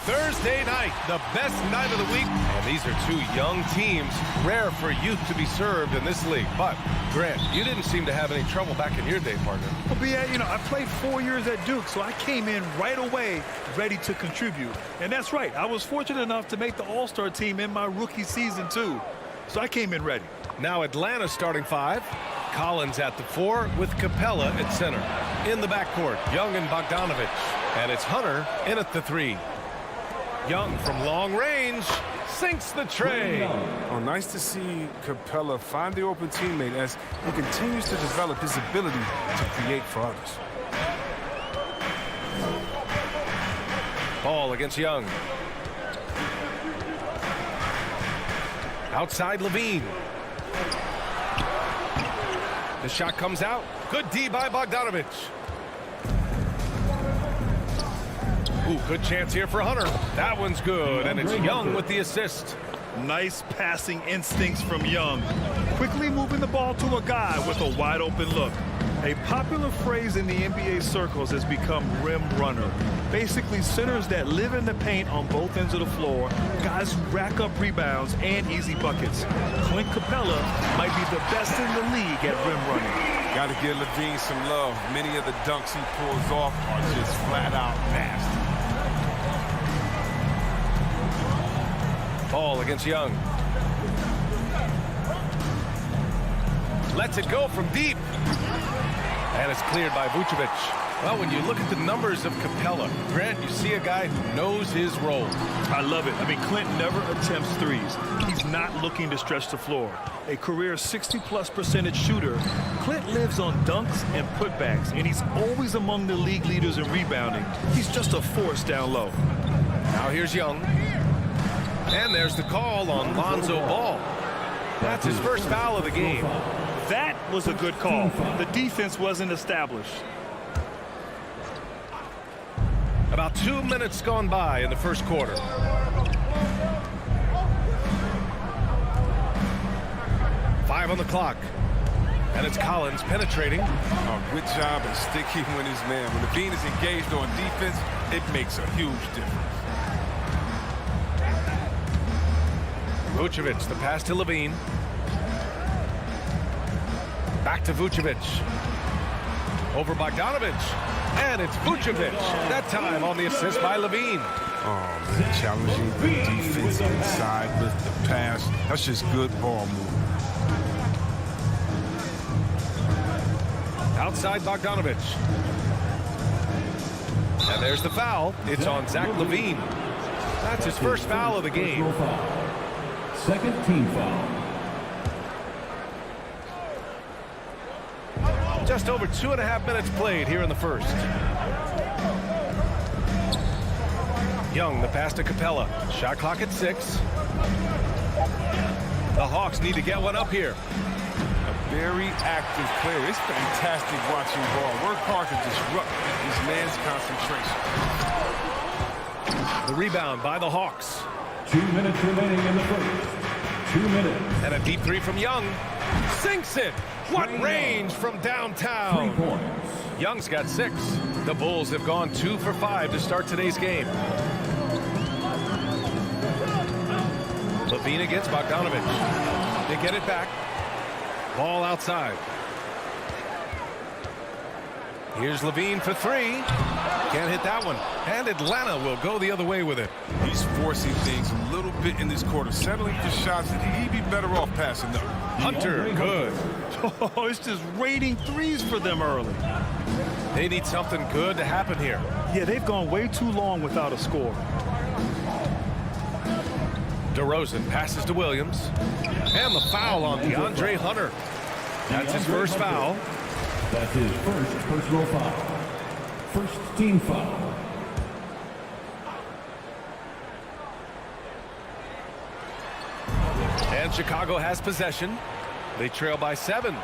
Thursday night, the best night of the week. And these are two young teams. Rare for youth to be served in this league. But, Grant, you didn't seem to have any trouble back in your day, partner. Well, yeah, I played 4 years at Duke, so I came in right away ready to contribute. And that's right. I was fortunate enough to make the All-Star team in my rookie season, too. So I came in ready. Now Atlanta's starting five. Collins at the 4 with Capella at center. In the backcourt, Young and Bogdanovich. And it's Hunter in at the 3. Young from long range sinks the tray. Oh, nice to see Capella find the open teammate as he continues to develop his ability to create for others. Ball against Young. Outside Levine. The shot comes out. Good D by Bogdanovich. Ooh, good chance here for Hunter. That one's good, and it's Young with the assist. Nice passing instincts from Young. Quickly moving the ball to a guy with a wide open look. A popular phrase in the NBA circles has become rim runner. Basically, centers that live in the paint on both ends of the floor, guys who rack up rebounds and easy buckets. Clint Capella might be the best in the league at rim running. Got to give Levine some love. Many of the dunks he pulls off are just flat out nasty. Ball against Young. Lets it go from deep. And it's cleared by Vucevic. Well, when you look at the numbers of Capella, Grant, you see a guy who knows his role. I love it. Clint never attempts threes. He's not looking to stretch the floor. A career 60+% shooter, Clint lives on dunks and putbacks, and he's always among the league leaders in rebounding. He's just a force down low. Now here's Young. And there's the call on Lonzo Ball. That's his first foul of the game. That was a good call. The defense wasn't established. About 2 minutes gone by in the first quarter. Five on the clock. And it's Collins penetrating. Oh, good job and sticky when his man. When Levine is engaged on defense, it makes a huge difference. Vucevic, the pass to Levine. Back to Vucevic. Over Bogdanovich. And it's Vucevic. That time on the assist by Levine. Oh, man, challenging the defense inside with the pass. That's just good ball movement. Outside Bogdanovich. And there's the foul. It's on Zach Levine. That's his first foul of the game. Second team foul. Just over 2.5 minutes played here in the first. Young, the pass to Capella. Shot clock at 6. The Hawks need to get one up here. A very active player. It's fantastic watching ball. Work hard to disrupt his man's concentration. The rebound by the Hawks. 2 minutes remaining in the first. 2 minutes. And a deep three from Young. Sinks it. What range from downtown. 3 points. Young's got 6. The Bulls have gone 2 for 5 to start today's game. Levine against Bogdanovich. They get it back. Ball outside. Here's Levine for 3. Can't hit that one. And Atlanta will go the other way with it. He's forcing things a little bit in this quarter, settling for shots that he'd be better off passing them. Hunter, good. Oh, it's just raining threes for them early. They need something good to happen here. Yeah, they've gone way too long without a score. DeRozan passes to Williams. And the foul on DeAndre Hunter. That's his first foul. That's his first personal foul. First team foul. And Chicago has possession. They trail by 7.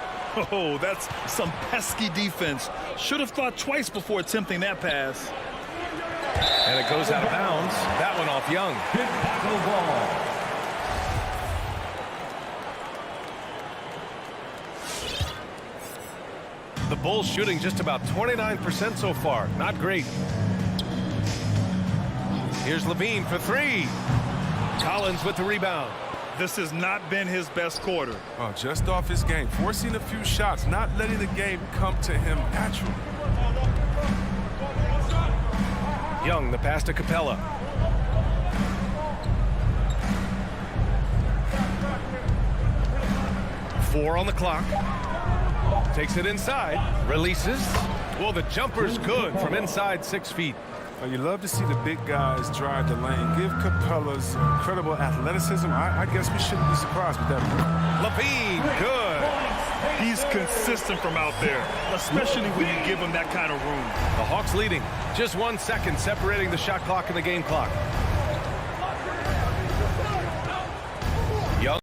Oh, that's some pesky defense. Should have thought twice before attempting that pass. And it goes out of bounds. That one off Young. The Bulls shooting just about 29% so far. Not great. Here's Levine for three. Collins with the rebound. This has not been his best quarter. Oh, just off his game, forcing a few shots, not letting the game come to him naturally. Young, the pass to Capella. Four on the clock. Takes it inside. Releases. Well, the jumper's good from inside 6 feet. Oh, you love to see the big guys drive the lane. Give Capella's incredible athleticism. I guess we shouldn't be surprised with that. Levine, good. He's consistent from out there, especially when you give him that kind of room. The Hawks leading. Just 1 second separating the shot clock and the game clock. Young.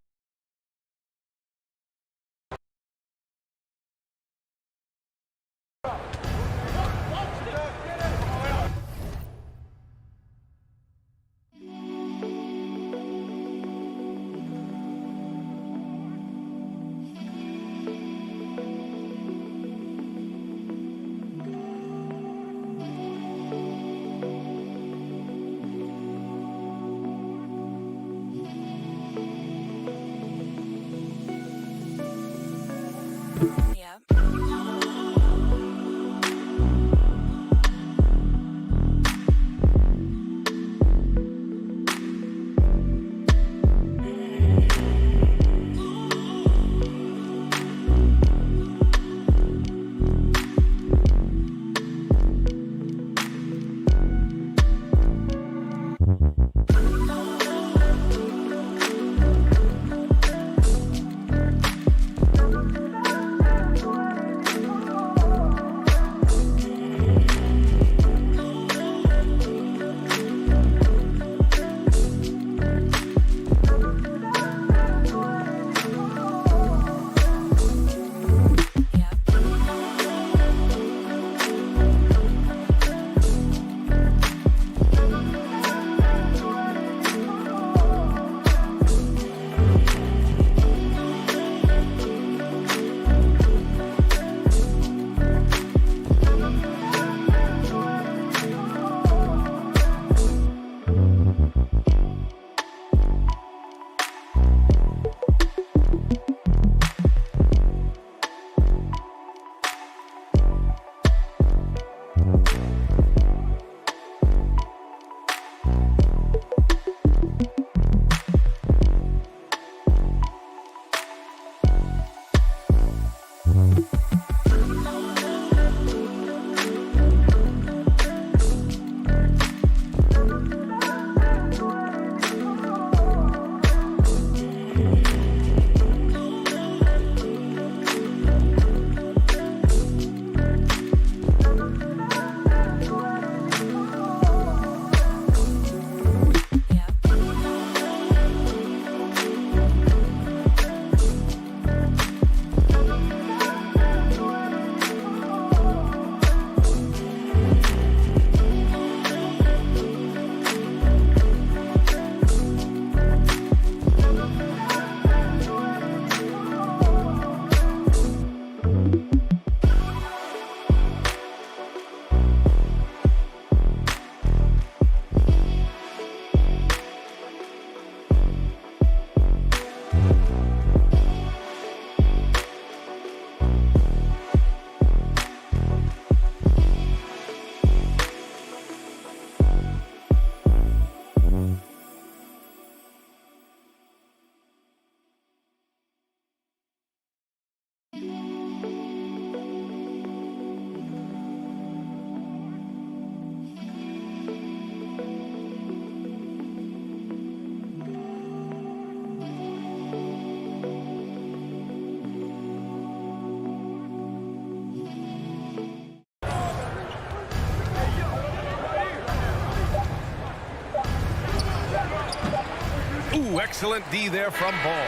Ooh, excellent D there from Ball.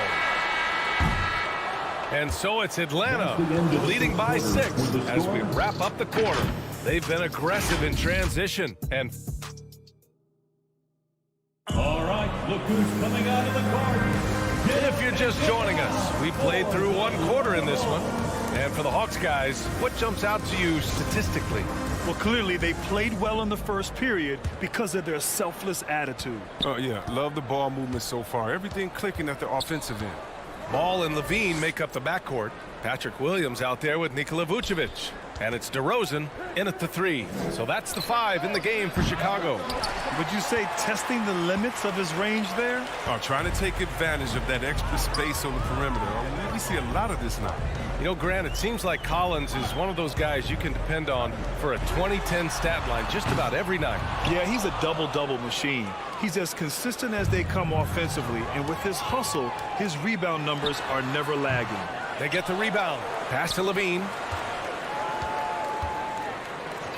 And so it's Atlanta leading by 6 as we wrap up the quarter. They've been aggressive in transition and All right, look who's coming out of the guard. if you're just joining us, we played through 1 quarter in this one. And for the Hawks guys, what jumps out to you statistically? Well, clearly they played well in the first period because of their selfless attitude. Oh, yeah. Love the ball movement so far. Everything clicking at the offensive end. Ball and Levine make up the backcourt. Patrick Williams out there with Nikola Vucevic. And it's DeRozan in at the 3. So that's the 5 in the game for Chicago. Would you say testing the limits of his range there? Oh, trying to take advantage of that extra space on the perimeter. We see a lot of this now. You know, Grant, it seems like Collins is one of those guys you can depend on for a 2010 stat line just about every night. Yeah, he's a double-double machine. He's as consistent as they come offensively, and with his hustle, his rebound numbers are never lagging. They get the rebound. Pass to Levine.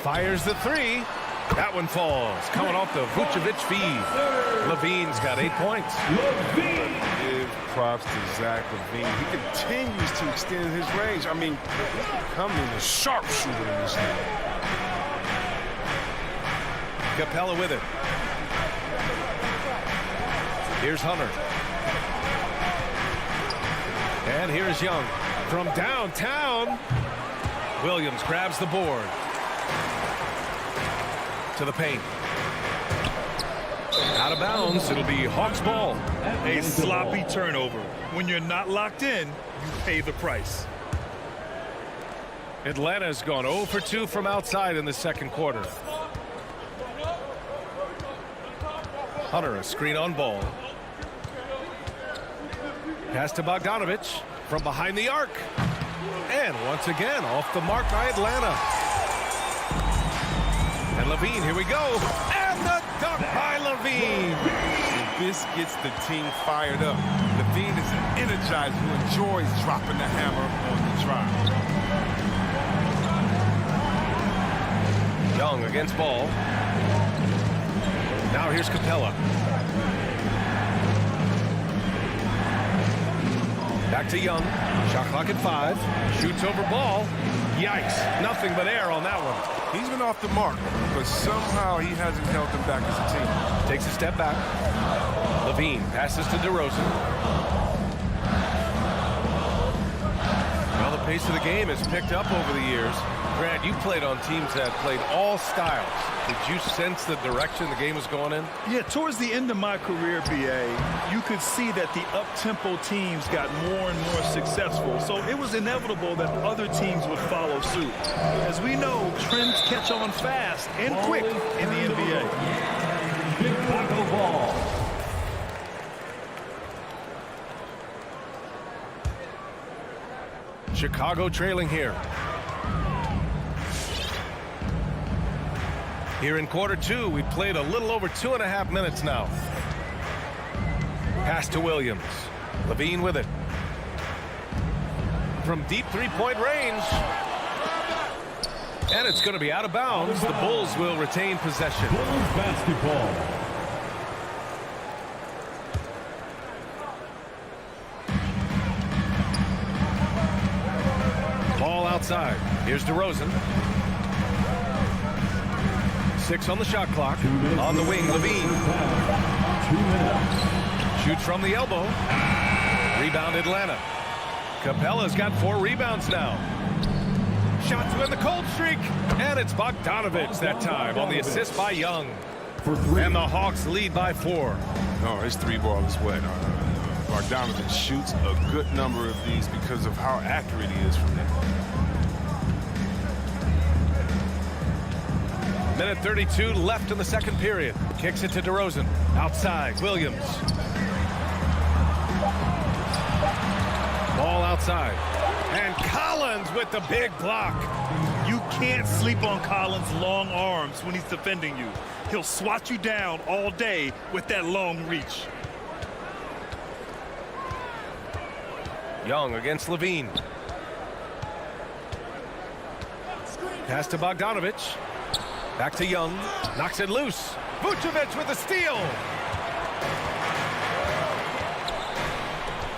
Fires the 3. That one falls. Coming off the Vucevic feed. Levine's got 8 points. Give props to Zach Levine. He continues to extend his range. I mean, becoming a sharpshooter in this league. Capella with it. Here's Hunter. And here's Young. From downtown, Williams grabs the board. To the paint. Out of bounds. It'll be Hawks ball. A sloppy turnover. When you're not locked in, you pay the price. Atlanta's gone 0 for 2 from outside in the second quarter. Hunter, a screen on ball. Pass to Bogdanovich from behind the arc. And once again, off the mark by Atlanta. And Levine, here we go. And the dunk by Levine. This gets the team fired up. Levine is an energizer who enjoys dropping the hammer on the drive. Young against ball. Now here's Capella. Back to Young. Shot clock at 5. Shoots over ball. Yikes. Nothing but air on that one. He's been off the mark, but somehow he hasn't held them back as a team. Takes a step back. Levine passes to DeRozan. Well, the pace of the game has picked up over the years. Grant, you played on teams that played all styles. Did you sense the direction the game was going in? Yeah, towards the end of my career, BA, you could see that the up-tempo teams got more and more successful. So it was inevitable that other teams would follow suit. As we know, trends catch on fast and quick in the NBA. Chicago ball. Chicago trailing here. Here in quarter 2, we played a little over 2.5 minutes now. Pass to Williams. Levine with it. From deep three-point range. And it's going to be out of bounds. The Bulls will retain possession. Bulls basketball. Ball outside. Here's DeRozan. 6 on the shot clock. On the wing, Levine. 2 minutes. Shoots from the elbow. Rebound Atlanta. Capella's got 4 rebounds now. Shot to end the cold streak. And it's Bogdanovich that time on the assist by Young. For 3. And the Hawks lead by 4. Oh, his 3-ball is wet. Bogdanovich shoots a good number of these because of how accurate he is from there. Minute 32 left in the second period. Kicks it to DeRozan. Outside, Williams. Ball outside. And Collins with the big block. You can't sleep on Collins' long arms when he's defending you. He'll swat you down all day with that long reach. Young against Levine. Pass to Bogdanovich. Back to Young. Knocks it loose. Vucevic with a steal.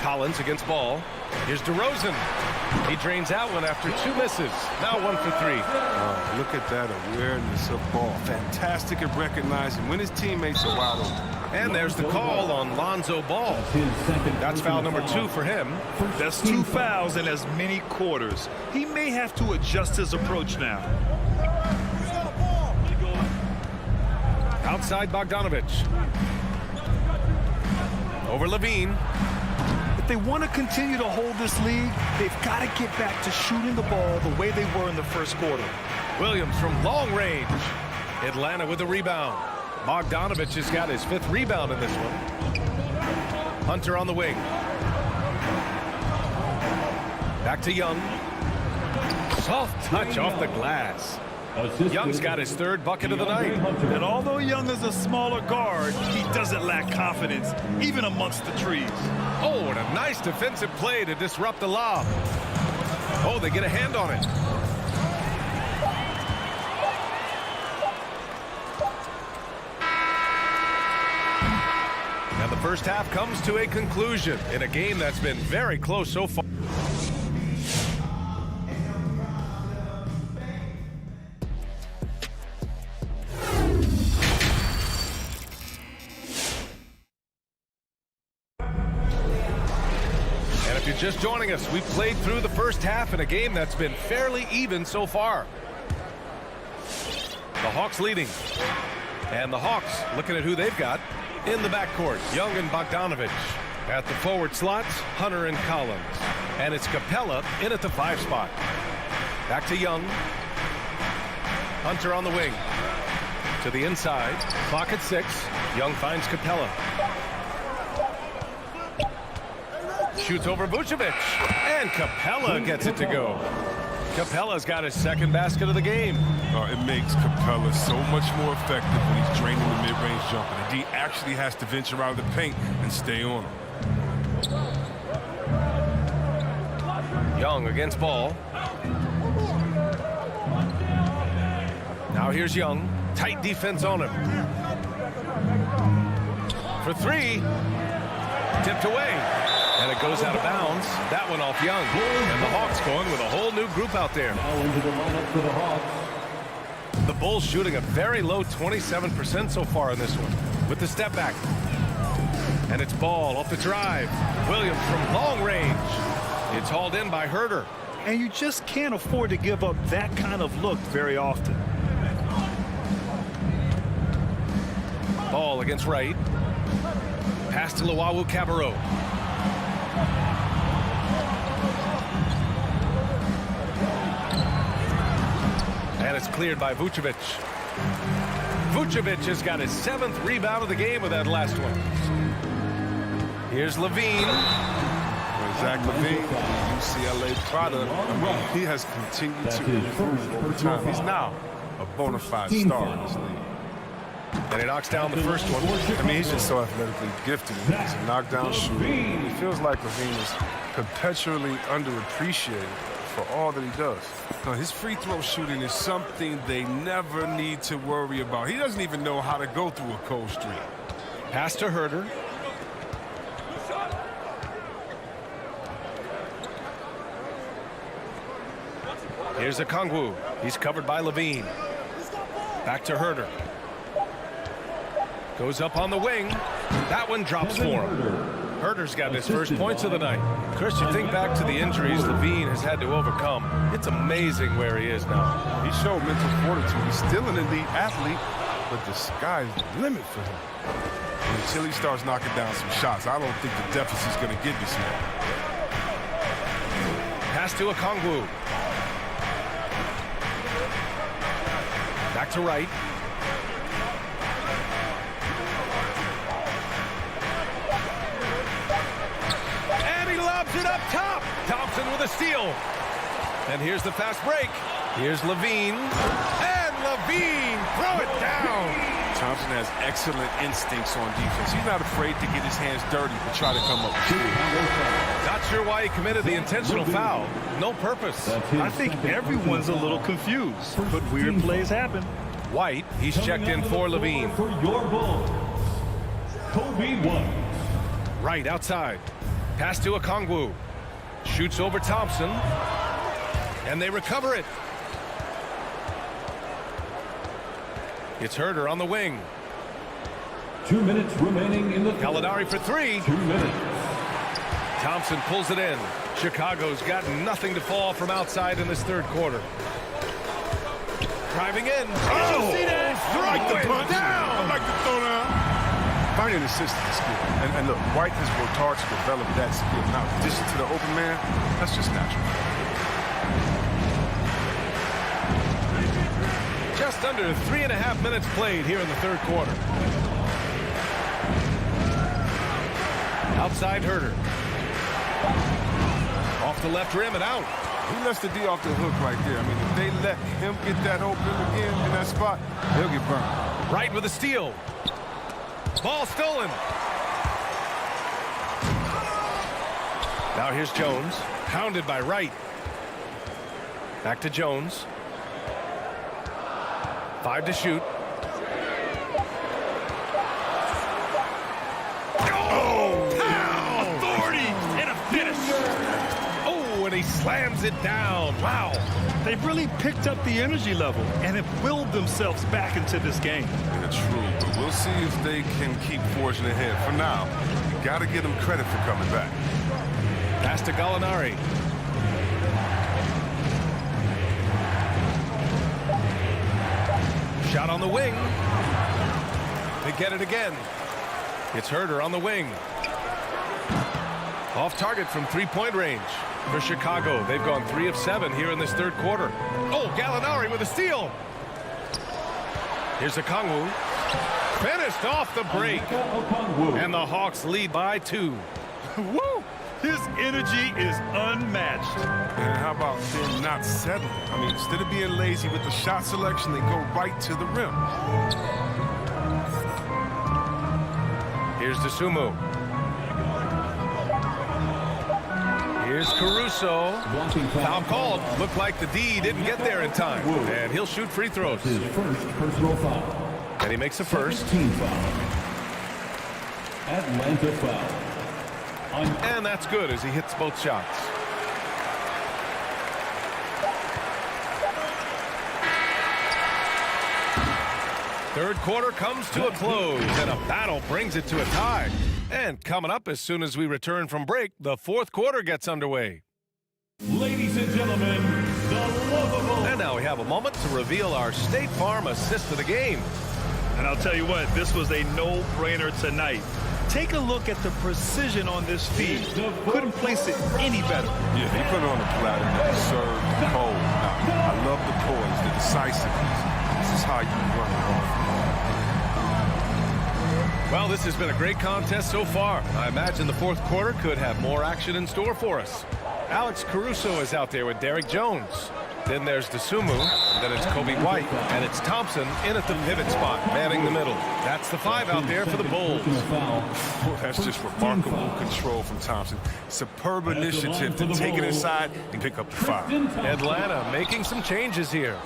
Collins against ball. Here's DeRozan. He drains out one after 2 misses. Now 1 for 3. Look at that awareness of ball. Fantastic at recognizing when his teammates are wide open. And there's the call on Lonzo Ball. That's foul number 2 for him. That's 2 fouls in as many quarters. He may have to adjust his approach now. Outside Bogdanovich. Over Levine. If they want to continue to hold this lead, they've got to get back to shooting the ball the way they were in the first quarter. Williams from long range. Atlanta with the rebound. Bogdanovich has got his 5th rebound in this one. Hunter on the wing. Back to Young. Soft touch off the glass. Young's got his 3rd bucket of the night. And although Young is a smaller guard, he doesn't lack confidence, even amongst the trees. Oh, and a nice defensive play to disrupt the lob. Oh, they get a hand on it. And the first half comes to a conclusion in a game that's been very close so far. Just joining us, we've played through the first half in a game that's been fairly even so far. The Hawks leading. And the Hawks looking at who they've got in the backcourt. Young and Bogdanovich. At the forward slots, Hunter and Collins. And it's Capella in at the 5 spot. Back to Young. Hunter on the wing. To the inside. Clock at 6. Young finds Capella. Shoots over Vucevic, and Capella gets it to go. Capella's got his 2nd basket of the game. It makes Capella so much more effective when he's draining the mid-range jumper. And he actually has to venture out of the paint and stay on him. Young against Ball. Now here's Young. Tight defense on him. For 3. Tipped away. And it goes out of bounds. That one off Young. And the Hawks going with a whole new group out there. Now into the lineup for the Hawks. The Bulls shooting a very low 27% so far in this one. With the step back. And it's Ball off the drive. Williams from long range. It's hauled in by Herter. And you just can't afford to give up that kind of look very often. Ball against Wright. Pass to Luwawu-Cabarrot. And it's cleared by Vucevic. Vucevic has got his 7th rebound of the game with that last one. Here's Levine. Zach LaVine, UCLA product. He has continued to improve over time. He's now a bona fide star in this league. And he knocks down the first one. I mean, he's just so athletically gifted. He's a knockdown shooter. It feels like LaVine is perpetually underappreciated for all that he does. Now, his free throw shooting is something they never need to worry about. He doesn't even know how to go through a cold streak. Pass to Herter. Here's Okongwu. He's covered by Levine. Back to Herter. Goes up on the wing. That one drops for him. Herter's got his first points of the night. Chris, you think back to the injuries Levine has had to overcome. It's amazing where he is now. He showed mental fortitude. He's still an elite athlete, but the sky's the limit for him. And until he starts knocking down some shots, I don't think the deficit's going to get this man. Pass to Okongwu. Back to Wright. It up top. Thompson with a steal. And here's the fast break. Here's Levine. And Levine throw it down. Thompson has excellent instincts on defense. He's not afraid to get his hands dirty to try to come up with steals. Not sure why he committed the intentional foul. No purpose. I think everyone's a little confused, but weird plays happen. White, he's checked in for Levine. For your Bulls, Kobe White. Right outside. Pass to Okongwu. Shoots over Thompson. And they recover it. It's Herter on the wing. 2 minutes remaining in the Gallinari for 3. 2 minutes. Thompson pulls it in. Chicago's got nothing to fall from outside in this third quarter. driving in. Oh, see that? Right the punch. Down. I like the throwdown. Finding assist is a skill. And look, White has worked hard to develop that skill. Now, in addition to the open man, that's just natural. Just under 3.5 minutes played here in the third quarter. Outside Herter. Off the left rim and out. He lets the D off the hook right there. I mean, if they let him get that open again in that spot, they'll get burned. Wright with a steal. Ball stolen. Now here's Jones. Pounded by Wright. Back to Jones. 5 to shoot. And he slams it down. Wow. They've really picked up the energy level and have willed themselves back into this game. Yeah, true. But we'll see if they can keep forging ahead. For now, you got to give them credit for coming back. Pass to Gallinari. Shot on the wing. They get it again. It's Herter on the wing. Off target from three-point range. For Chicago, they've gone 3 of 7 here in this third quarter. Oh, Gallinari with a steal. Here's Okongwu. Finished off the break. And the Hawks lead by 2. Woo! His energy is unmatched. And how about them not settling? I mean, instead of being lazy with the shot selection, they go right to the rim. Here's Dosunmu. Here's Caruso. Foul called. Looked like the D didn't get there in time. And he'll shoot free throws. His first personal foul. And he makes a first. Team foul. Atlanta foul. And that's good as he hits both shots. Third quarter comes to a close, and a battle brings it to a tie. And coming up as soon as we return from break, the fourth quarter gets underway. Ladies and gentlemen, the lovable. And now we have a moment to reveal our State Farm assist of the game. And I'll tell you what, this was a no-brainer tonight. Take a look at the precision on this feed. Couldn't place it any better. Yeah, he put it on the platter and he served cold. Now, I love the poise, the decisiveness. This is how you run it off. Well, this has been a great contest so far. I imagine the fourth quarter could have more action in store for us. Alex Caruso is out there with Derek Jones. Then there's Dosunmu. Then it's Kobe White. And it's Thompson in at the pivot spot, manning the middle. That's the 5 out there for the Bulls. Oh, that's just remarkable control from Thompson. Superb initiative to take it inside and pick up the 5. Atlanta making some changes here.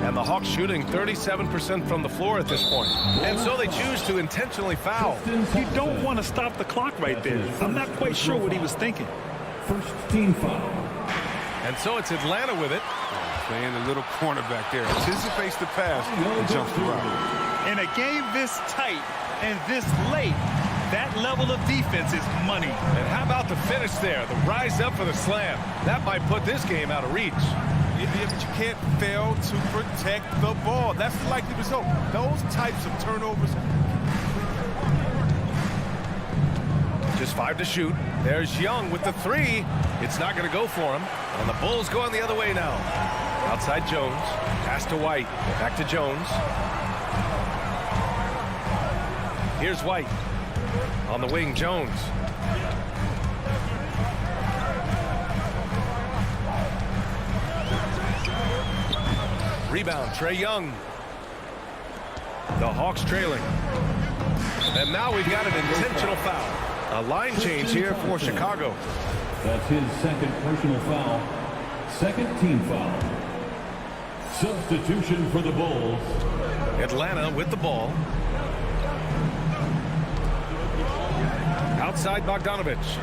And the Hawks shooting 37% from the floor at this point. And so they choose to intentionally foul. You don't want to stop the clock right there. I'm not quite sure what he was thinking. First team foul. And so it's Atlanta with it. Playing the little cornerback there. Anticipates the pass and jumps the route. In a game this tight and this late, that level of defense is money. And how about the finish there? The rise up for the slam. That might put this game out of reach. Yeah, but you can't fail to protect the ball. That's the likely result. Those types of turnovers. Just 5 to shoot. There's Young with the 3. It's not going to go for him. And the Bulls going the other way now. Outside Jones. Pass to White. Back to Jones. Here's White. On the wing, Jones. Rebound, Trae Young. The Hawks trailing. And now we've got an intentional foul. A line change here for Chicago. That's his second personal foul. Second team foul. Substitution for the Bulls. Atlanta with the ball. Outside Bogdanovich.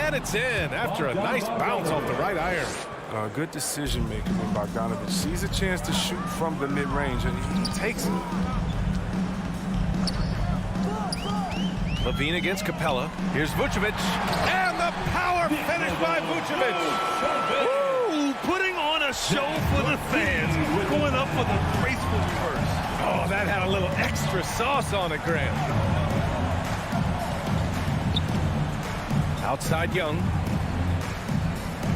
And it's in after a nice bounce off the right iron. Good decision making when Bogdanovich sees a chance to shoot from the mid-range and he takes it. Levine against Capella. Here's Vucevic. And the power finish by Vucevic. Woo! show for the fans, going up for the graceful reverse. Oh, that had a little extra sauce on it, Grant. Outside Young.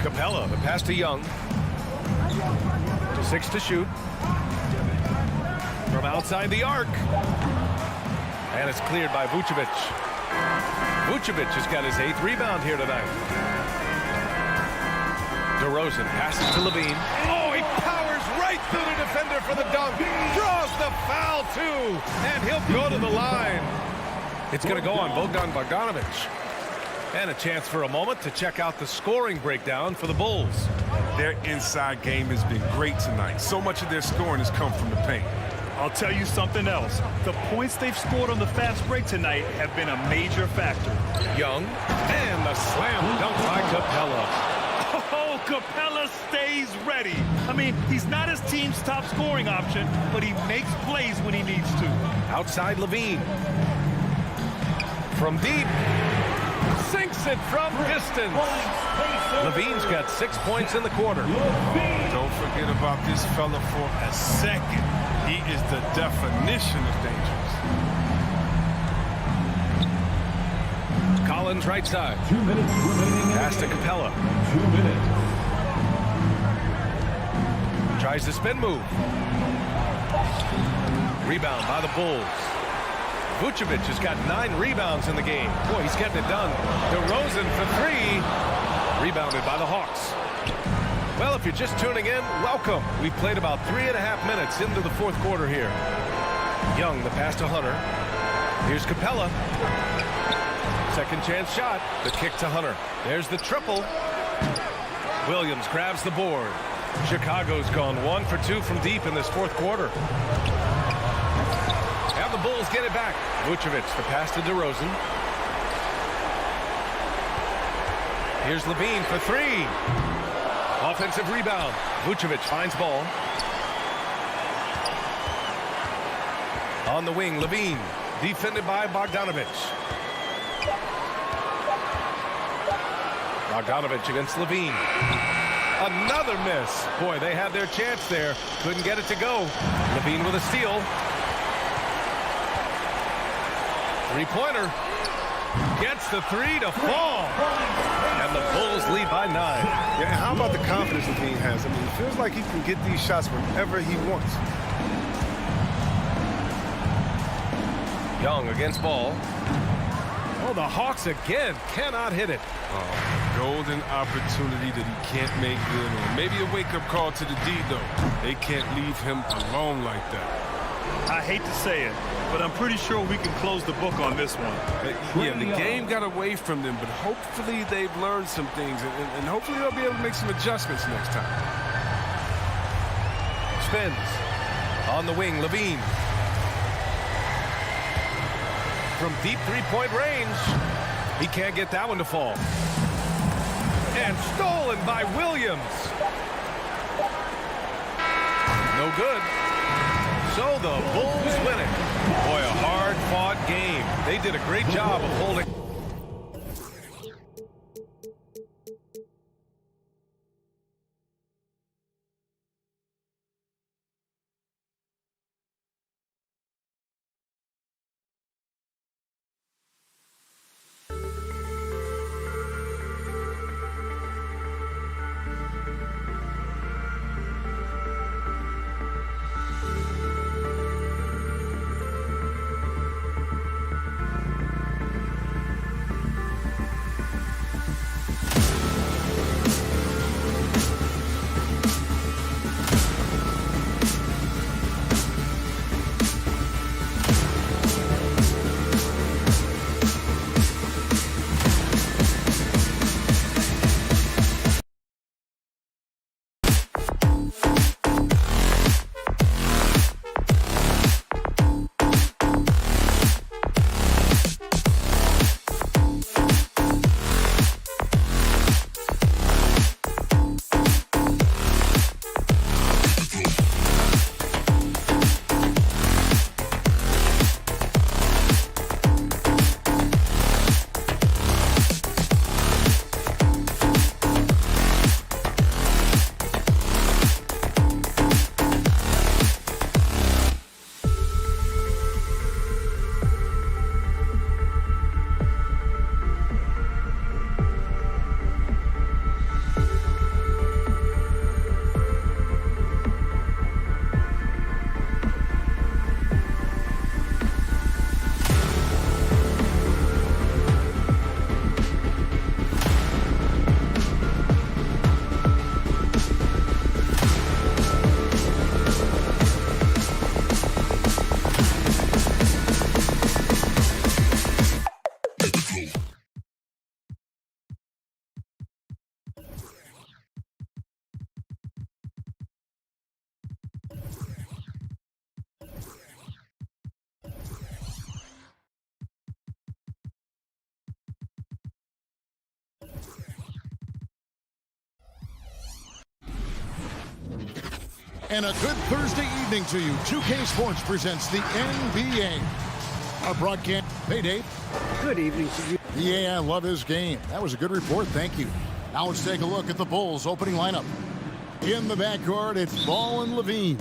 Capella, the pass to Young. 6 to shoot. From outside the arc. And it's cleared by Vucevic. Vucevic has got his 8th rebound here tonight. DeRozan passes to Levine. Oh, he powers right through the defender for the dunk. Draws the foul, too. And he'll go to the line. It's going to go on Bogdanovic. And a chance for a moment to check out the scoring breakdown for the Bulls. Their inside game has been great tonight. So much of their scoring has come from the paint. I'll tell you something else. The points they've scored on the fast break tonight have been a major factor. Young, and the slam dunk by Capella. Oh, Capella stays ready. I mean, he's not his team's top scoring option, but he makes plays when he needs to. Outside Levine. From deep. Sinks it from distance. Levine's got 6 points in the quarter. Don't forget about this fella for a second. He is the definition of dangerous. Collins right side. 2 minutes remaining. Pass to Capella. 2 minutes. Tries the spin move. Rebound by the Bulls. Vucevic has got 9 rebounds in the game. Boy, he's getting it done. DeRozan for 3. Rebounded by the Hawks. Well, if you're just tuning in, welcome. We've played about 3.5 minutes into the 4th quarter here. Young, the pass to Hunter. Here's Capella. Second chance shot. The kick to Hunter. There's the triple. Williams grabs the board. Chicago's gone 1 for 2 from deep in this 4th quarter. And the Bulls get it back. Vucevic, the pass to DeRozan. Here's Levine for 3. Offensive rebound. Vucevic finds ball. On the wing, Levine. Defended by Bogdanovic. Bogdanovic against Levine. Another miss. Boy, they had their chance there. Couldn't get it to go. Levine with a steal. Three-pointer. Gets the 3 to fall. And the Bulls lead by 9. Yeah, and how about the confidence Levine has? I mean, it feels like he can get these shots whenever he wants. Young against ball. Oh, the Hawks again cannot hit it. Golden opportunity that he can't make good on. Maybe a wake-up call to the D, though. They can't leave him alone like that. I hate to say it, but I'm pretty sure we can close the book on this one. Yeah, the game got away from them, but hopefully they've learned some things, and hopefully they'll be able to make some adjustments next time. Spins. On the wing, Levine. From deep three-point range. He can't get that one to fall. And stolen by Williams. No good. So the Bulls win it. Boy, a hard-fought game. They did a great job of holding. And a good Thursday evening to you. 2K Sports presents the NBA. Our broadcast payday. Good evening to you. Yeah, I love his game. That was a good report. Thank you. Now let's take a look at the Bulls' opening lineup. In the backcourt, it's Ball and Levine.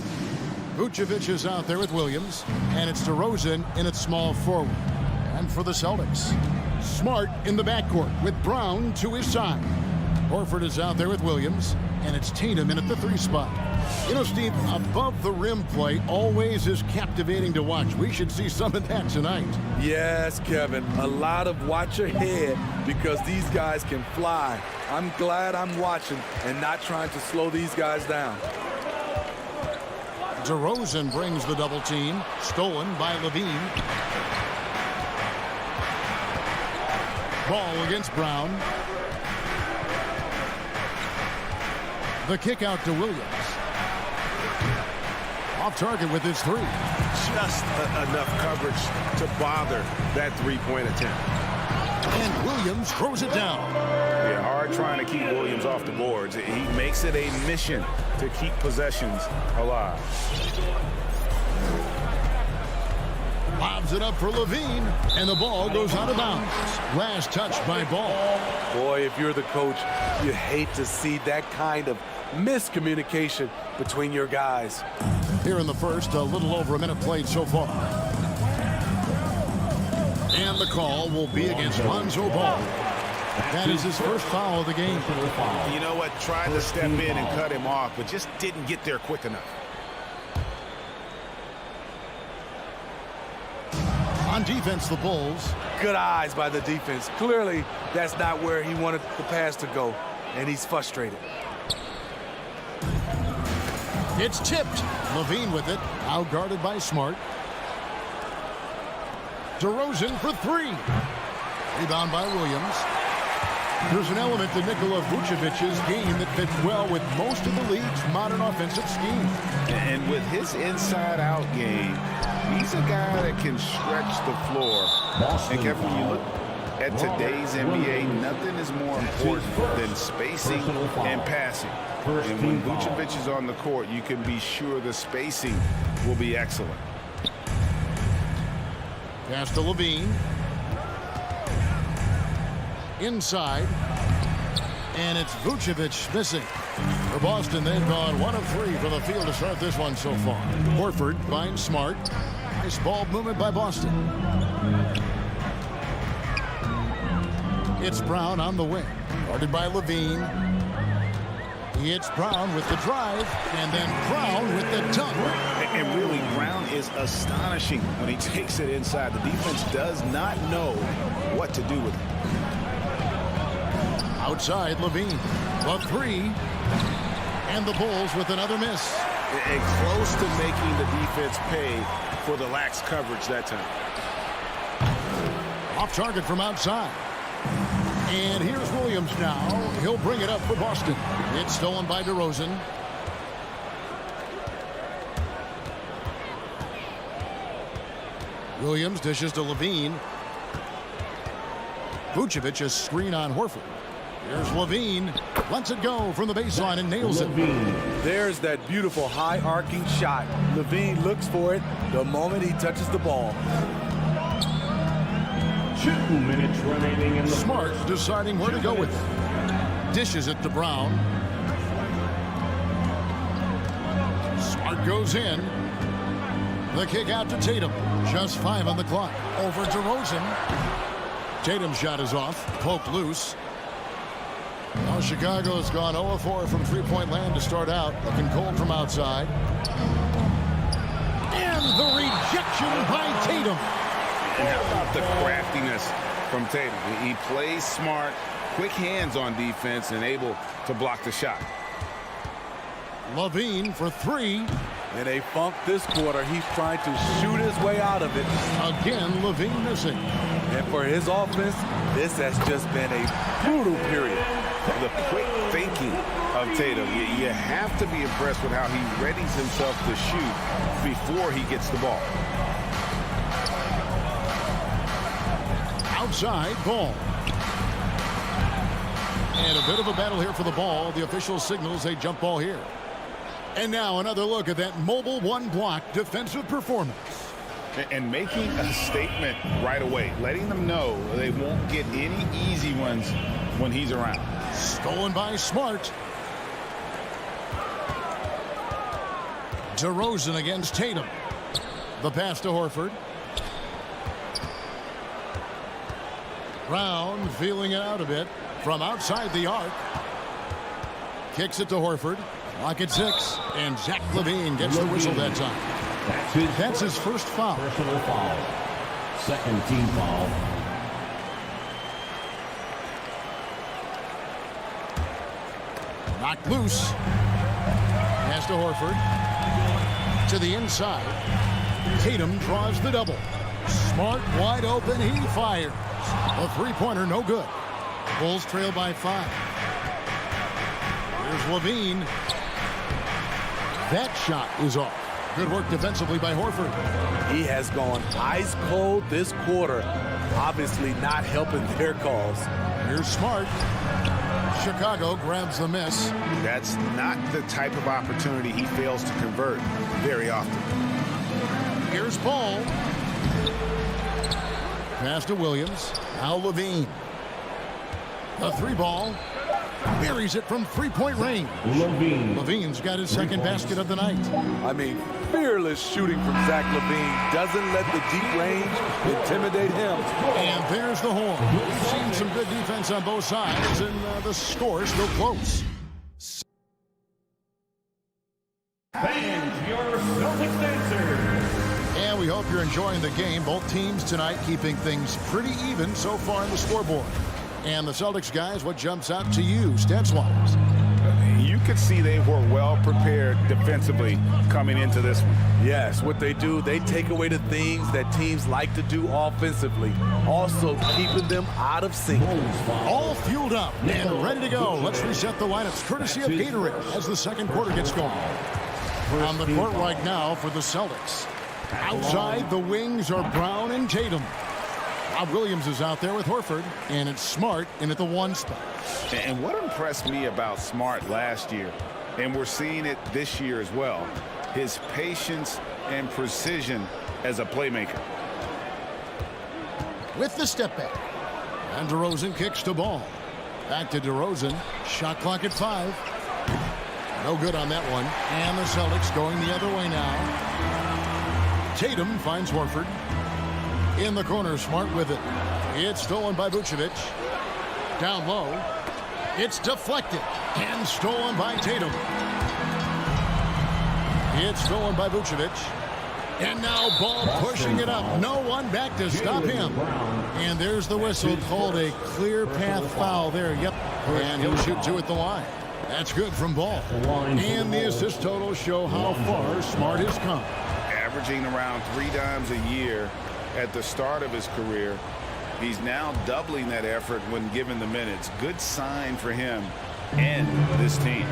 Vucevic is out there with Williams. And it's DeRozan in its small forward. And for the Celtics, Smart in the backcourt with Brown to his side. Horford is out there with Williams. And it's Tatum in at the 3 spot. You know, Steve, above the rim play always is captivating to watch. We should see some of that tonight. Yes, Kevin. A lot of watch ahead because these guys can fly. I'm glad I'm watching and not trying to slow these guys down. DeRozan brings the double team. Stolen by Levine. Ball against Brown. The kick out to Williams. Off target with his 3. Just enough coverage to bother that three-point attempt. And Williams throws it down. Yeah, hard trying to keep Williams off the boards. He makes it a mission to keep possessions alive. Lobs it up for Levine, and the ball goes out of bounds. Last touch by Ball. Boy, if you're the coach, you hate to see that kind of miscommunication between your guys. Here in the first, a little over a minute played so far. And the call will be against Lonzo Ball. That is his first foul of the game. You know what? Tried to step in and cut him off, but just didn't get there quick enough. On defense, the Bulls. Good eyes by the defense. Clearly, that's not where he wanted the pass to go, and he's frustrated. It's tipped. Levine with it. Out guarded by Smart. DeRozan for 3. Rebound by Williams. There's an element to Nikola Vucevic's game that fits well with most of the league's modern offensive scheme. And with his inside-out game, he's a guy that can stretch the floor. And Kevin, when you look at today's NBA, nothing is more important than spacing and passing. And when Vucevic is on the court, you can be sure the spacing will be excellent. Pass to Levine. Inside. And it's Vucevic missing. For Boston, they've gone 1 of 3 from the field to start this one so far. Horford finds Smart. Nice ball movement by Boston. It's Brown on the wing. Guarded by Levine. It's Brown with the drive, and then Brown with the dunk. And really, Brown is astonishing when he takes it inside. The defense does not know what to do with it. Outside, Levine. The 3. And the Bulls with another miss. And close to making the defense pay for the lax coverage that time. Off target from outside. And here's Williams now. He'll bring it up for Boston. It's stolen by DeRozan. Williams dishes to Levine. Vucevic a screen on Horford. Here's Levine. Lets it go from the baseline and nails it. There's that beautiful high arcing shot. Levine looks for it the moment he touches the ball. 2 minutes remaining in the Smart deciding where to go with it. Dishes it to Brown. Smart goes in. The kick out to Tatum. Just 5 on the clock. Over DeRozan. Tatum's shot is off. Poked loose. Now Chicago's gone 0-4 from three-point land to start out. Looking cold from outside. And the rejection by Tatum. And how about the craftiness from Tatum? He plays smart, quick hands on defense, and able to block the shot. Levine for 3. In a funk this quarter, he's trying to shoot his way out of it. Again, Levine missing. And for his offense, this has just been a brutal period. The quick thinking of Tatum. You have to be impressed with how he readies himself to shoot before he gets the ball. Outside, Ball. And a bit of a battle here for the ball. The official signals a jump ball here. And now another look at that mobile one-block defensive performance. And making a statement right away, letting them know they won't get any easy ones when he's around. Stolen by Smart. DeRozan against Tatum. The pass to Horford. Brown feeling it out a bit from outside the arc. Kicks it to Horford. Lock at 6. And Zach LaVine gets the whistle that time. That's his first foul. Personal foul. Second team foul. Knocked loose. Pass to Horford. To the inside. Tatum draws the double. Smart wide open. He fires. A three-pointer, no good. Bulls trail by 5. Here's LaVine. That shot is off. Good work defensively by Horford. He has gone ice cold this quarter. Obviously not helping their cause. Here's Smart. Chicago grabs the miss. That's not the type of opportunity he fails to convert very often. Here's Ball. Pass to Williams. Now LaVine. A 3-ball. Buries it from three-point range. LaVine's got his second basket of the night. I mean, fearless shooting from Zach LaVine. Doesn't let the deep range intimidate him. And there's the horn. We've seen some good defense on both sides, and the score still close. Fans, your Celtics answer. And we hope you're enjoying the game. Both teams tonight keeping things pretty even so far on the scoreboard. And the Celtics guys, what jumps out to you, stats-wise? You could see they were well prepared defensively coming into this one. Yes, what they do, they take away the things that teams like to do offensively. Also keeping them out of sync. All fueled up and ready to go. Let's reset the lineups courtesy of Gatorade as the second quarter gets going. On the court right now for the Celtics. Outside, the wings are Brown and Tatum. Bob Williams is out there with Horford, and it's Smart in at the 1 spot. And what impressed me about Smart last year, and we're seeing it this year as well, his patience and precision as a playmaker. With the step back. And DeRozan kicks to Ball. Back to DeRozan. Shot clock at 5. No good on that one. And the Celtics going the other way now. Tatum finds Horford. In the corner, Smart with it. It's stolen by Vucevic. Down low. It's deflected and stolen by Tatum. It's stolen by Vucevic. And now Ball pushing it up. No one back to stop him. And there's the whistle called a clear path foul there. Yep. And he'll shoot 2 at the line. That's good from Ball. And the assist totals show how far Smart has come. Averaging around 3 dimes a year at the start of his career. He's now doubling that effort when given the minutes. Good sign for him and this team.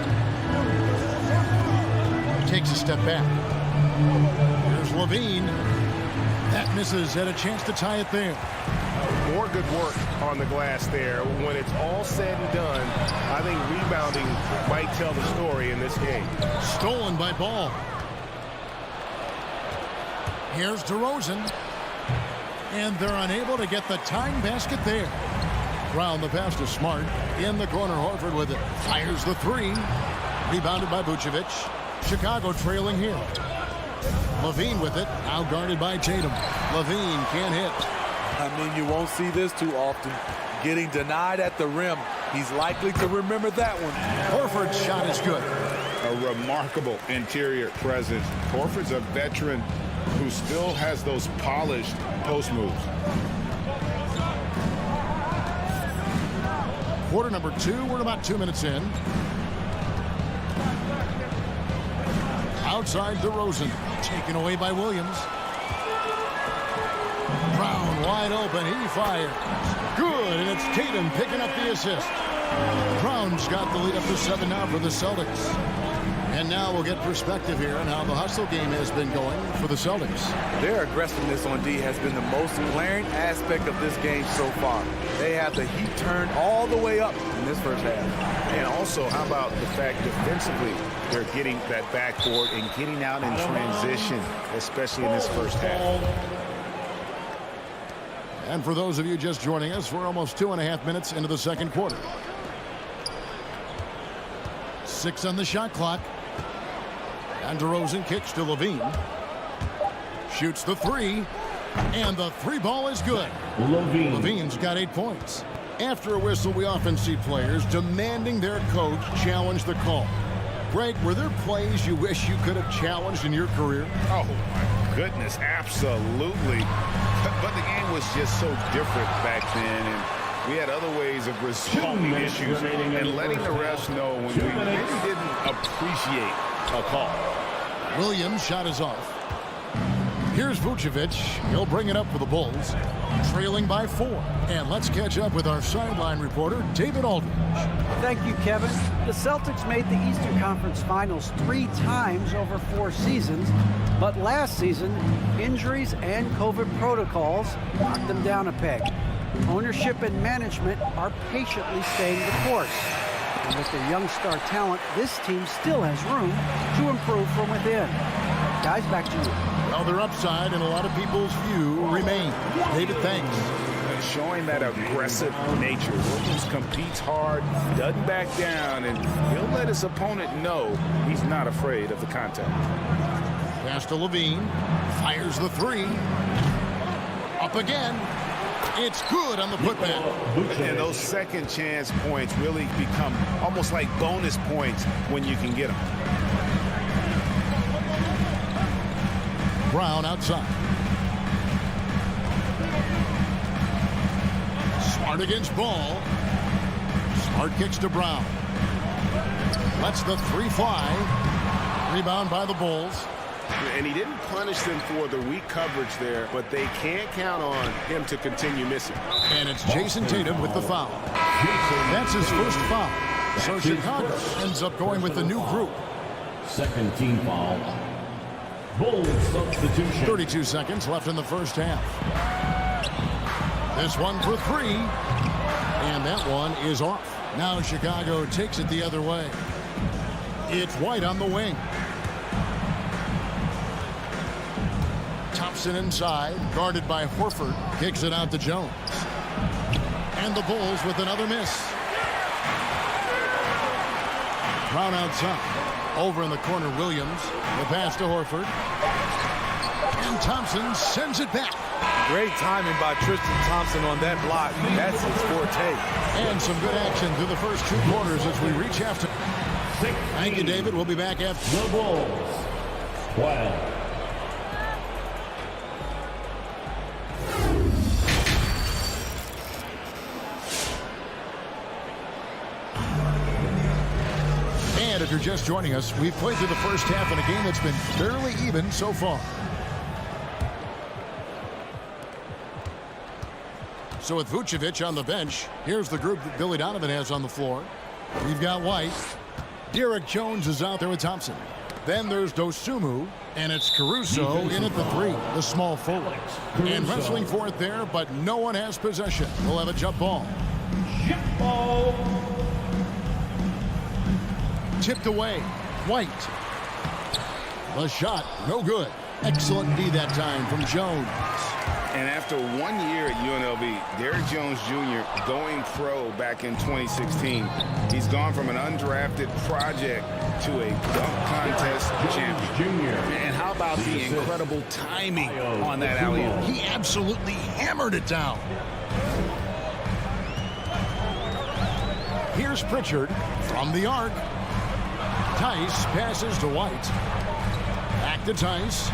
Takes a step back. Here's LaVine. That misses. Had a chance to tie it there. More good work on the glass there. When it's all said and done, I think rebounding might tell the story in this game. Stolen by Ball. Here's DeRozan. And they're unable to get the tying basket there. Brown the pass to Smart. In the corner, Horford with it. Fires the 3. Rebounded by Vucevic. Chicago trailing here. LaVine with it. Now guarded by Tatum. LaVine can't hit. I mean, you won't see this too often. Getting denied at the rim. He's likely to remember that one. Horford's shot is good. A remarkable interior presence. Horford's a veteran who still has those polished post moves. Quarter number 2. We're about 2 minutes in. Outside DeRozan. Taken away by Williams. Brown wide open. He fires. Good, and it's Tatum picking up the assist. Brown's got the lead up to 7 now for the Celtics. And now we'll get perspective here on how the hustle game has been going for the Celtics. Their aggressiveness on D has been the most glaring aspect of this game so far. They have the heat turned all the way up in this first half. And also, how about the fact defensively they're getting that backboard and getting out in transition, especially in this first half. And for those of you just joining us, we're almost 2.5 minutes into the second quarter. 6 on the shot clock. And DeRozan kicks to Levine. Shoots the 3. And the 3 ball is good. Levine's got 8 points. After a whistle, we often see players demanding their coach challenge the call. Greg, were there plays you wish you could have challenged in your career? Oh, my goodness, absolutely. But the game was just so different back then, and we had other ways of resolving issues and letting the refs know when we really didn't appreciate a call. Williams' shot is off. Here's Vucevic. He'll bring it up for the Bulls, trailing by 4. And let's catch up with our sideline reporter, David Aldridge. Thank you, Kevin. The Celtics made the Eastern Conference Finals 3 times over 4 seasons, but last season, injuries and COVID protocols knocked them down a peg. Ownership and management are patiently staying the course. And with their young star talent, this team still has room to improve from within. Guys, back to you. Well, their upside in a lot of people's view remains. David, thanks. Showing that aggressive nature. Williams competes hard, doesn't back down, and he'll let his opponent know he's not afraid of the contact. Pass to Levine. Fires the 3. Up again. It's good on the putback. And those second chance points really become almost like bonus points when you can get them. Brown outside. Smart against Ball. Smart kicks to Brown. Lets the 3 fly. Rebound by the Bulls. And he didn't punish them for the weak coverage there, but they can't count on him to continue missing. And it's Jason Tatum with the foul. That's his first foul. So Chicago ends up going with the new group. Second team foul. Bulls substitution. 32 seconds left in the first half. This one for 3. And that one is off. Now Chicago takes it the other way. It's White on the wing. Thompson inside, guarded by Horford. Kicks it out to Jones. And the Bulls with another miss. Brown outside. Over in the corner, Williams. The pass to Horford. And Thompson sends it back. Great timing by Tristan Thompson on that block. That's his forte. And some good action through the first 2 quarters as we reach after. Thank you, David. We'll be back after. The Bulls 12. And if you're just joining us, we've played through the first half in a game that's been fairly even so far. So with Vucevic on the bench, here's the group that Billy Donovan has on the floor. We've got White. Derek Jones is out there with Thompson. Then there's Dosunmu, and it's Caruso in at the 3, the small forward. And wrestling for it there, but no one has possession. We'll have a jump ball. Jump ball. Tipped away. White. The shot, no good. Excellent D that time from Jones. And after 1 year at UNLV, Derek Jones Jr. going pro back in 2016, he's gone from an undrafted project to a dunk contest champion. And how about the incredible timing on that alley-oop? He absolutely hammered it down. Here's Pritchard from the arc. Tice passes to White. Back to Tice.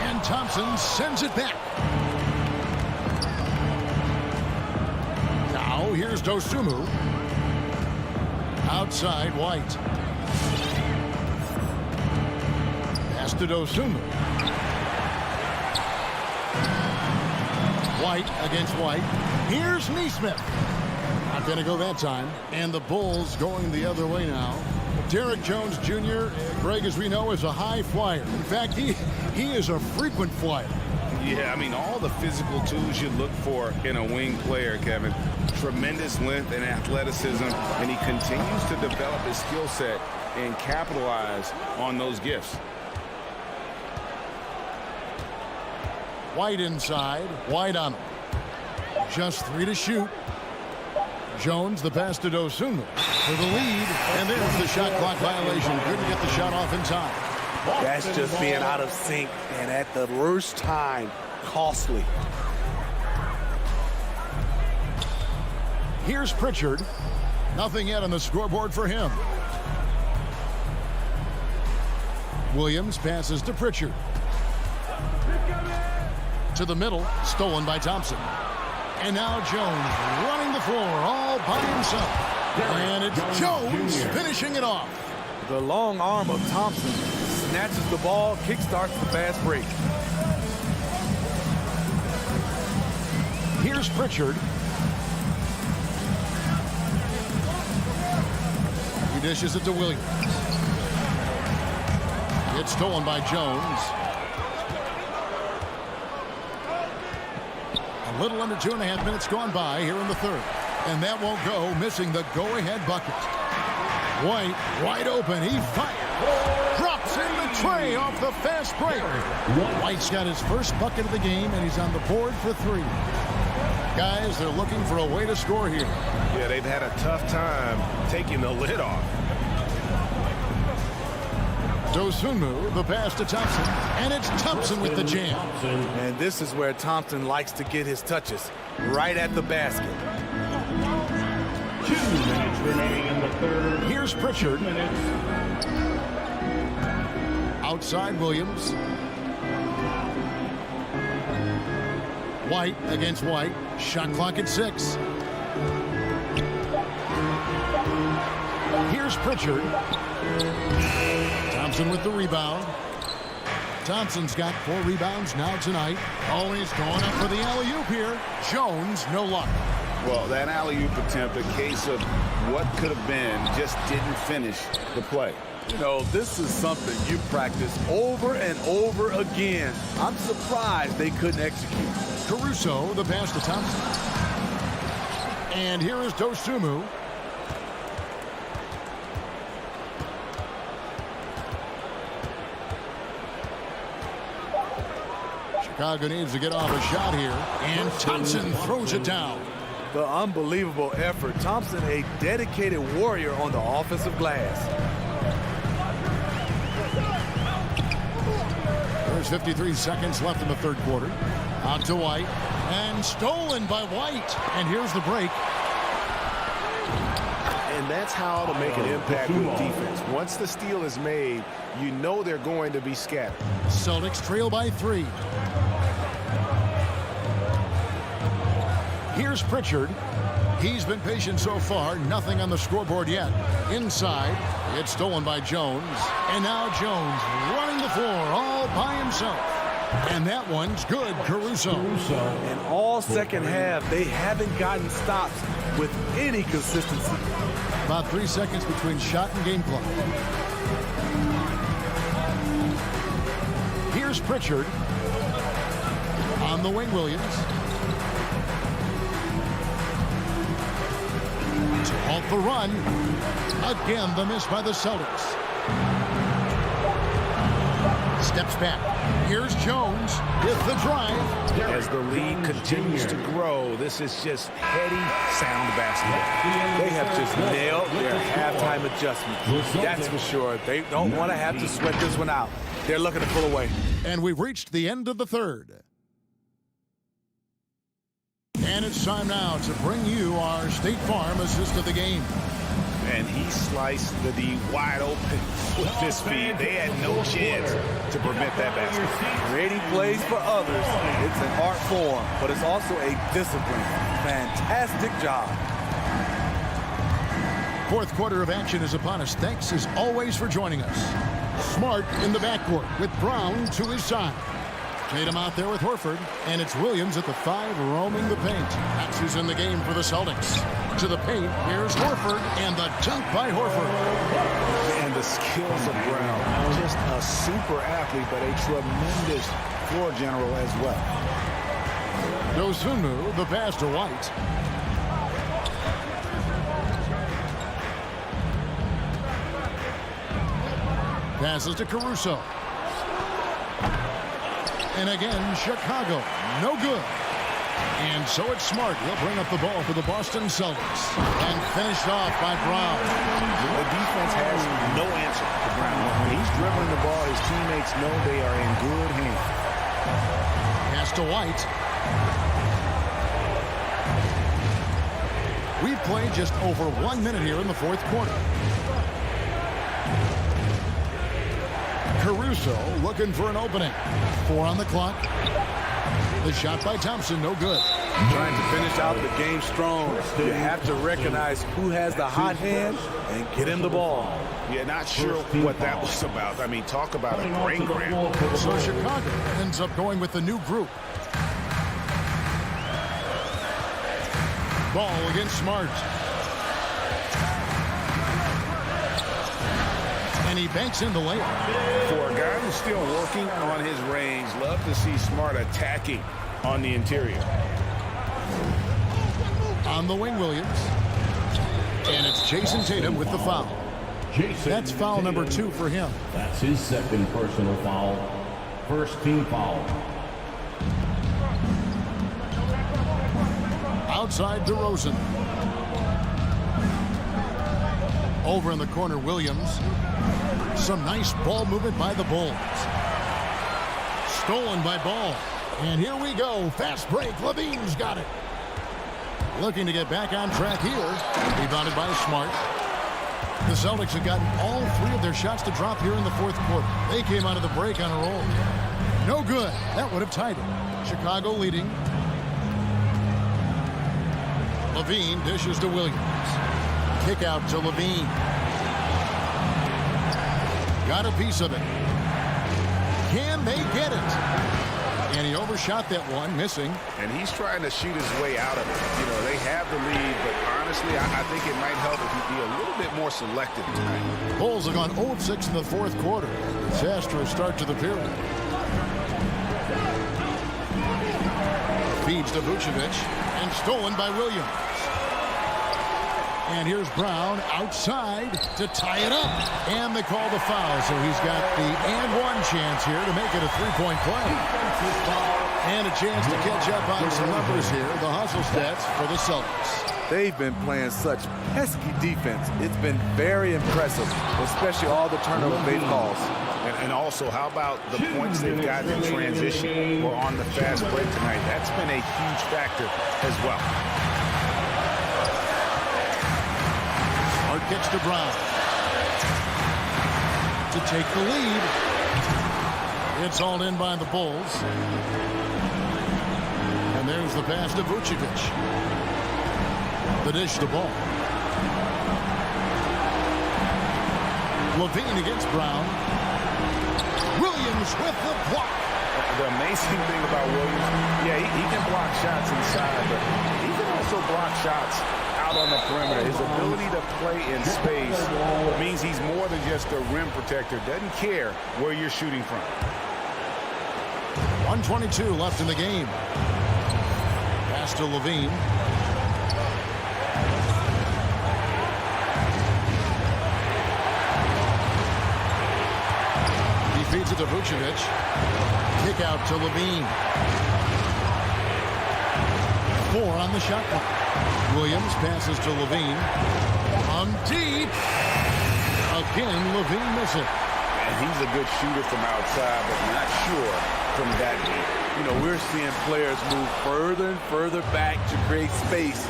And Thompson sends it back. Now here's Dosunmu. Outside White. Pass to Dosunmu. White against White. Here's Neesmith. Knocked Gonna go that time. And the Bulls going the other way now. Derek Jones Jr., Greg, as we know, is a high flyer. In fact, he is a frequent flyer. Yeah, I mean, all the physical tools you look for in a wing player, Kevin. Tremendous length and athleticism, and he continues to develop his skill set and capitalize on those gifts. White inside, White on him. Just 3 to shoot. Jones, the pass to Dosunmu for the lead, and there's the shot clock violation. Couldn't get the shot off in time. That's just being out of sync, and at the worst time, costly. Here's Pritchard. Nothing yet on the scoreboard for him. Williams passes to Pritchard. To the middle, stolen by Thompson. And now Jones running the floor all by himself. And it's Jones finishing it off. The long arm of Thompson snatches the ball, kickstarts the fast break. Here's Pritchard. He dishes it to Williams. It's stolen by Jones. A little under 2.5 minutes gone by here in the third. And that won't go, missing the go-ahead bucket. White, wide open, he fires. Drops in the tray off the fast break. White's got his first bucket of the game, and he's on the board for 3. Guys, they're looking for a way to score here. Yeah, they've had a tough time taking the lid off. Dosunmu, the pass to Thompson, and it's Thompson with the jam. And this is where Thompson likes to get his touches, right at the basket. 2 minutes remaining in the third. Here's Pritchard. 2 minutes. Outside Williams. White against White. Shot clock at 6. Here's Pritchard. Thompson with the rebound. Thompson's got 4 rebounds now tonight. Oh, he's going up for the alley-oop here. Jones, no luck. Well, that alley-oop attempt, a case of what could have been, just didn't finish the play. You know, this is something you practice over and over again. I'm surprised they couldn't execute. Caruso, the pass to Thompson. And here is Dosunmu. Chicago needs to get off a shot here. And Thompson throws it down. The unbelievable effort. Thompson, a dedicated warrior on the offensive glass. There's 53 seconds left in the third quarter. Out to White. And stolen by White. And here's the break. And that's how to make an impact with defense. Once the steal is made, you know they're going to be scattered. Celtics trail by 3. Here's Pritchard. He's been patient so far. Nothing on the scoreboard yet. Inside, it's stolen by Jones. And now Jones running the floor all by himself. And that one's good, Caruso. In all second half, they haven't gotten stops with any consistency. About 3 seconds between shot and game clock. Here's Pritchard. On the wing, Williams. To halt the run. Again, the miss by the Celtics. Steps back. Here's Jones with the drive. As the lead continues to grow, this is just heady, sound basketball. They have just nailed their halftime adjustment. That's for sure. They don't want to have to sweat this one out. They're looking to pull away. And we've reached the end of the third. And it's time now to bring you our State Farm assist of the game. And he sliced the D wide open with this feed. They had no chance to prevent that basket. Creating plays for others, it's an art form, but it's also a discipline. Fantastic job. Fourth quarter of action is upon us. Thanks as always for joining us. Smart in the backcourt with Brown to his side. Tatum out there with Horford, and it's Williams at the 5 roaming the paint. That's who's in the game for the Celtics. to the paint. Here's Horford, and the dunk by Horford. And the skills of Brown. Just a super athlete, but a tremendous floor general as well. Dosunmu, the pass to White. Passes to Caruso. And again, Chicago. No good. And so it's Smart. He'll bring up the ball for the Boston Celtics. And finished off by Brown. The defense has no answer to Brown. When he's dribbling the ball, his teammates know they are in good hands. Pass to White. We've played just over 1 minute here in the fourth quarter. Caruso looking for an opening. 4 on the clock. The shot by Thompson, no good. Trying to finish out the game strong. You have to recognize who has the hot hand and get him the ball. Yeah, not sure what that was about. I mean, talk about a brain cramp. So Chicago ends up going with the new group. Ball against Smart. And he banks in the layup. For a guy who's still working on his range, love to see Smart attacking on the interior. On the wing, Williams. And it's Jason Tatum with the foul. That's foul number 2 for him. That's his second personal foul. First team foul. Outside DeRozan. Over in the corner, Williams. Some nice ball movement by the Bulls. Stolen by Ball. And here we go. Fast break. Levine's got it. Looking to get back on track here. Rebounded by Smart. The Celtics have gotten all 3 of their shots to drop here in the fourth quarter. They came out of the break on a roll. No good. That would have tied it. Chicago leading. Levine dishes to Williams. Kick out to Levine. Got a piece of it. Can they get it? And he overshot that one, missing. And he's trying to shoot his way out of it. You know, they have the lead, but honestly, I think it might help if he'd be a little bit more selective tonight. Bulls have gone 0-6 in the fourth quarter. Disastrous start to the period. Feeds to Vucevic, and stolen by Williams. And here's Brown outside to tie it up. And they call the foul, so he's got the and one chance here to make it a 3-point play. And a chance to catch up on some numbers here. The hustle stats for the Celtics. They've been playing such pesky defense. It's been very impressive, especially all the turnover they've caused. And also, how about the points they've gotten in transition or on the fast break tonight? That's been a huge factor as well. Gets to Brown to take the lead. It's hauled in by the Bulls. And there's the pass to Vucevic. The dish to Ball. Levine against Brown. Williams with the block. The amazing thing about Williams, yeah, he can block shots inside, but he can also block shots out on the perimeter. His ability to play in space means he's more than just a rim protector. Doesn't care where you're shooting from. 1:22 left in the game. Pass to Levine. He feeds it to Vucevic. Kick out to Levine. 4 on the shot clock. Williams passes to Levine. Deep. Again, Levine misses. And he's a good shooter from outside, but not sure from that deep. You know, we're seeing players move further and further back to create space,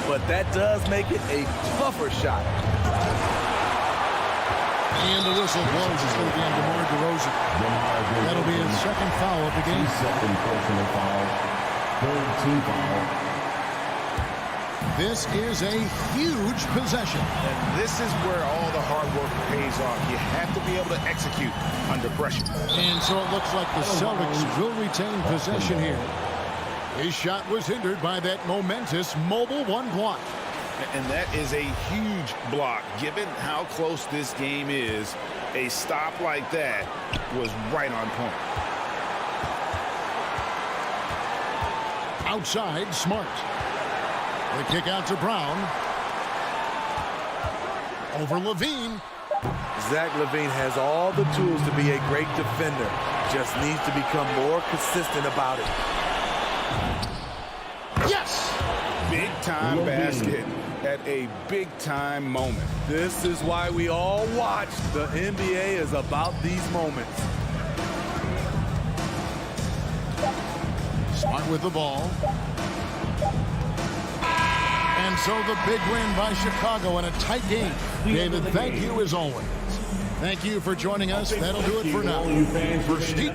but that does make it a tougher shot. And the whistle blows. It's going to be on DeMar DeRozan. That'll be his second foul of the game. Second personal foul. Third team foul. This is a huge possession. And this is where all the hard work pays off. You have to be able to execute under pressure. And so it looks like the Celtics will retain possession here. His shot was hindered by that momentous mobile 1 block. And that is a huge block. Given how close this game is, a stop like that was right on point. Outside, Smart. The kick out to Brown. Over Levine. Zach LaVine has all the tools to be a great defender. Just needs to become more consistent about it. Yes! Big-time basket at a big-time moment. This is why we all watch. The NBA is about these moments. Smart with the ball. And so the big win by Chicago in a tight game. David, thank you as always. Thank you for joining us. That'll do it for now. For Steve.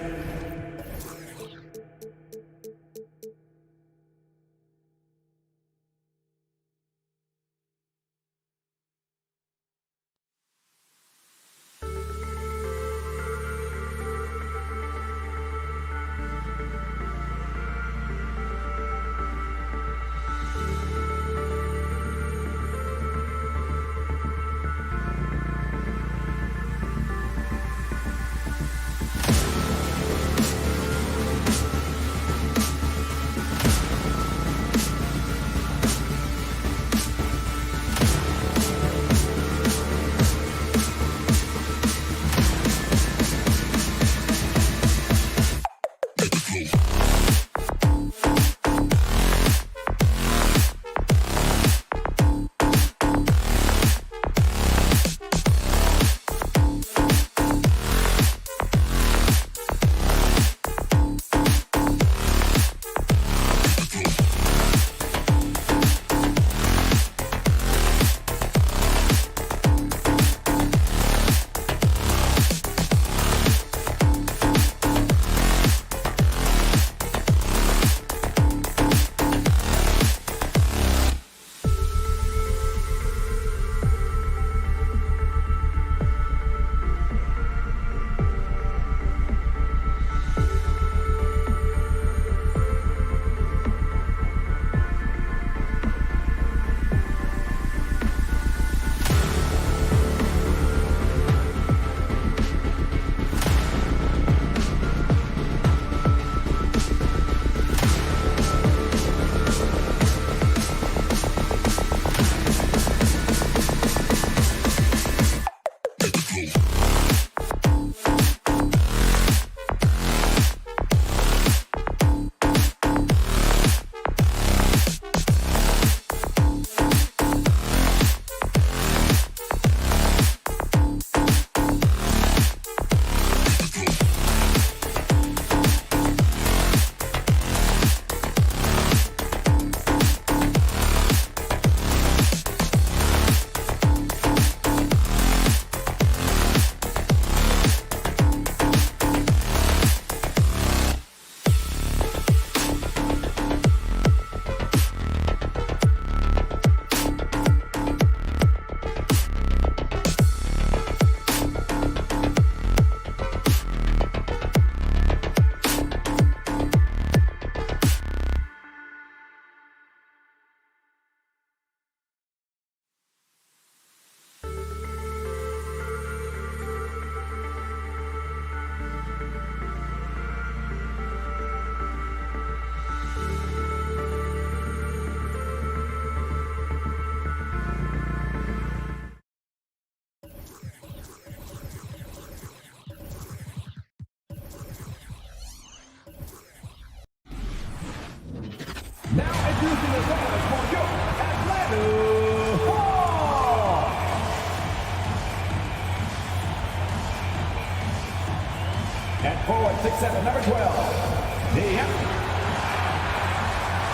At forward, 6'7", number 12.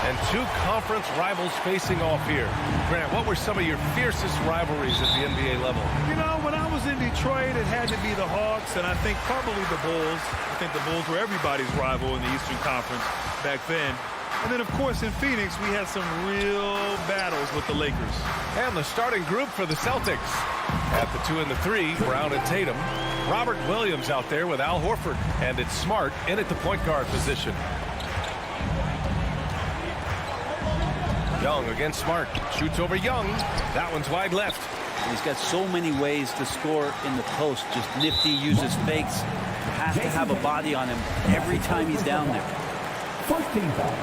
And two conference rivals facing off here. Grant, what were some of your fiercest rivalries at the NBA level? You know, when I was in Detroit, it had to be the Hawks, and I think probably the Bulls. I think the Bulls were everybody's rival in the Eastern Conference back then. And then, of course, in Phoenix, we had some real battles with the Lakers. And the starting group for the Celtics. At the 2 and the 3, Brown and Tatum. Robert Williams out there with Al Horford. And it's Smart in at the point guard position. Young against Smart. Shoots over Young. That one's wide left. He's got so many ways to score in the post. Just nifty, uses fakes. Has to have a body on him every time he's down there. First team foul.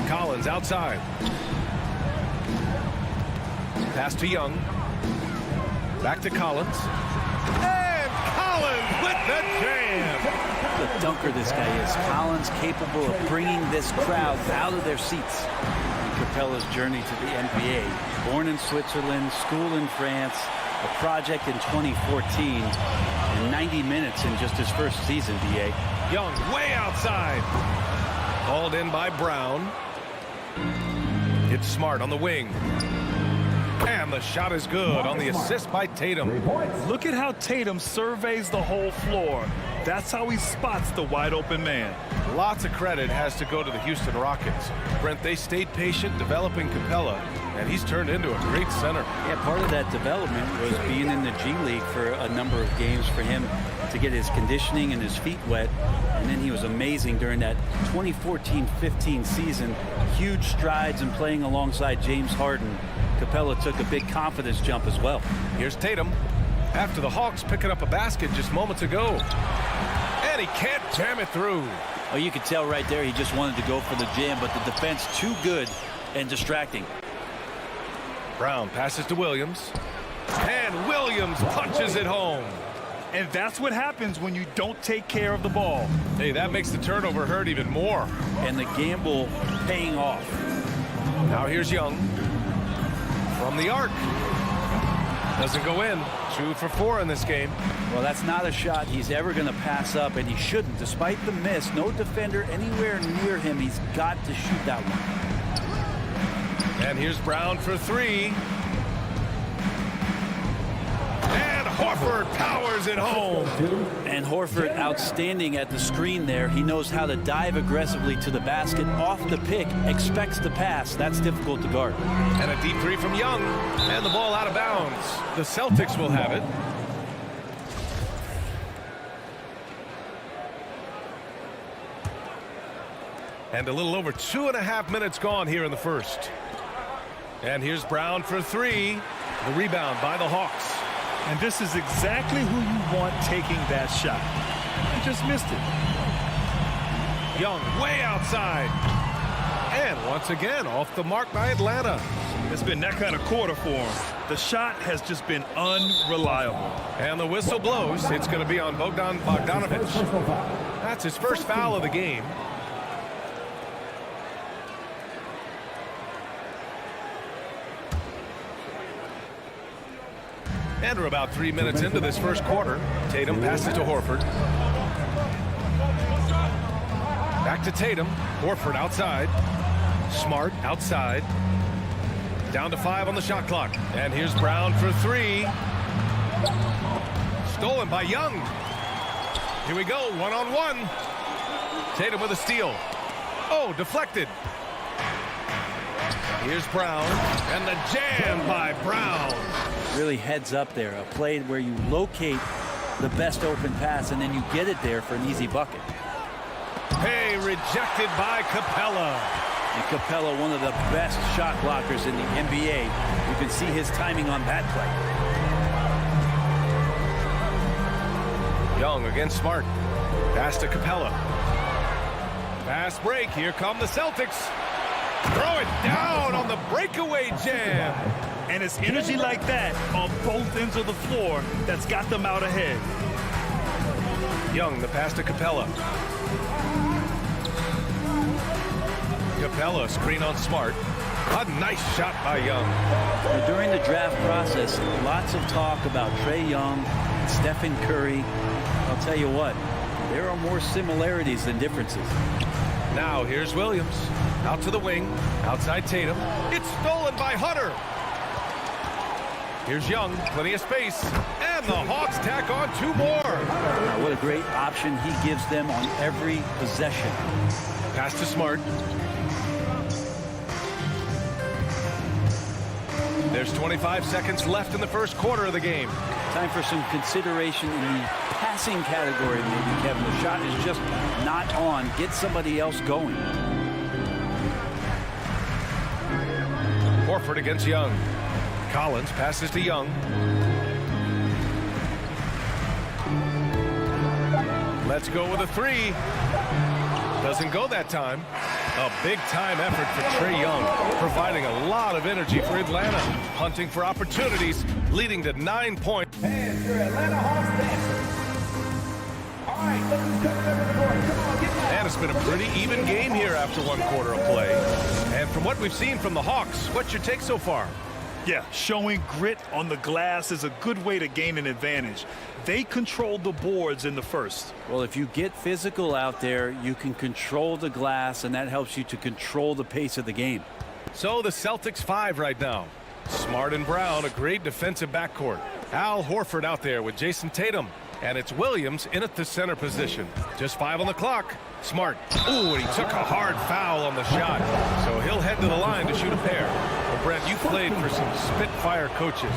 Collins outside. Pass to Young. Back to Collins. And Collins with the jam. The dunker this guy is. Collins capable of bringing this crowd out of their seats. Capella's journey to the NBA. Born in Switzerland, school in France, a project in 2014, and 90 minutes in just his first season, DA. Young way outside. Called in by Brown. It's Smart on the wing. And the shot is good on the assist by Tatum. Look at how Tatum surveys the whole floor. That's how he spots the wide open man. Lots of credit has to go to the Houston Rockets. Brent, they stayed patient developing Capella, and he's turned into a great center. Yeah, part of that development was being in the G League for a number of games for him to get his conditioning and his feet wet. And then he was amazing during that 2014-15 season. Huge strides in playing alongside James Harden. Capella took a big confidence jump as well. Here's Tatum. After the Hawks picking up a basket just moments ago. And he can't jam it through. Oh, you could tell right there he just wanted to go for the jam, but the defense too good and distracting. Brown passes to Williams. And Williams punches it home. And that's what happens when you don't take care of the ball. Hey, that makes the turnover hurt even more. And the gamble paying off. Now here's Young. From the arc. Doesn't go in. 2 for 4 in this game. Well, that's not a shot he's ever going to pass up, and he shouldn't. Despite the miss, no defender anywhere near him. He's got to shoot that one. And here's Brown for 3. And Horford powers it home. And Horford outstanding at the screen there. He knows how to dive aggressively to the basket off the pick, expects the pass. That's difficult to guard. And a deep 3 from Young. And the ball out of bounds. The Celtics will have it. And a little over 2.5 minutes gone here in the first. And here's Brown for 3. The rebound by the Hawks. And this is exactly who you want taking that shot. He just missed it. Young way outside. And once again off the mark by Atlanta. It's been that kind of quarter for him. The shot has just been unreliable. And the whistle blows. It's going to be on Bogdanovich. That's his first foul of the game. And we're about 3 minutes into this first quarter. Tatum passes to Horford. Back to Tatum. Horford outside. Smart outside. Down to 5 on the shot clock. And here's Brown for 3. Stolen by Young. Here we go, 1-on-1. Tatum with a steal. Oh, deflected. Here's Brown. And the jam by Brown. Really heads up there. A play where you locate the best open pass and then you get it there for an easy bucket. Hey, rejected by Capella. And Capella, one of the best shot blockers in the NBA. You can see his timing on that play. Young against Smart. Pass to Capella. Fast break. Here come the Celtics. Throw it down on the breakaway jam. And it's energy like that on both ends of the floor that's got them out ahead. Young, the pass to Capella. Capella, screen on Smart. A nice shot by Young. During the draft process, lots of talk about Trae Young, Stephen Curry. I'll tell you what, there are more similarities than differences. Now here's Williams. Out to the wing. Outside Tatum. It's stolen by Hunter. Here's Young. Plenty of space. And the Hawks tack on 2 more. What a great option he gives them on every possession. Pass to Smart. There's 25 seconds left in the first quarter of the game. Time for some consideration in the passing category, maybe, Kevin. The shot is just not on. Get somebody else going. Horford against Young. Collins passes to Young. Let's go with a three. Doesn't go that time. A big-time effort for Trae Young, providing a lot of energy for Atlanta, hunting for opportunities, leading to 9 points. And your Atlanta Hawks dancer. All right, look who's coming over the board. Come on, get back. And it's been a pretty even game here after one quarter of play. And from what we've seen from the Hawks, what's your take so far? Yeah, showing grit on the glass is a good way to gain an advantage. They controlled the boards in the first. Well, if you get physical out there, you can control the glass, and that helps you to control the pace of the game. So the Celtics 5 right now. Smart and Brown, a great defensive backcourt. Al Horford out there with Jason Tatum. And it's Williams in at the center position. Just 5 on the clock. Smart. Ooh, and he took a hard foul on the shot. So he'll head to the line to shoot a pair. Well, Brent, you played for some Spitfire coaches.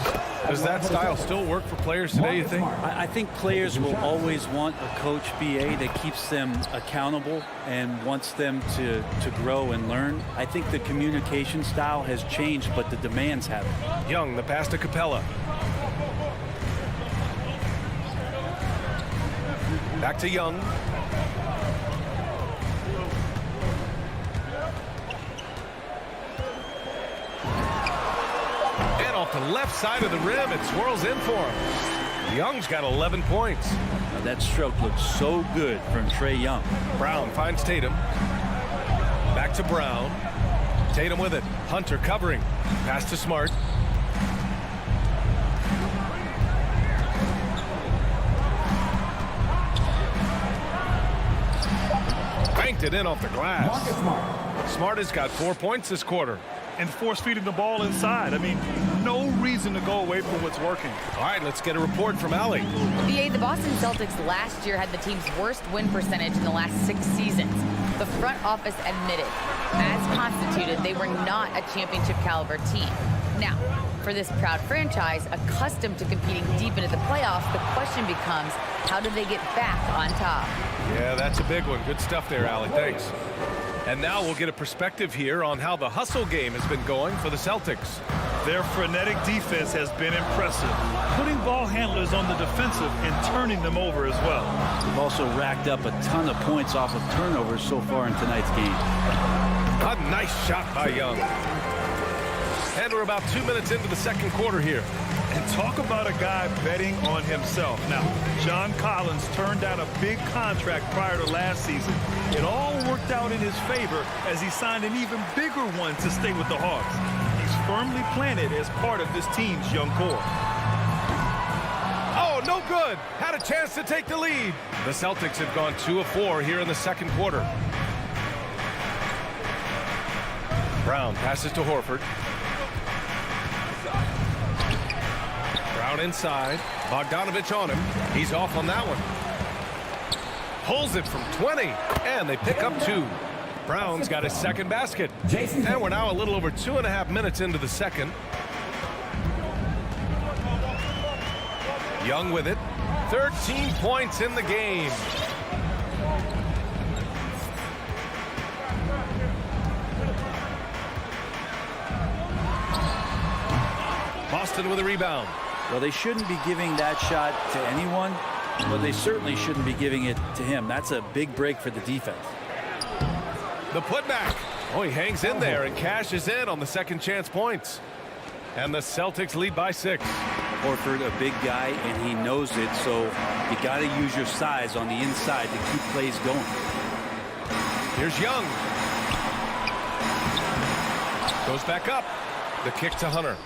Does that style still work for players today, you think? I think players will always want a coach BA that keeps them accountable and wants them to grow and learn. I think the communication style has changed, but the demands haven't. Young, the pass to Capella. Back to Young. And off the left side of the rim, it swirls in for him. Young's got 11 points. Now that stroke looks so good from Trae Young. Brown finds Tatum. Back to Brown. Tatum with it. Hunter covering. Pass to Smart. Banked it in off the glass. Smart has got 4 points this quarter. And force-feeding the ball inside. I mean, no reason to go away from what's working. All right, let's get a report from Allie. VA, the Boston Celtics last year had the team's worst win percentage in the last 6 seasons. The front office admitted, as constituted, they were not a championship caliber team. Now, for this proud franchise, accustomed to competing deep into the playoffs, the question becomes, how do they get back on top? Yeah, that's a big one. Good stuff there, Allie. Thanks. And now we'll get a perspective here on how the hustle game has been going for the Celtics. Their frenetic defense has been impressive, putting ball handlers on the defensive and turning them over as well. They've also racked up a ton of points off of turnovers so far in tonight's game. A nice shot by Young. And we're about 2 minutes into the second quarter here. And talk about a guy betting on himself. Now, John Collins turned down a big contract prior to last season. It all worked out in his favor as he signed an even bigger one to stay with the Hawks. He's firmly planted as part of this team's young core. Oh, no good. Had a chance to take the lead. The Celtics have gone 2 of 4 here in the second quarter. Brown passes to Horford. Brown inside. Bogdanovich on him. He's off on that one. Pulls it from 20. And they pick up 2. Brown's got his second basket. And we're now a little over 2.5 minutes into the second. Young with it. 13 points in the game. Boston with a rebound. Well, they shouldn't be giving that shot to anyone, but they certainly shouldn't be giving it to him. That's a big break for the defense. The putback. Oh, he hangs in there and cashes in on the second chance points. And the Celtics lead by 6. Horford, a big guy, and he knows it, so you got to use your size on the inside to keep plays going. Here's Young. Goes back up. The kick to Hunter.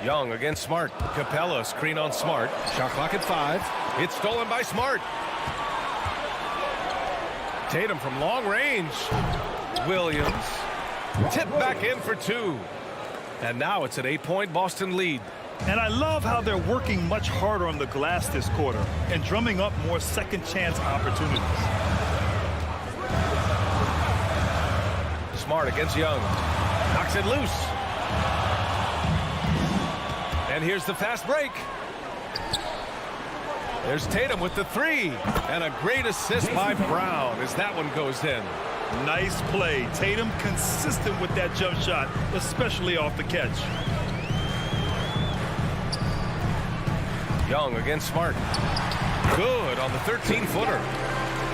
Young against Smart. Capella screen on Smart. Shot clock at 5. It's stolen by Smart. Tatum from long range. Williams. Tipped back in for 2. And now it's an 8-point Boston lead. And I love how they're working much harder on the glass this quarter and drumming up more second chance opportunities. Smart against Young. Knocks it loose. And here's the fast break. There's Tatum with the three. And a great assist by Brown as that one goes in. Nice play. Tatum consistent with that jump shot, especially off the catch. Young against Smart. Good on the 13-footer.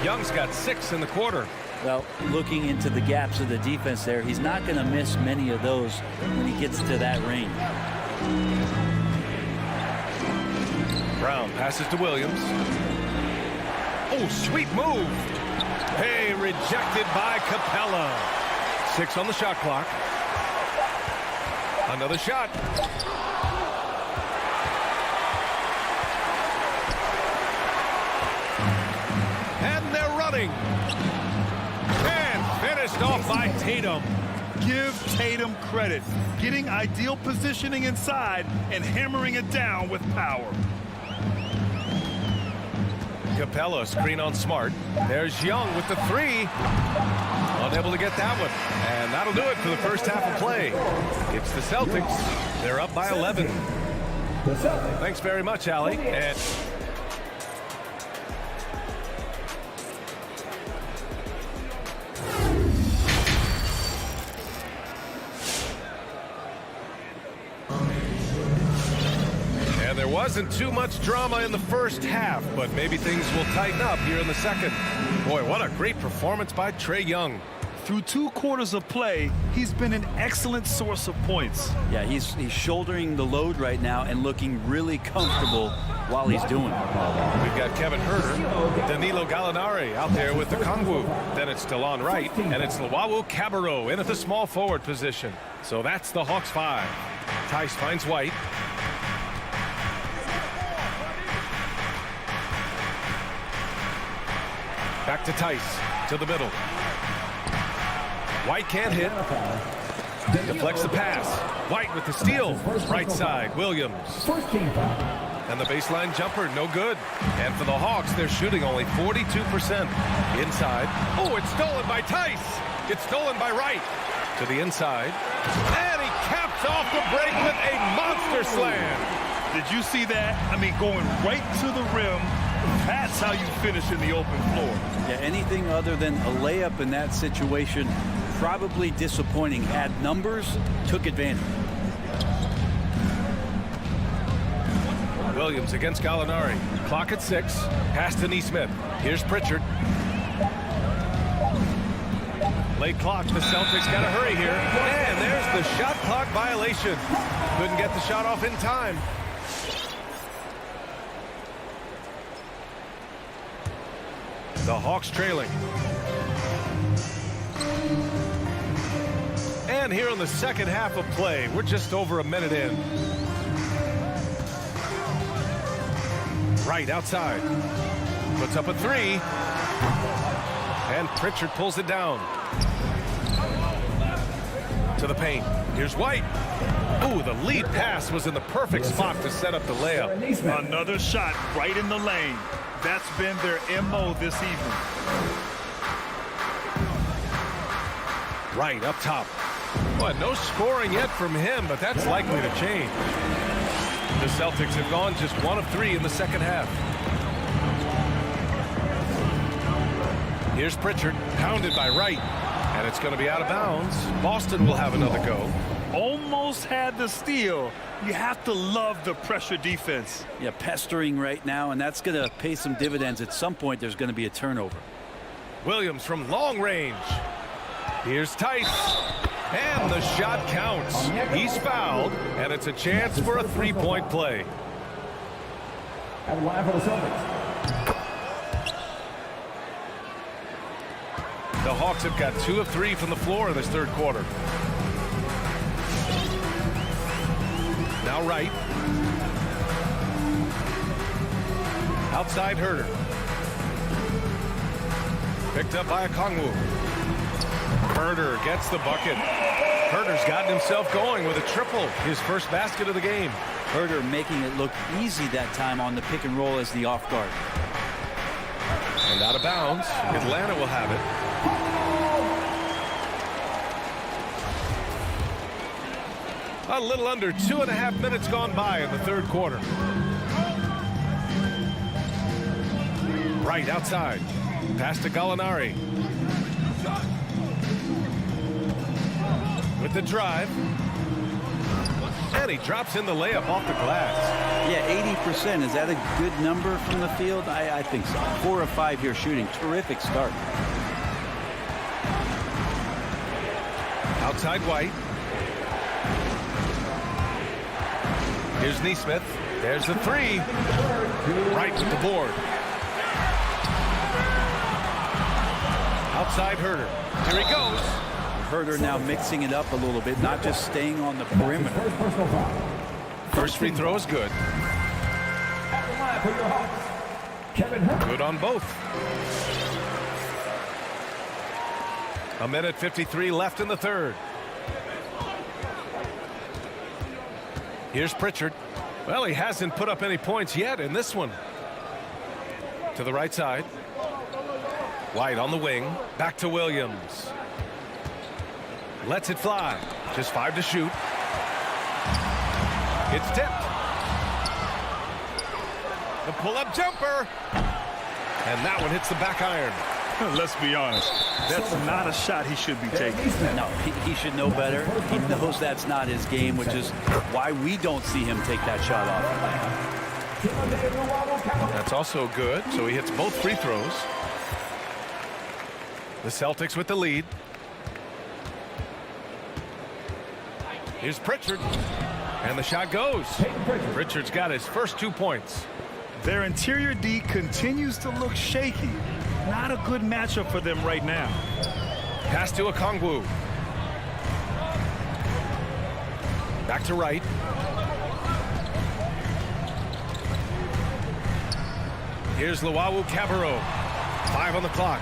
Young's got 6 in the quarter. Well, looking into the gaps of the defense there, he's not going to miss many of those when he gets to that range. Brown passes to Williams. Oh, sweet move. Hey, rejected by Capella. 6 on the shot clock. Another shot. And they're running. And finished off by Tatum. Give Tatum credit. Getting ideal positioning inside and hammering it down with power. Capella screen on Smart. There's Young with the three. Unable to get that one. And that'll do it for the first half of play. It's the Celtics. They're up by 11. Thanks very much, Allie. And there wasn't too much drama in the first half, but maybe things will tighten up here in the second. Boy, what a great performance by Trae Young. Through 2 quarters of play, he's been an excellent source of points. Yeah, he's shouldering the load right now and looking really comfortable while he's doing it. We've got Kevin Huerter, Danilo Gallinari out there with the Kongwu. Then it's DeLon Wright, and it's Luwawu Cabarrot in at the small forward position. So that's the Hawks 5. Tice finds White. Back to Tice, to the middle. White can't hit. Deflects the pass. White with the steal. Right side, Williams. And the baseline jumper, no good. And for the Hawks, they're shooting only 42%. Inside. Oh, it's stolen by Tice. It's stolen by Wright. To the inside. And he caps off the break with a monster slam. Did you see that? I mean, going right to the rim. That's how you finish in the open floor. Yeah, anything other than a layup in that situation, probably disappointing. Had numbers, took advantage. Williams against Gallinari. Clock at 6. Pass to Nesmith. Here's Pritchard. Late clock. The Celtics got to hurry here. And there's the shot clock violation. Couldn't get the shot off in time. The Hawks trailing. And here in the second half of play, we're just over a minute in. Right outside. Puts up a three. And Pritchard pulls it down. To the paint. Here's White. Ooh, the lead pass was in the perfect spot to set up the layup. Another shot right in the lane. That's been their MO this evening. Right up top. Well, no scoring yet from him, but that's likely to change. The Celtics have gone just 1 of 3 in the second half. Here's Pritchard, pounded by Wright, and it's going to be out of bounds. Boston will have another go. Almost had the steal. You have to love the pressure defense. Yeah, pestering right now, and that's going to pay some dividends. At some point, there's going to be a turnover. Williams from long range. Here's Tice. And the shot counts. He's fouled, and it's a chance for a three-point play. At the line for the Celtics. The Hawks have got 2 of 3 from the floor in this third quarter. Now Wright. Outside Huerter. Picked up by a Kongwu. Huerter gets the bucket. Huerter's gotten himself going with a triple, his first basket of the game. Huerter making it look easy that time on the pick and roll as the off guard. And out of bounds. Atlanta will have it. A little under 2.5 minutes gone by in the third quarter. Right outside. Pass to Gallinari. With the drive. And he drops in the layup off the glass. Yeah, 80%. Is that a good number from the field? I think so. 4 of 5 here shooting. Terrific start. Outside White. Here's Neesmith. There's the 3. Right with the board. Outside Herter. Here he goes. Herter now mixing it up a little bit, not just staying on the perimeter. First free throw is good. Good on both. 1:53 left in the third. Here's Pritchard. Well, he hasn't put up any points yet in this one. To the right side. White on the wing. Back to Williams. Lets it fly. Just 5 to shoot. It's tipped. The pull-up jumper. And that one hits the back iron. Let's be honest. That's not a shot he should be taking. No, he should know better. He knows that's not his game, which is why we don't see him take that shot off. That's also good. So he hits both free throws. The Celtics with the lead. Here's Pritchard. And the shot goes. Pritchard's got his first 2 points. Their interior D continues to look shaky. Not a good matchup for them right now. Pass to Okongwu. Back to Wright. Here's Luwawu-Cabarrot. 5 on the clock.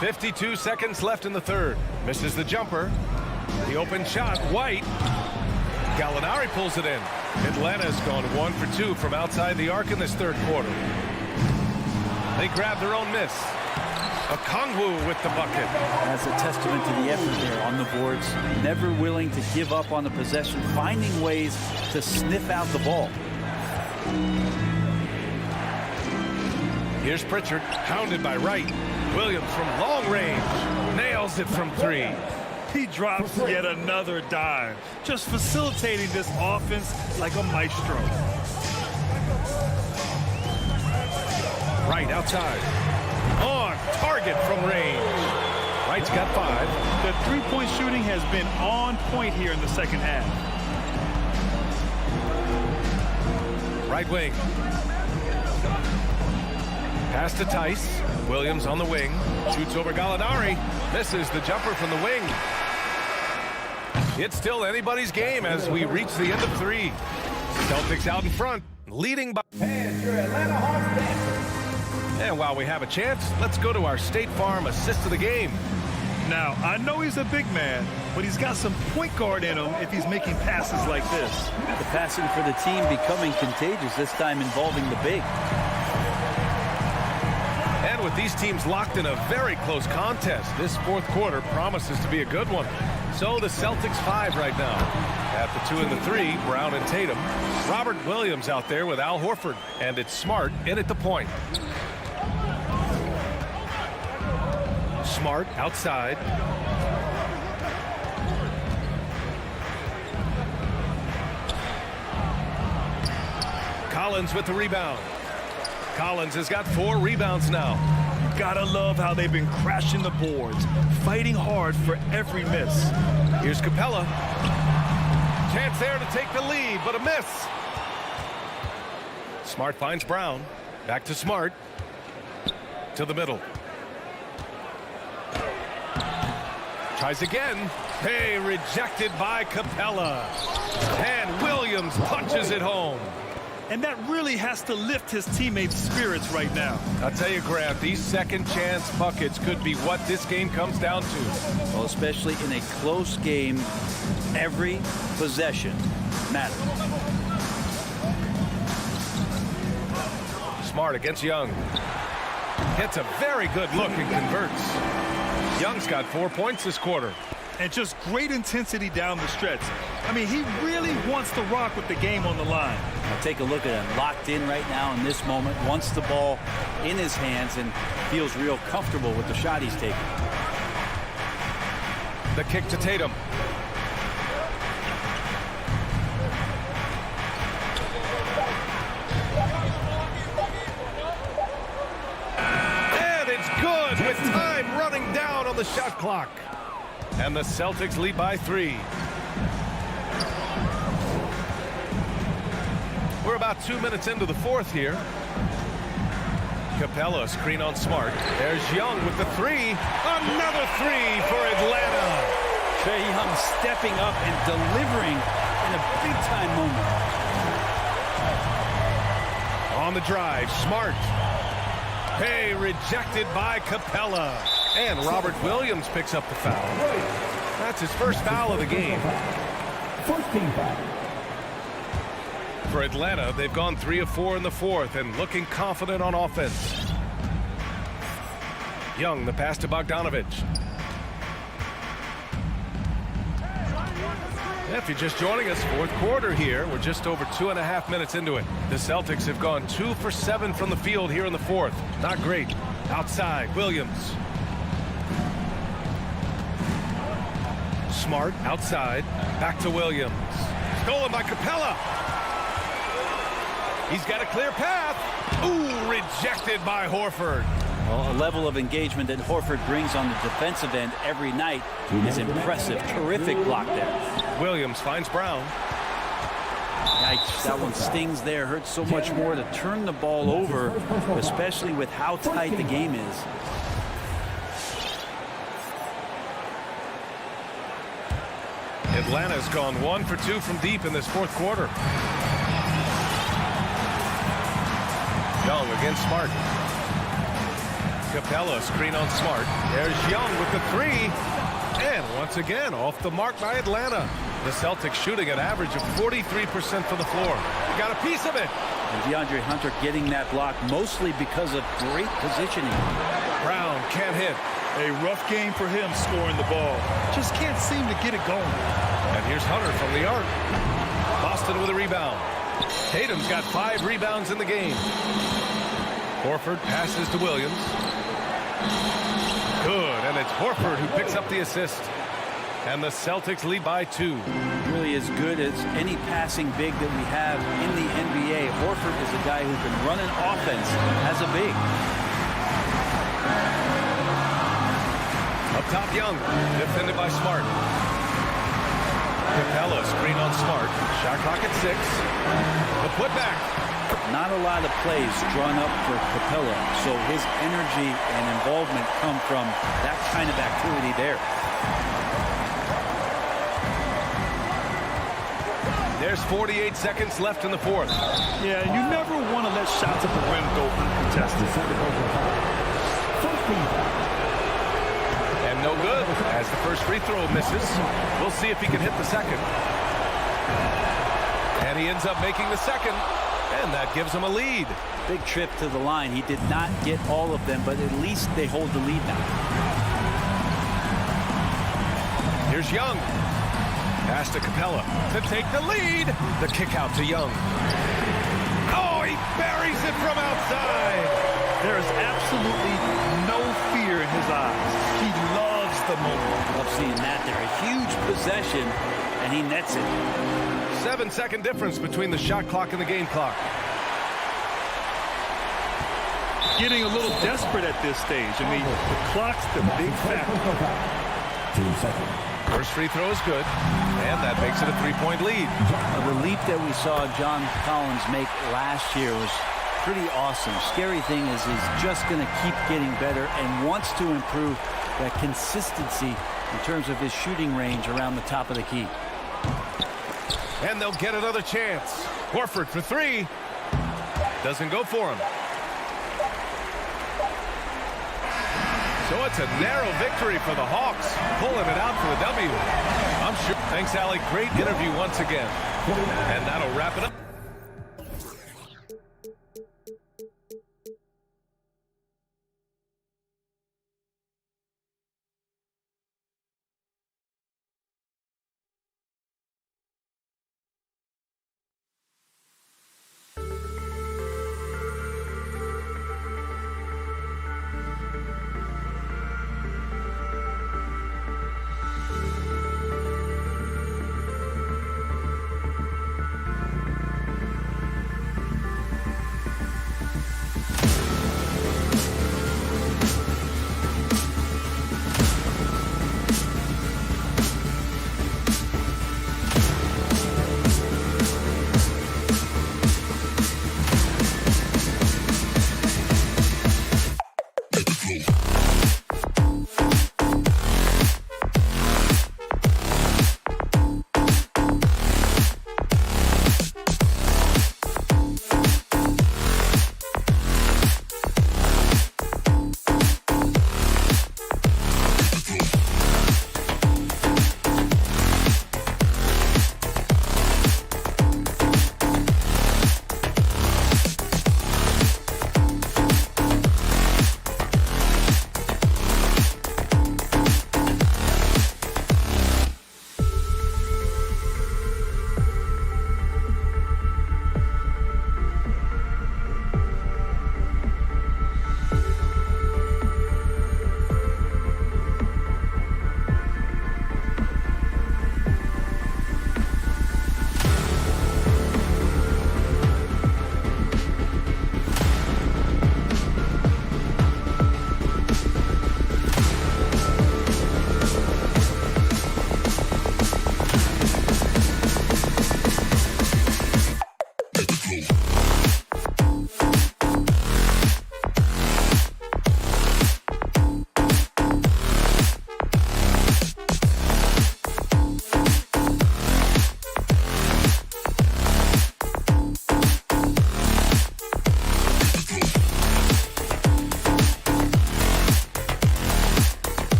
52 seconds left in the third. Misses the jumper. The open shot. White. Gallinari pulls it in. Atlanta's gone 1 for 2 from outside the arc in this third quarter. They grab their own miss. Okongwu with the bucket. That's a testament to the effort there on the boards. Never willing to give up on the possession, finding ways to sniff out the ball. Here's Pritchard, hounded by Wright. Williams from long range. Nails it from 3. He drops yet another dive, just facilitating this offense like a maestro. Right outside. On target from range. Wright's got 5. The three-point shooting has been on point here in the second half. Right wing. Pass to Tice. Williams on the wing. Shoots over Gallinari. Misses the jumper from the wing. It's still anybody's game as we reach the end of 3. Celtics out in front, leading by... And your Atlanta Hawks dancing. And while we have a chance, let's go to our State Farm assist of the game. Now, I know he's a big man, but he's got some point guard in him if he's making passes like this. The passing for the team becoming contagious, this time involving the big. And with these teams locked in a very close contest, this fourth quarter promises to be a good one. So the Celtics 5 right now. At the 2 and the 3, Brown and Tatum. Robert Williams out there with Al Horford. And it's Smart in at the point. Smart outside. Collins with the rebound. Collins has got 4 rebounds now. You gotta love how they've been crashing the boards, fighting hard for every miss. Here's Capella. Chance there to take the lead, but a miss. Smart finds Brown. Back to Smart. To the middle. Tries again. Hey, rejected by Capella. And Williams punches it home. And that really has to lift his teammates' spirits right now. I'll tell you, Grant, these second chance buckets could be what this game comes down to. Well, especially in a close game, every possession matters. Smart against Young. Hits a very good look and converts. Young's got 4 points this quarter. And just great intensity down the stretch. I mean, he really wants to rock with the game on the line. Now take a look at him, locked in right now in this moment, wants the ball in his hands and feels real comfortable with the shot he's taking. The kick to Tatum. And it's good with time running down on the shot clock. And the Celtics lead by 3. We're about 2 minutes into the fourth here. Capella screen on Smart. There's Young with the 3. Another 3 for Atlanta. Trae Young stepping up and delivering in a big-time moment. On the drive, Smart. Hey, rejected by Capella. And Robert Williams picks up the foul. That's his first foul of the game. First team foul. For Atlanta, they've gone 3 of 4 in the fourth and looking confident on offense. Young, the pass to Bogdanovich. If you're just joining us, fourth quarter here. We're just over 2.5 minutes into it. The Celtics have gone 2 for 7 from the field here in the fourth. Not great. Outside, Williams. Smart outside. Back to Williams. Stolen by Capella. He's got a clear path. Ooh, rejected by Horford. Well, a level of engagement that Horford brings on the defensive end every night is impressive. Terrific block there. Williams finds Brown. Yikes, that one stings there. Hurts so much more to turn the ball over, especially with how tight the game is. Atlanta's gone 1 for 2 from deep in this fourth quarter. Young against Smart. Capella screen on Smart. There's Young with the 3. And once again, off the mark by Atlanta. The Celtics shooting an average of 43% from the floor. Got a piece of it. And DeAndre Hunter getting that block mostly because of great positioning. Brown can't hit. A rough game for him scoring the ball. Just can't seem to get it going. And here's Hunter from the arc. Boston with a rebound. Tatum's got 5 rebounds in the game. Horford passes to Williams. Good, and it's Horford who picks up the assist. And the Celtics lead by 2. Really as good as any passing big that we have in the NBA. Horford is a guy who can run an offense as a big. Up top, Young, defended by Smart. Capella screen on Smart. Shot clock at 6. The putback. Not a lot of plays drawn up for Capella, so his energy and involvement come from that kind of activity there. There's 48 seconds left in the fourth. Yeah, you never want to let shots at the rim go uncontested. And no good as the first free throw misses. We'll see if he can hit the second. And he ends up making the second. And that gives him a lead. Big trip to the line. He did not get all of them, but at least they hold the lead now. Here's Young. Pass to Capella to take the lead. The kick out to Young. Oh, he buries it from outside. There is absolutely no fear in his eyes. He loves the moment. Love seeing that there. A huge possession, and he nets it. 7-second difference between the shot clock and the game clock. Getting a little desperate at this stage. I mean, the clock's the big factor. 2 seconds. First free throw is good, and that makes it a 3-point lead. The leap that we saw John Collins make last year was pretty awesome. Scary thing is he's just going to keep getting better and wants to improve that consistency in terms of his shooting range around the top of the key. And they'll get another chance. Horford for 3. Doesn't go for him. So it's a narrow victory for the Hawks, pulling it out for the W. I'm sure. Thanks, Allie. Great interview once again. And that'll wrap it up.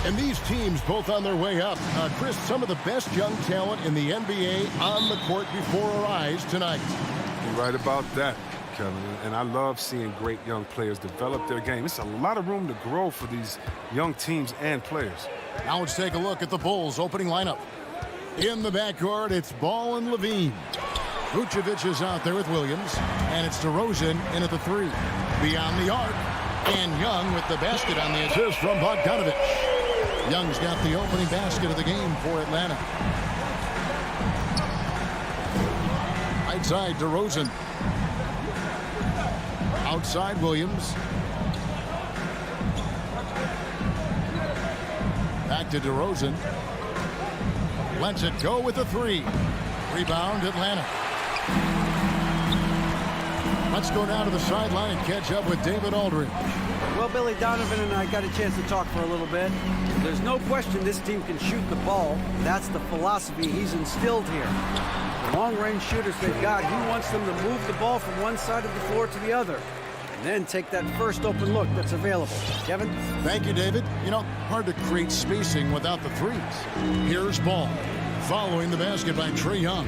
And these teams both on their way up. Chris, some of the best young talent in the NBA on the court before our eyes tonight. You're right about that, Kevin. And I love seeing great young players develop their game. It's a lot of room to grow for these young teams and players. Now let's take a look at the Bulls' opening lineup. In the backcourt, it's Ball and Levine. Vucevic is out there with Williams, and it's DeRozan in at the 3. Beyond the arc, and Young with the basket on the assist from Bogdanovich. Young's got the opening basket of the game for Atlanta. Right side, DeRozan. Outside, Williams. Back to DeRozan. Lets it go with the 3. Rebound, Atlanta. Let's go down to the sideline and catch up with David Aldridge. Well, Billy, Donovan and I got a chance to talk for a little bit. There's no question this team can shoot the ball. That's the philosophy he's instilled here. The long-range shooters they've got, he wants them to move the ball from one side of the floor to the other. And then take that first open look that's available. Kevin? Thank you, David. You know, hard to create spacing without the threes. Here's Ball. Following the basket by Trae Young.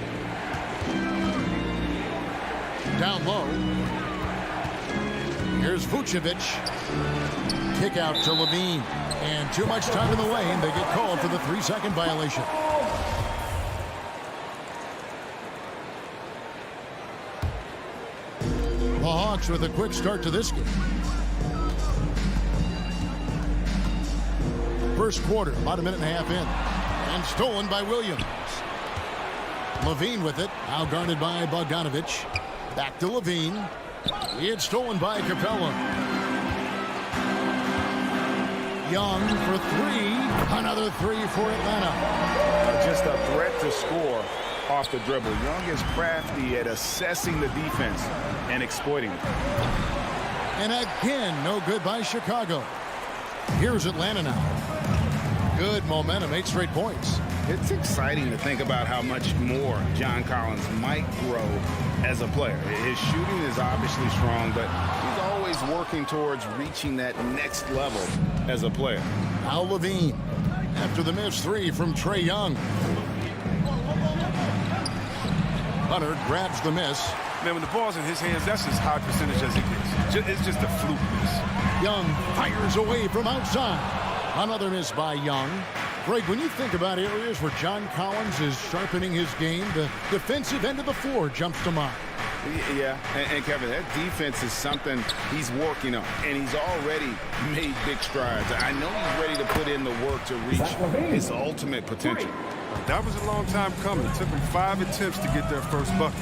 Down low. Here's Vucevic. Kick out to Levine. And too much time in the lane. They get called for the 3-second violation. The Hawks with a quick start to this game. First quarter, about a minute and a half in. And stolen by Williams. Levine with it. Now guarded by Bogdanovich. Back to Levine. It's stolen by Capella. Young for 3. Another 3 for Atlanta. Just a threat to score off the dribble. Young is crafty at assessing the defense and exploiting it. And again, no good by Chicago. Here's Atlanta now. Good momentum, 8 straight points. It's exciting to think about how much more John Collins might grow as a player. His shooting is obviously strong, but he's always working towards reaching that next level as a player. Now Levine after the missed 3 from Trae Young. Hunter grabs the miss. Man, when the ball's in his hands, that's as high percentage as it gets. It's just a fluke miss. Young fires away from outside. Another miss by Young. Greg, when you think about areas where John Collins is sharpening his game, the defensive end of the floor jumps to mind. Yeah, and Kevin, that defense is something he's working on, and he's already made big strides. I know he's ready to put in the work to reach his ultimate potential. That was a long time coming. It took him 5 attempts to get their first bucket.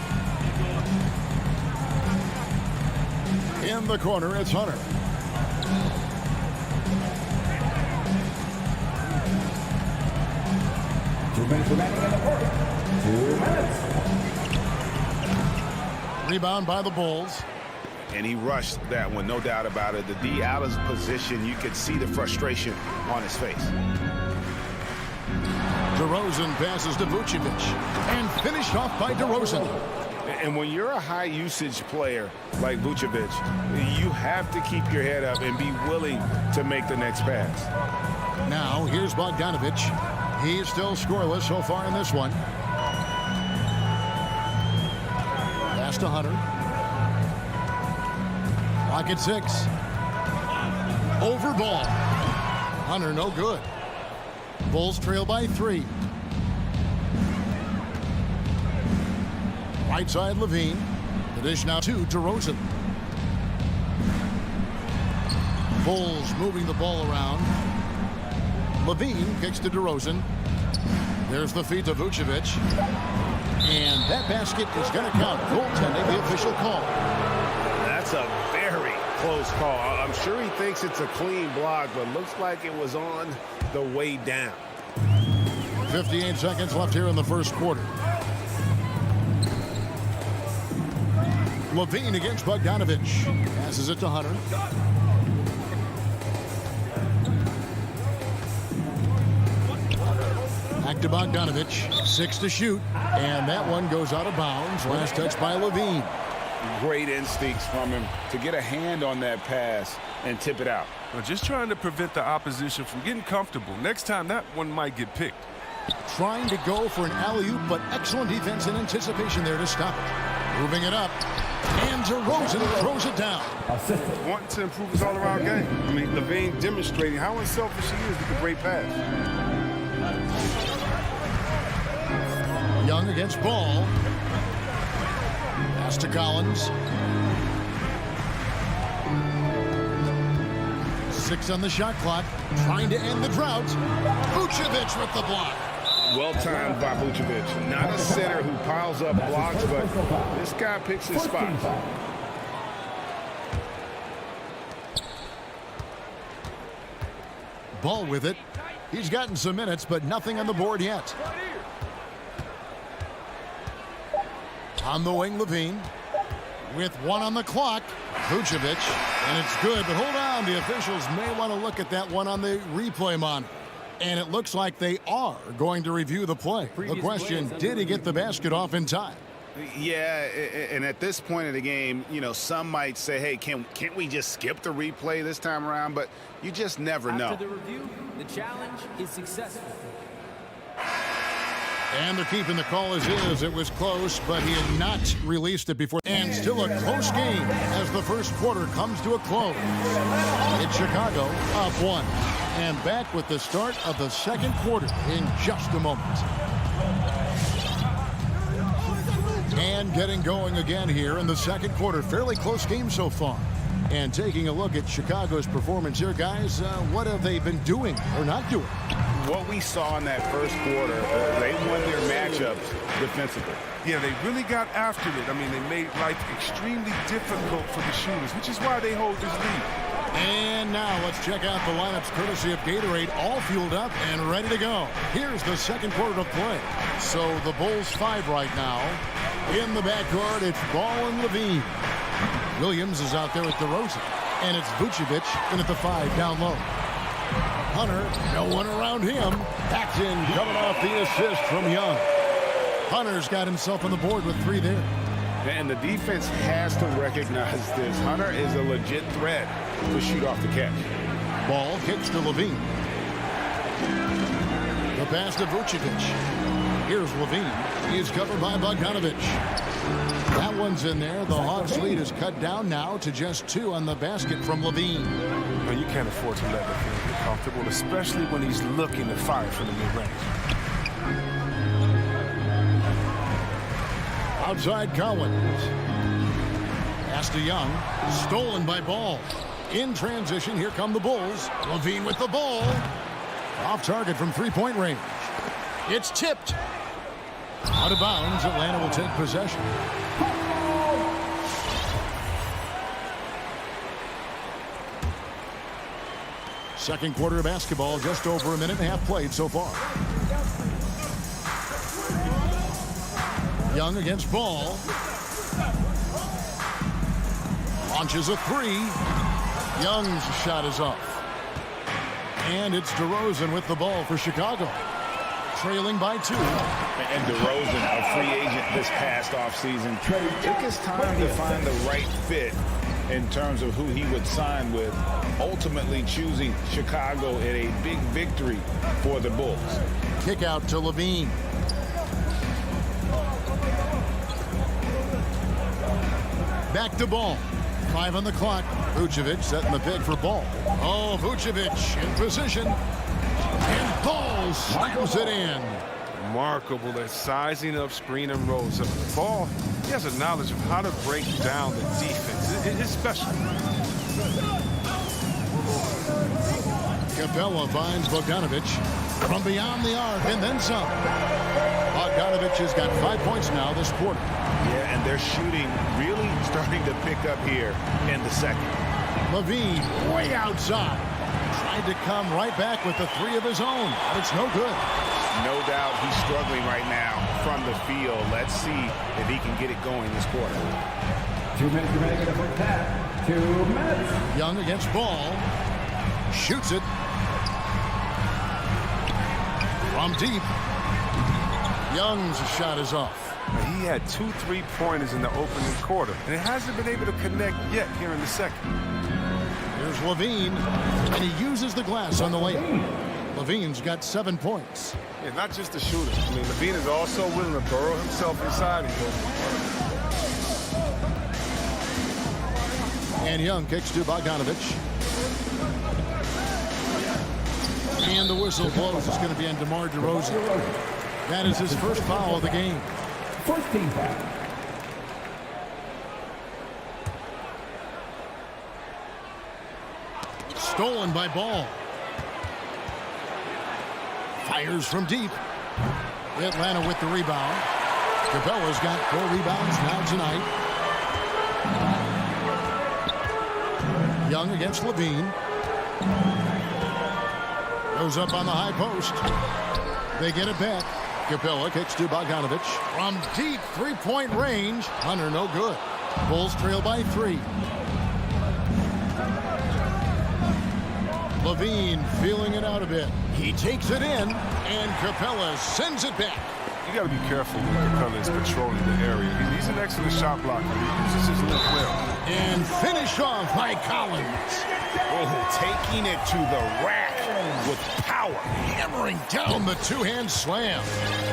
In the corner, it's Hunter. Minutes remaining in the fourth. 2 minutes. Rebound by the Bulls. And he rushed that one, no doubt about it. The D out of position, you could see the frustration on his face. DeRozan passes to Vucevic. And finished off by DeRozan. And when you're a high-usage player like Vucevic, you have to keep your head up and be willing to make the next pass. Now, here's Bogdanovich. He's still scoreless so far in this one. Pass to Hunter. Clock at 6. Over Ball. Hunter no good. Bulls trail by 3. Right side Levine. The dish now to DeRozan. Bulls moving the ball around. Levine kicks to DeRozan. There's the feed to Vucevic. And that basket is going to count. Goaltending, the official call. That's a very close call. I'm sure he thinks it's a clean block, but looks like it was on the way down. 58 seconds left here in the first quarter. Levine against Bogdanovich. Passes it to Hunter. Back to Bogdanovich. 6 to shoot. And that one goes out of bounds. Last touch by Levine. Great instincts from him to get a hand on that pass and tip it out. Well, just trying to prevent the opposition from getting comfortable. Next time, that one might get picked. Trying to go for an alley-oop, but excellent defense and anticipation there to stop it. Moving it up. And DeRozan throws it down. Wanting to improve his all-around game. I mean, LaVine demonstrating how unselfish he is with a great pass. Young against Ball. Pass to Collins. 6 on the shot clock. Trying to end the drought. Vucevic with the block. Well-timed by Vucevic. Not a center who piles up blocks, but this guy picks his spots. Ball with it. He's gotten some minutes, but nothing on the board yet. On the wing, LaVine. With 1 on the clock. Vucevic. And it's good, but hold on. The officials may want to look at that one on the replay monitor. And it looks like they are going to review the play. The question, did he get the basket off in time? Yeah, and at this point of the game, you know, some might say, hey, can't we just skip the replay this time around? But you just never know. After the review, the challenge is successful. And they're keeping the call as is. It was close, but he had not released it before. And still a close game as the first quarter comes to a close. It's Chicago up 1. And back with the start of the second quarter in just a moment. And getting going again here in the second quarter. Fairly close game so far. And taking a look at Chicago's performance here, guys, what have they been doing or not doing? What we saw in that first quarter, they won their matchups defensively. Yeah, they really got after it. I mean, they made life extremely difficult for the shooters, which is why they hold this lead. And now let's check out the lineups courtesy of Gatorade, all fueled up and ready to go. Here's the second quarter of play. So the Bulls 5 right now. In the backcourt, it's Ball and LaVine. Williams is out there with DeRozan. And it's Vucevic in at the 5 down low. Hunter, no one around him. Tatum coming off the assist from Young. Hunter's got himself on the board with 3 there. And the defense has to recognize this. Hunter is a legit threat to shoot off the catch. Ball kicks to LaVine. The pass to Vucevic. Here's LaVine. He's covered by Bogdanovic. That one's in there. The Hawks lead is cut down now to just 2 on the basket from LaVine. Well, you can't afford to let LaVine get comfortable, especially when he's looking to fire from the mid-range. Outside Collins. Pass to Young. Stolen by Ball. In transition, here come the Bulls. LaVine with the ball. Off target from 3-point range. It's tipped. Out of bounds, Atlanta will take possession. Second quarter of basketball, just over a minute and a half played so far. Young against Ball. Launches a 3. Young's shot is off. And it's DeRozan with the ball for Chicago. Trailing by 2. And DeRozan, a free agent this past offseason, took his time to find the right fit in terms of who he would sign with, ultimately choosing Chicago in a big victory for the Bulls. Kick out to LaVine. Back to Ball. 5 on the clock. Vucevic setting the pick for Ball. Oh, Vucevic in position. And Ball slams it in. Remarkable, that sizing up, screen and rolls. Ball, he has a knowledge of how to break down the defense. It's special. Capella finds Bogdanovic from beyond the arc and then some. Bogdanovic has got 5 points now this quarter. Yeah, and their shooting really starting to pick up here in the second. LaVine way outside. Tried to come right back with the 3 of his own, but it's no good. No doubt he's struggling right now from the field. Let's see if he can get it going this quarter. 2 minutes remaining in the first half. 2 minutes. Young against Ball. Shoots it. From deep. Young's shot is off. He had 2 3-pointers in the opening quarter, and it hasn't been able to connect yet here in the second. Here's Here's Levine, and he uses the glass on the layup. Levine's got 7 points. Yeah, not just a shooter. I mean, Levine is also willing to burrow himself inside and go. And Young kicks to Bogdanovich. And the whistle blows. It's going to be on DeMar DeRozan. That is his first foul of the game. First team foul. Stolen by Ball. Fires from deep. Atlanta with the rebound. Capella's got 4 rebounds now tonight. Young against Levine. Goes up on the high post. They get it back. Capella kicks to Bogdanovich. From deep 3-point range. Hunter no good. Bulls trail by 3. Levine feeling it out a bit. He takes it in, and Capella sends it back. You got to be careful when Capella is patrolling the area. He's an excellent shot blocker. He uses his left well. And finished off by Collins. Oh, taking it to the rack with power. Hammering down the two-hand slam.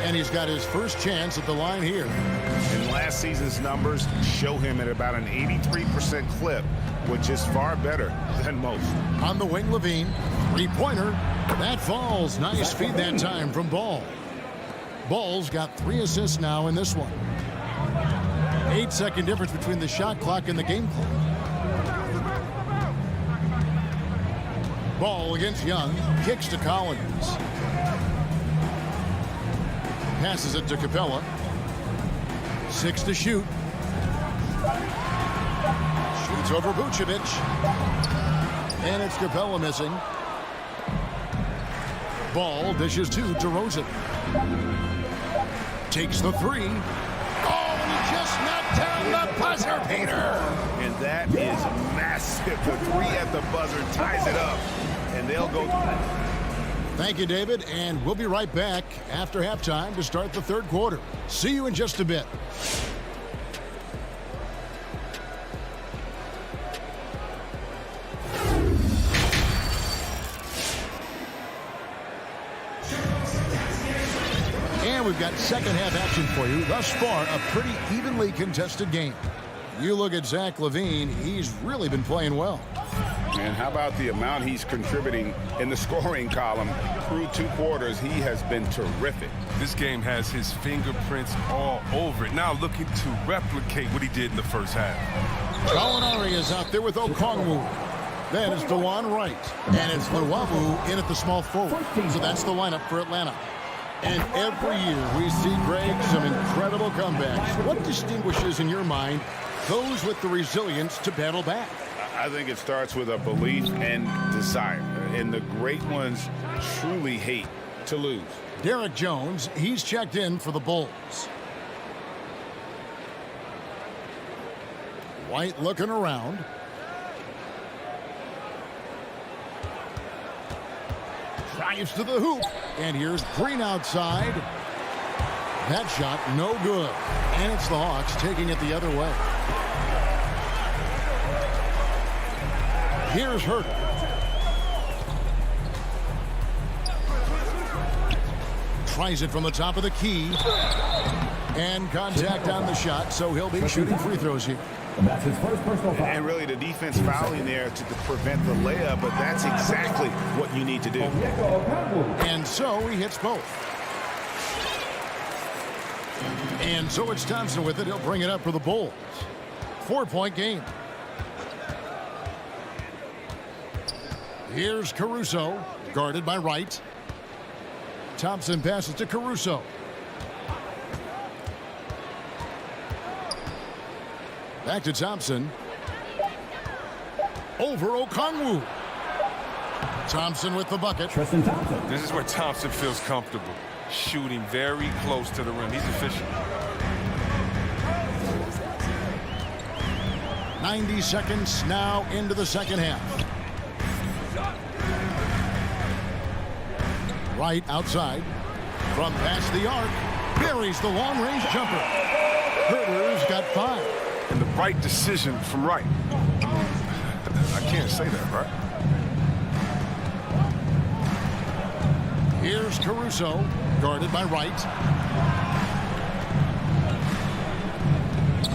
And he's got his first chance at the line here. And last season's numbers show him at about an 83% clip, which is far better than most. On the wing, Levine. 3-pointer. That falls. Nice feed that time from Ball. Ball's got 3 assists now in this one. 8-second difference between the shot clock and the game clock. Ball against Young. Kicks to Collins. Passes it to Capella. 6 to shoot. Shoots over Vucevic. And it's Capella missing. Ball dishes to DeRozan. Takes the 3. Oh, and he just knocked down the buzzer beater. And that is massive. The 3 at the buzzer ties it up. And they'll go. Thank you, David. And we'll be right back after halftime to start the third quarter. See you in just a bit. And we've got second half action for you. Thus far, a pretty evenly contested game. You look at Zach LaVine, he's really been playing well. And how about the amount he's contributing in the scoring column through 2 quarters? He has been terrific. This game has his fingerprints all over it. Now looking to replicate what he did in the first half. Gallinari is out there with Okongwu. Then it's DeJuan Wright. And it's Luwawu in at the small forward. So that's the lineup for Atlanta. And every year we see, Greg, some incredible comebacks. What distinguishes, in your mind, those with the resilience to battle back? I think it starts with a belief and desire. And the great ones truly hate to lose. Derek Jones, he's checked in for the Bulls. White looking around. Drives to the hoop. And here's Green outside. That shot no good. And it's the Hawks taking it the other way. Here's Hurt. Tries it from the top of the key. And contact on the shot, so he'll be shooting free throws here. That's his first personal foul. And really the defense fouling there to prevent the layup, but that's exactly what you need to do. And so he hits both. And so it's Thompson with it. He'll bring it up for the Bulls. 4-point game. Here's Caruso, guarded by Wright. Thompson passes to Caruso. Back to Thompson. Over Okongwu. Thompson with the bucket. Tristan Thompson. This is where Thompson feels comfortable. Shooting very close to the rim. He's efficient. 90 seconds now into the second half. Right outside. From past the arc. Buries the long-range jumper. Herter's got 5. And the right decision from Wright. I can't say that, right? Here's Caruso, guarded by Wright.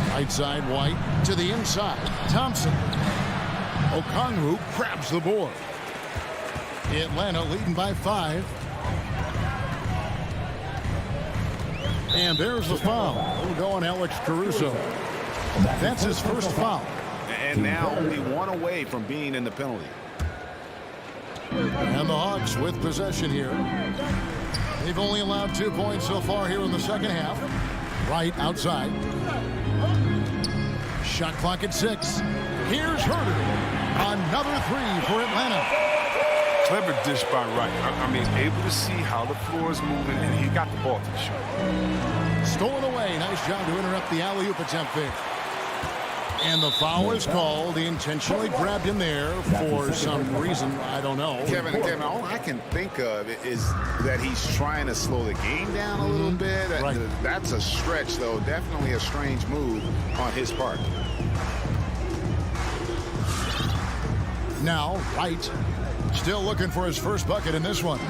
Right side, White to the inside. Thompson. Okongwu grabs the board. Atlanta leading by 5. And there's the foul. We'll go on Alex Caruso. That's his first foul. And now only one away from being in the penalty. And the Hawks with possession here. They've only allowed 2 points so far here in the second half. Right outside. Shot clock at 6. Here's Herter. Another 3 for Atlanta. Clever dish by Wright. I mean, able to see how the floor is moving, and he got the ball to the shot. Stolen away. Nice job to interrupt the alley-oop attempt there. And the foul is called. He intentionally grabbed him there for some reason. I don't know. Kevin, all I can think of is that he's trying to slow the game down a little bit. Right. That's a stretch, though. Definitely a strange move on his part. Now, Wright still looking for his first bucket in this one.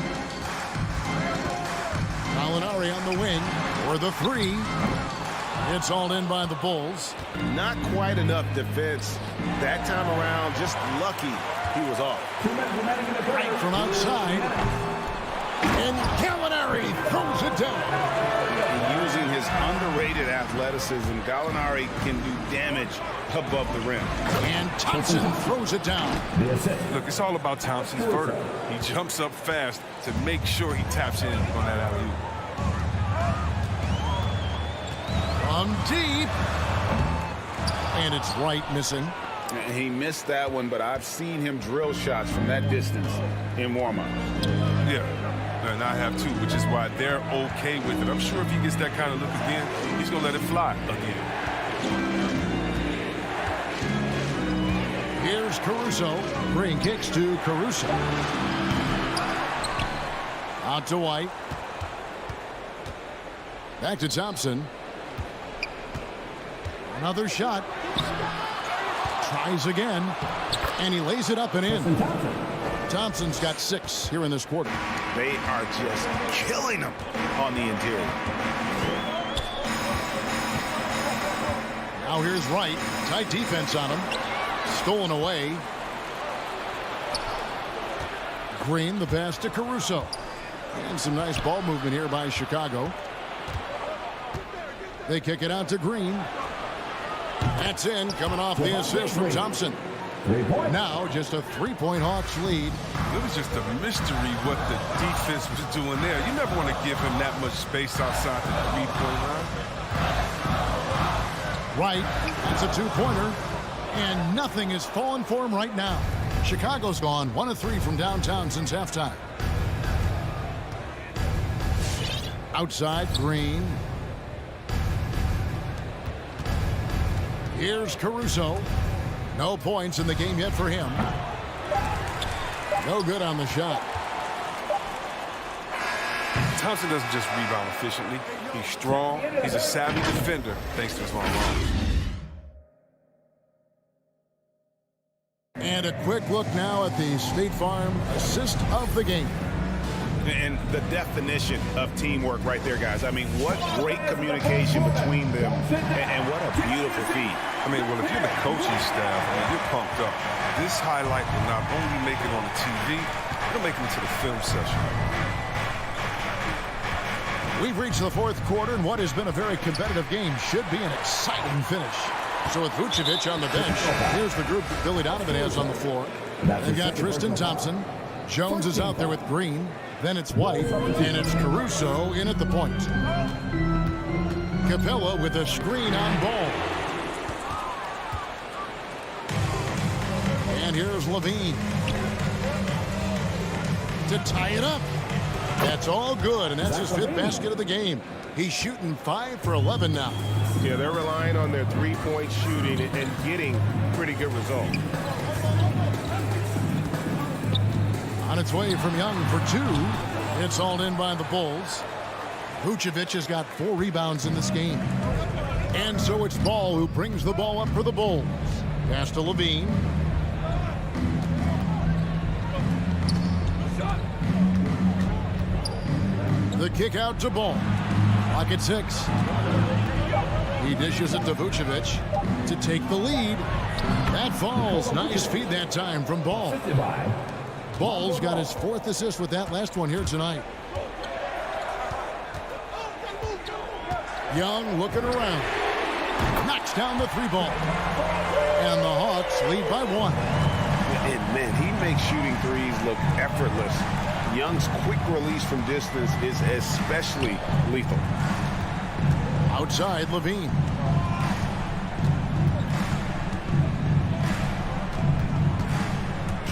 Gallinari on the wing for the 3. It's all in by the Bulls. Not quite enough defense that time around. Just lucky he was off. Right from outside. And Gallinari throws it down. Using his underrated athleticism, Gallinari can do damage above the rim. And Thompson throws it down. Look, it's all about Thompson's vertical. He jumps up fast to make sure he taps in on that alley-oop. From deep. And it's Wright missing. He missed that one, but I've seen him drill shots from that distance in warm-up. Yeah, and I have too, which is why they're okay with it. I'm sure if he gets that kind of look again, he's going to let it fly again. Here's Caruso. Green kicks to Caruso. Out to White. Back to Thompson. Another shot. Tries again. And he lays it up and in. Thompson's got 6 here in this quarter. They are just killing him on the interior. Now here's Wright. Tight defense on him. Stolen away. Green, the pass to Caruso. And some nice ball movement here by Chicago. They kick it out to Green. That's in, coming off the assist from Thompson. Now just a 3-point Hawks lead. It was just a mystery what the defense was doing there. You never want to give him that much space outside the 3-point line. Right, that's a 2-pointer. And nothing is falling for him right now. Chicago's gone 1 of 3 from downtown since halftime. Outside, Green. Here's Caruso. No points in the game yet for him. No good on the shot. Thompson doesn't just rebound efficiently. He's strong. He's a savvy defender thanks to his long arms. And a quick look now at the State Farm assist of the game. And the definition of teamwork right there, guys. I mean, what great communication between them, and what a beautiful feat. I mean, well, if you're the coaching staff, I mean, you're pumped up. This highlight will not only make it on the TV, it'll make it into the film session. We've reached the 4th quarter, and what has been a very competitive game should be an exciting finish. So with Vucevic on the bench, here's the group that Billy Donovan has on the floor. They've got Tristan Thompson. Jones is out there with Green. Then it's White, and it's Caruso in at the point. Capella with a screen on ball. And here's Levine to tie it up. That's all good, and that's his 5th basket of the game. He's shooting 5 for 11 now. Yeah, they're relying on their 3-point shooting and getting pretty good results. On its way from Young for 2. It's all in by the Bulls. Vucevic has got 4 rebounds in this game. And so it's Ball who brings the ball up for the Bulls. Pass to Levine. the kick out to Ball. Clock at 6. He dishes it to Vucevic to take the lead. That falls. Nice feed that time from Ball. Ball's got his 4th assist with that last one here tonight. Young looking around. Knocks down the 3-ball. And the Hawks lead by 1. And man, he makes shooting threes look effortless. Young's quick release from distance is especially lethal. Outside, Levine.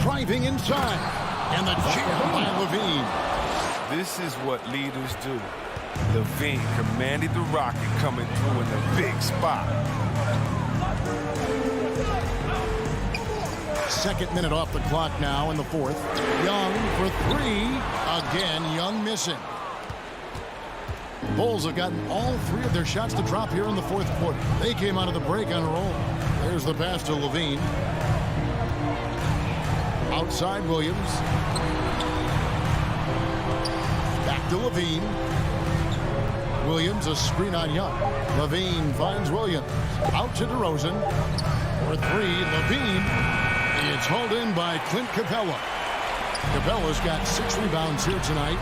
Driving inside. And the jam by Levine. This is what leaders do. Levine commanded the rocket coming through in the big spot. 2nd minute off the clock now in the 4th. Young for 3. Again, Young missing. Bulls have gotten all 3 of their shots to drop here in the 4th quarter. They came out of the break on a roll. There's the pass to Levine. Outside Williams. Back to Levine. Williams, a screen on Young. Levine finds Williams. Out to DeRozan. For 3, Levine. It's hauled in by Clint Capella. Capella's got 6 rebounds here tonight.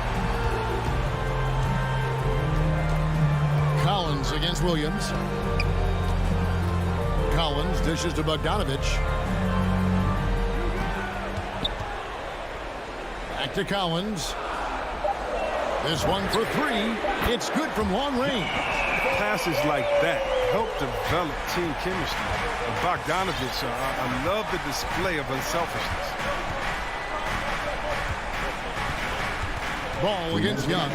Collins against Williams. Collins dishes to Bogdanovich. Back to Collins. This one for 3. It's good from long range. Passes like that help develop team chemistry. And Bogdanovich, I love the display of unselfishness. Ball against Young.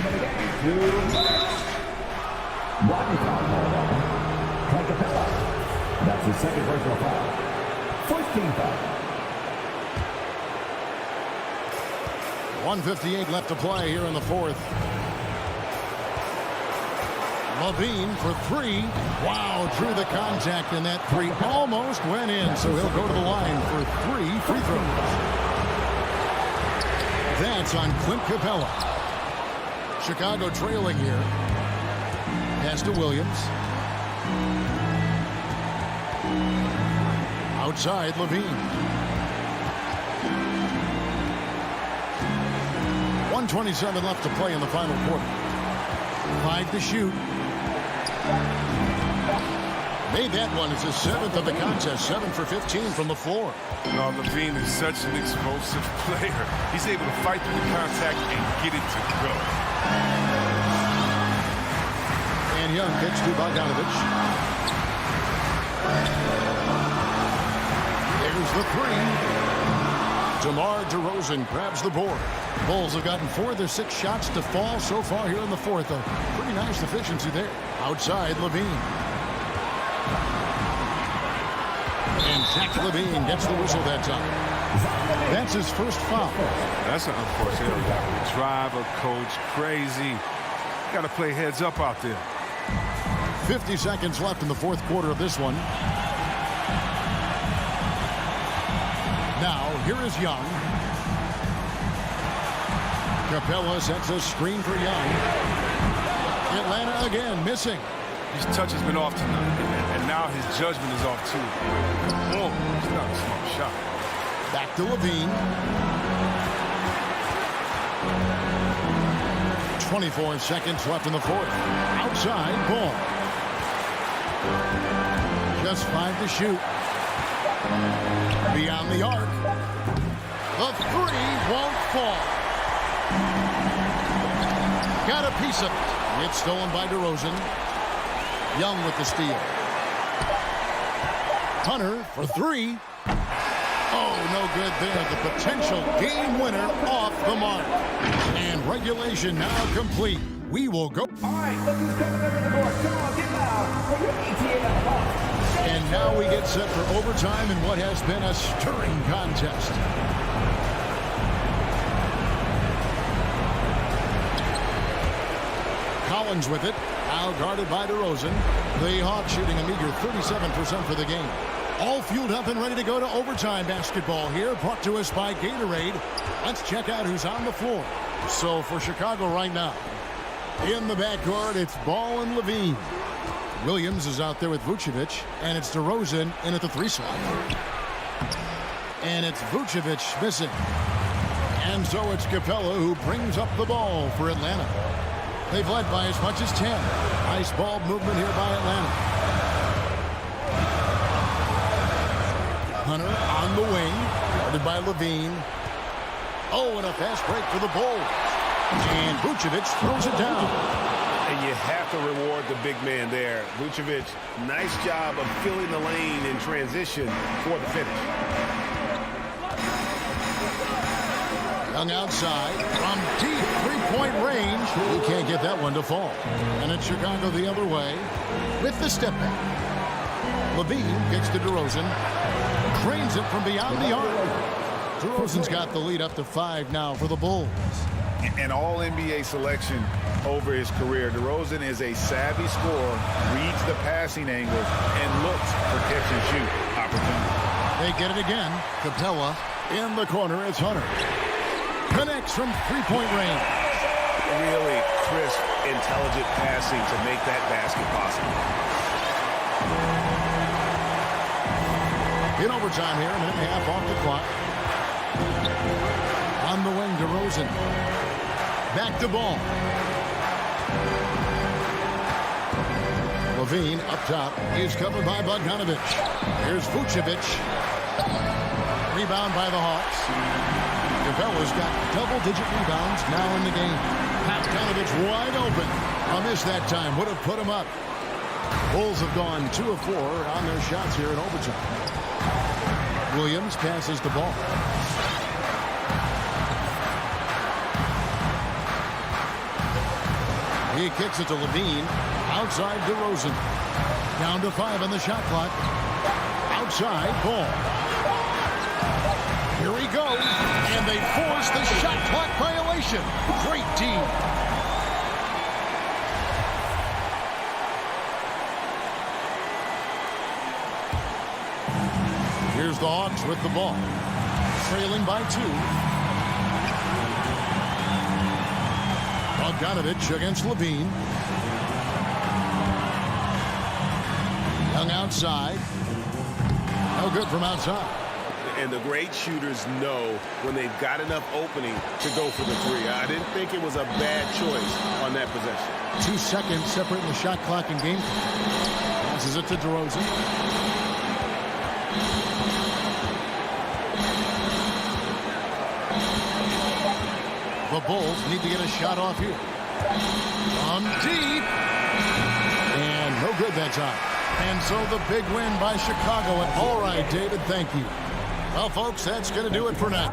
That's his 2nd personal foul. 1st team foul. 1:58 left to play here in the 4th. Levine for 3. Wow, through the contact, and that 3 almost went in, so he'll go to the line for 3 free throws. That's on Clint Capella. Chicago trailing here. Pass to Williams. Outside, Levine. 1:27 left to play in the final quarter. 5 to shoot. Made that one. It's his 7th of the contest. 7 for 15 from the floor. No, Levine is such an explosive player. He's able to fight through the contact and get it to go. And Young kicks to Bogdanovich. There's the 3. DeMar DeRozan grabs the board. Bulls have gotten 4 of their 6 shots to fall so far here in the 4th. A pretty nice efficiency there. Outside, Levine. And Zach Levine gets the whistle that time. That's his 1st foul. That's an unfortunate area. Driver, coach, crazy. Got to play heads up out there. 50 seconds left in the 4th quarter of this one. Now, here is Young. Capella sets a screen for Young. Atlanta again missing. His touch has been off tonight, and now his judgment is off too. Oh, it's not a smart shot. Back to Levine. 24 seconds left in the 4th. Outside, Ball. Just 5 to shoot. Beyond the arc. The 3 won't fall. Got a piece of it. It's stolen by DeRozan. Young with the steal. Hunter for 3. Oh, no good there. The potential game winner off the mark. And regulation now complete. We will go. All right, look who's coming over the board. Come on, get loud for your ETN Hawks. And now we get set for overtime in what has been a stirring contest. Collins with it. Now guarded by DeRozan. The Hawks shooting a meager 37% for the game. All fueled up and ready to go to overtime basketball here. Brought to us by Gatorade. Let's check out who's on the floor. So for Chicago right now, In the backcourt, it's Ball and Levine. Williams is out there with Vucevic, and it's DeRozan in at the 3 slot. And it's Vucevic missing. And so it's Capella who brings up the ball for Atlanta. They've led by as much as 10. Nice ball movement here by Atlanta. Hunter on the wing, guarded by Levine. Oh, and a fast break for the Bulls. And Vucevic throws it down. And you have to reward the big man there. Vucevic, nice job of filling the lane in transition for the finish. Young outside from deep three-point range. He can't get that one to fall. And it's Chicago the other way with the step back. Levine gets to DeRozan. Cranes it from beyond the arc. DeRozan's got the lead up to 5 now for the Bulls. An all-NBA selection over his career. DeRozan is a savvy scorer, reads the passing angles, and looks for catch-and-shoot opportunities. They get it again. Capella in the corner. It's Hunter. Connects from three-point range. Really crisp, intelligent passing to make that basket possible. In overtime here, a minute and a half off the clock. On the wing, DeRozan. Back to Ball. Levine up top is covered by Bogdanovic. Here's Vucevic. Rebound by the Hawks. Capella's got double-digit rebounds now in the game. Bogdanovic wide open. A miss that time. Would have put him up. Bulls have gone 2 of 4 on their shots here in overtime. Williams passes the ball. He kicks it to Levine. Outside DeRozan. Down to 5 on the shot clock. Outside, Ball. Here he goes. And they force the shot clock violation. Great team. Here's the Hawks with the ball. Trailing by 2. Bogdanovic against Levine. Young outside. No good from outside. And the great shooters know when they've got enough opening to go for the 3. I didn't think it was a bad choice on that possession. 2 seconds separating the shot clock and game clock. Passes it to DeRozan. The Bulls need to get a shot off here. On deep. And no good that time. And so the big win by Chicago. And all right, David, thank you. Well, folks, that's going to do it for now.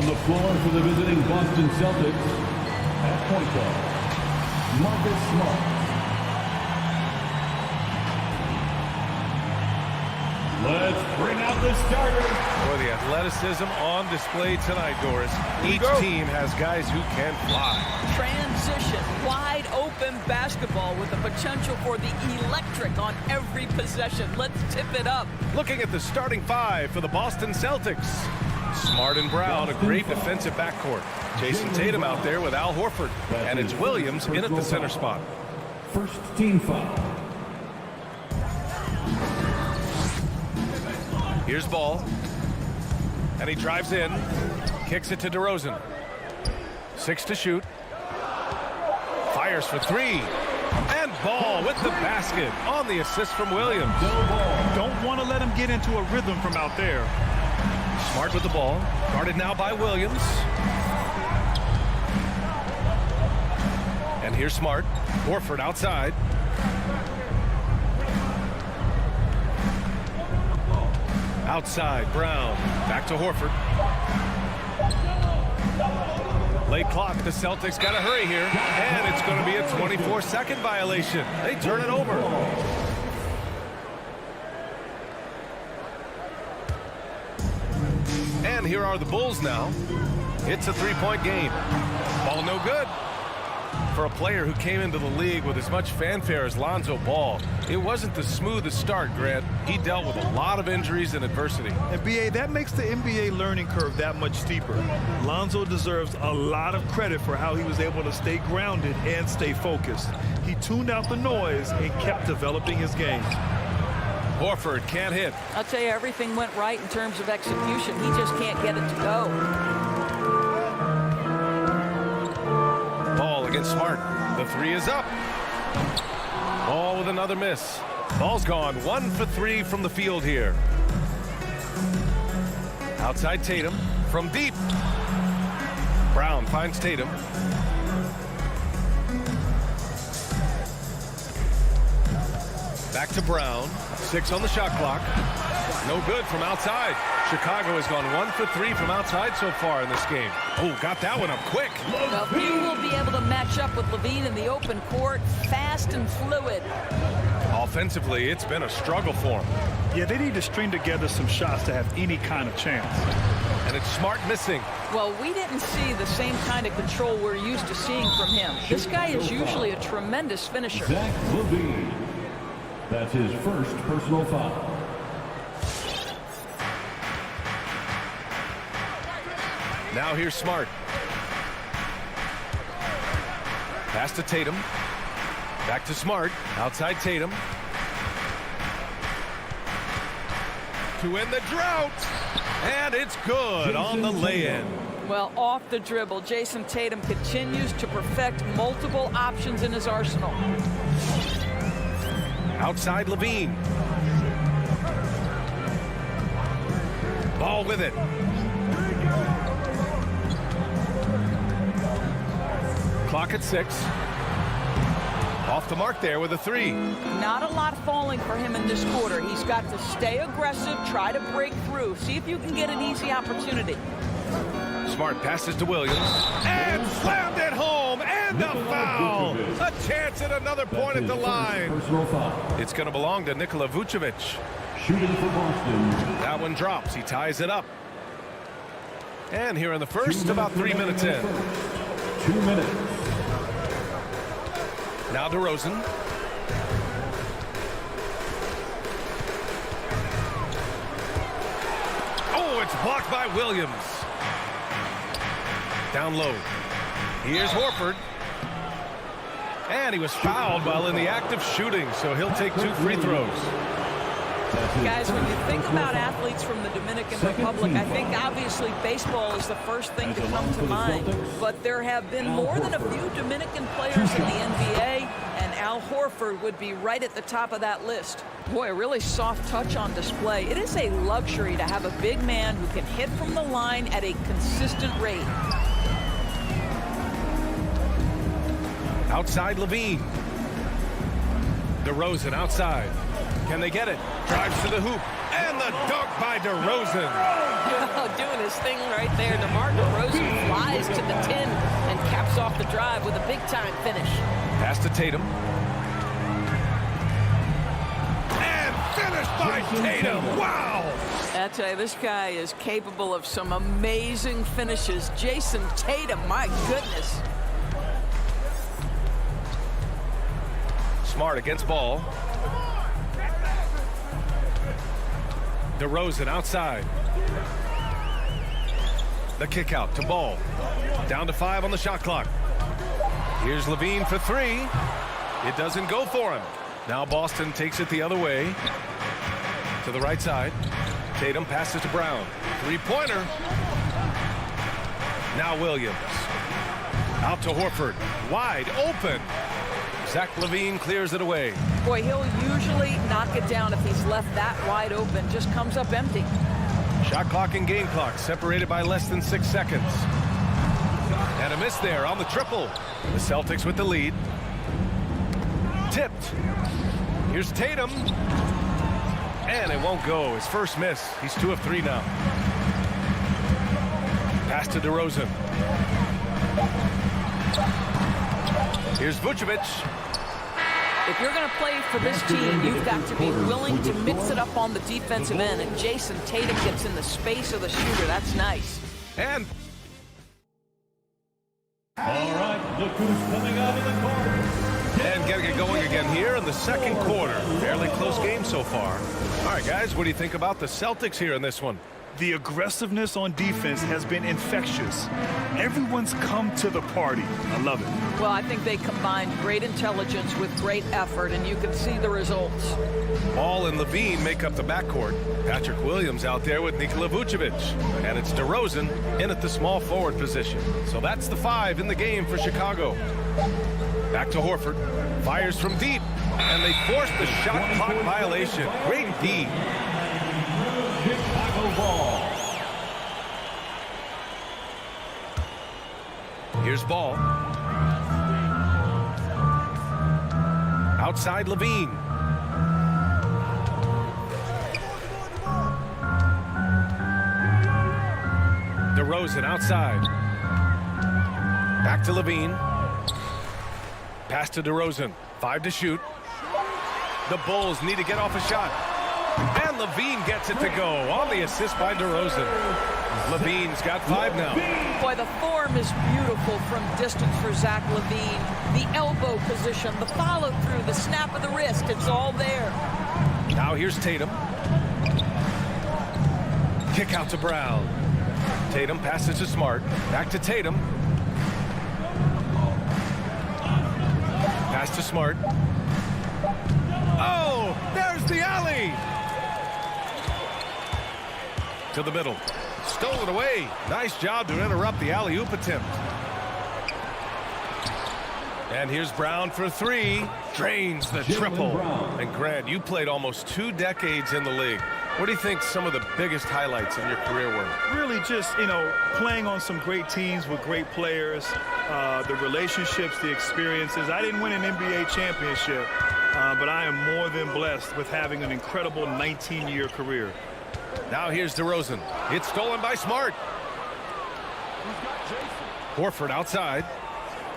the floor for the visiting Boston Celtics, at point guard, Marcus Smart. Let's bring out the starters. Boy, the athleticism on display tonight, Doris. Each team has guys who can fly. Transition, wide open basketball with the potential for the electric on every possession. Let's tip it up. Looking at the starting five for the Boston Celtics. Smart and Brown, a great defensive backcourt. Jason Tatum out there with Al Horford. And it's Williams in at the center spot. First team foul. Here's Ball. And he drives in. Kicks it to DeRozan. 6 to shoot. Fires for 3. And Ball with the basket on the assist from Williams. Don't want to let him get into a rhythm from out there. Smart with the ball. Guarded now by Williams. And here's Smart. Horford outside. Outside, Brown. Back to Horford. Late clock. The Celtics got to hurry here. And it's going to be a 24-second violation. They turn it over. And here are the Bulls now. It's a three-point game. Ball no good. For a player who came into the league with as much fanfare as Lonzo Ball, it wasn't the smoothest start, Grant. He dealt with a lot of injuries and adversity. And BA, that makes the NBA learning curve that much steeper. Lonzo deserves a lot of credit for how he was able to stay grounded and stay focused. He tuned out the noise and kept developing his game. Horford can't hit. I'll tell you, everything went right in terms of execution. He just can't get it to go. Ball against Smart. The 3 is up. Ball with another miss. Ball's gone 1 for 3 from the field here. Outside Tatum from deep. Brown finds Tatum. Back to Brown. 6 on the shot clock. No good from outside. Chicago has gone 1 for 3 from outside so far in this game. Oh, got that one up quick. Well, he will be able to match up with Levine in the open court. Fast and fluid. Offensively, it's been a struggle for him. Yeah, they need to string together some shots to have any kind of chance. And it's Smart missing. Well, we didn't see the same kind of control we're used to seeing from him. This guy is usually a tremendous finisher. Zach Levine. That's his first personal foul. Now here's Smart. Pass to Tatum. Back to Smart. Outside Tatum. To end the drought. And it's good on the lay-in. Well, off the dribble, Jason Tatum continues to perfect multiple options in his arsenal. Outside Levine. Ball with it. Clock at 6. Off the mark there with a 3. Not a lot falling for him in this quarter. He's got to stay aggressive, try to break through, see if you can get an easy opportunity. Smart passes to Williams. And slammed it home. And a foul. A chance at another point at the line. It's going to belong to Nikola Vucevic. Shooting for Boston. That one drops. He ties it up. And here in the first, about 3 minutes in. 2 minutes. Now DeRozan. Oh, it's blocked by Williams. Down low. Here's Horford. And he was fouled while in the act of shooting, so he'll take 2 free throws. Guys, when you think about athletes from the Dominican Republic, I think obviously baseball is the first thing to come to mind. But there have been more than a few Dominican players in the NBA, and Al Horford would be right at the top of that list. Boy, a really soft touch on display. It is a luxury to have a big man who can hit from the line at a consistent rate. Outside Levine. DeRozan outside. Can they get it? Drives to the hoop. And the dunk by DeRozan. Doing his thing right there. DeMar DeRozan flies to the 10 and caps off the drive with a big-time finish. Pass to Tatum. And finished by Tatum. Wow! I tell you, this guy is capable of some amazing finishes. Jason Tatum, my goodness. Smart against Ball. DeRozan outside. The kick out to Ball. Down to 5 on the shot clock. Here's Levine for 3. It doesn't go for him. Now Boston takes it the other way. To the right side. Tatum passes to Brown. Three-pointer. Now Williams. Out to Horford. Wide open. Zach LaVine clears it away. Boy, he'll usually knock it down if he's left that wide open. Just comes up empty. Shot clock and game clock separated by less than 6 seconds. And a miss there on the triple. The Celtics with the lead. Tipped. Here's Tatum. And it won't go. His first miss. He's 2 of 3 now. Pass to DeRozan. Here's Vucevic. If you're going to play for this team, you've got to be willing to mix it up on the defensive end. And Jason Tatum gets in the space of the shooter. That's nice. And All right, look who's coming out of the court. And getting it going again here in the second quarter. Fairly close game so far. All right, guys, what do you think about the Celtics here in this one? The aggressiveness on defense has been infectious. Everyone's come to the party. I love it. Well, I think they combined great intelligence with great effort, and you can see the results. Ball and Levine make up the backcourt. Patrick Williams out there with Nikola Vucevic. And it's DeRozan in at the small forward position. So that's the 5 in the game for Chicago. Back to Horford. Fires from deep. And they force the shot clock violation. Great D. Chicago ball. Here's Ball. Outside Levine. DeRozan outside. Back to Levine. Pass to DeRozan. 5 to shoot. The Bulls need to get off a shot. And Levine gets it to go on the assist by DeRozan. Levine's got 5 now. Boy, the form is beautiful from distance for Zach LaVine. The elbow position, the follow-through, the snap of the wrist, it's all there. Now here's Tatum. Kick out to Brown. Tatum passes to Smart. Back to Tatum. Pass to Smart. Oh, there's the alley. To the middle. Stolen away. Nice job to interrupt the alley-oop attempt. And here's Brown for 3. Drains the triple. And Grant, you played almost 2 decades in the league. What do you think some of the biggest highlights in your career were? Really just, playing on some great teams with great players, the relationships, the experiences. I didn't win an NBA championship, but I am more than blessed with having an incredible 19-year career. Now here's DeRozan. It's stolen by Smart. Horford outside.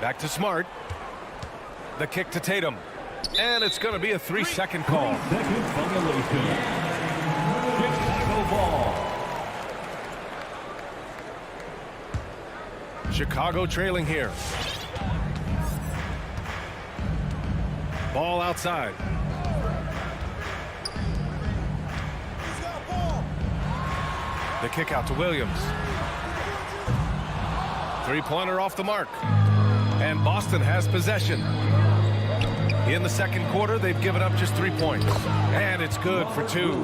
Back to Smart. The kick to Tatum. And it's going to be a 3-second call. Second violation. Chicago ball. Chicago trailing here. Ball outside. The kick out to Williams. 3-pointer off the mark. And Boston has possession. In the second quarter, they've given up just 3 points. And it's good for 2.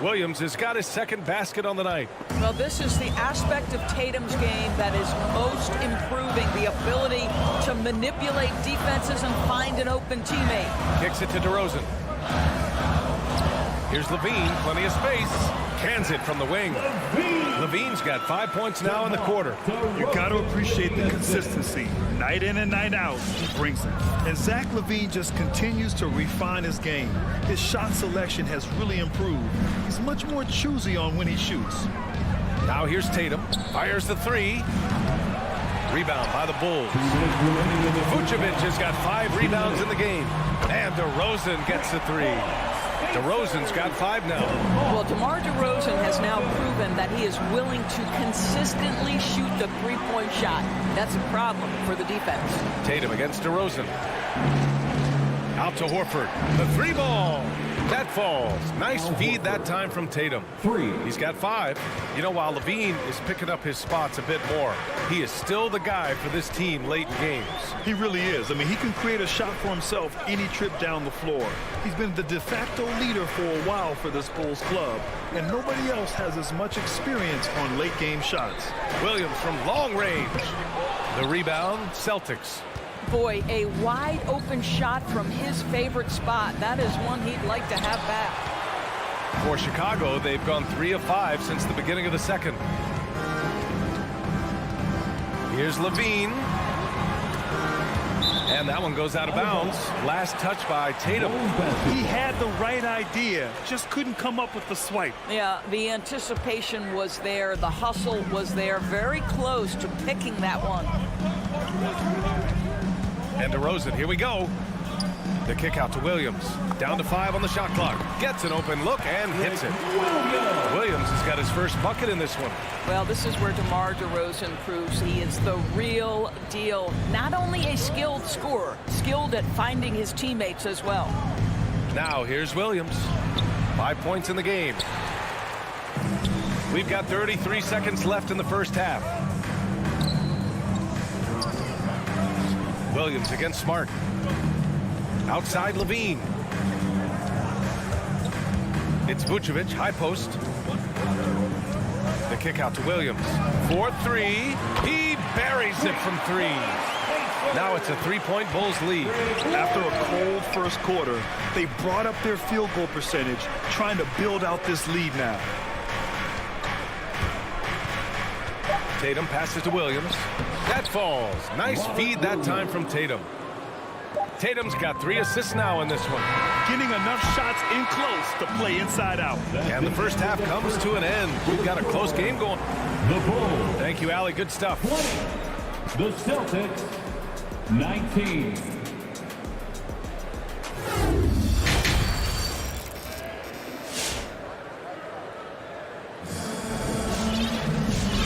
Williams has got his second basket on the night. Well, this is the aspect of Tatum's game that is most improving, the ability to manipulate defenses and find an open teammate. Kicks it to DeRozan. Here's Levine, plenty of space. Cans it from the wing. Levine's got 5 points now in the quarter. You got to appreciate the consistency. Night in and night out, he brings it. And Zach LaVine just continues to refine his game. His shot selection has really improved. He's much more choosy on when he shoots. Now here's Tatum. Fires the three. Rebound by the Bulls. Vucevic has got 5 rebounds in the game. And DeRozan gets the three. DeRozan's got 5 now. Well, DeMar DeRozan has now proven that he is willing to consistently shoot the three-point shot. That's a problem for the defense. Tatum against DeRozan. Out to Horford. The 3 ball. That falls. Nice feed that time from Tatum. He's got 5. You know, while Levine is picking up his spots a bit more, he is still the guy for this team late in games. He really is. I mean, he can create a shot for himself any trip down the floor. He's been the de facto leader for a while for this Bulls club, and nobody else has as much experience on late game shots. Williams from long range. The rebound, Celtics. Boy, a wide open shot from his favorite spot. That is one he'd like to have back. For Chicago, they've gone 3 of 5 since the beginning of the second. Here's Levine. And that one goes out of bounds. Last touch by Tatum. He had the right idea, just couldn't come up with the swipe. Yeah, the anticipation was there. The hustle was there. Very close to picking that one. And DeRozan, here we go. The kick out to Williams. Down to 5 on the shot clock. Gets an open look and hits it. Williams has got his first bucket in this one. Well, this is where DeMar DeRozan proves he is the real deal. Not only a skilled scorer, skilled at finding his teammates as well. Now here's Williams. 5 points in the game. We've got 33 seconds left in the first half. Williams against Smart. Outside Levine. It's Vucevic, high post. The kick out to Williams. 4-3. He buries it from 3. Now it's a 3-point Bulls lead. After a cold first quarter, they brought up their field goal percentage, trying to build out this lead now. Tatum passes to Williams. That falls. Nice feed that time from Tatum. Tatum's got 3 assists now in this one. Getting enough shots in close to play inside out. And the first half comes to an end. We've got a close game going. The Bulls. Thank you, Allie. Good stuff. 20. The Celtics, 19.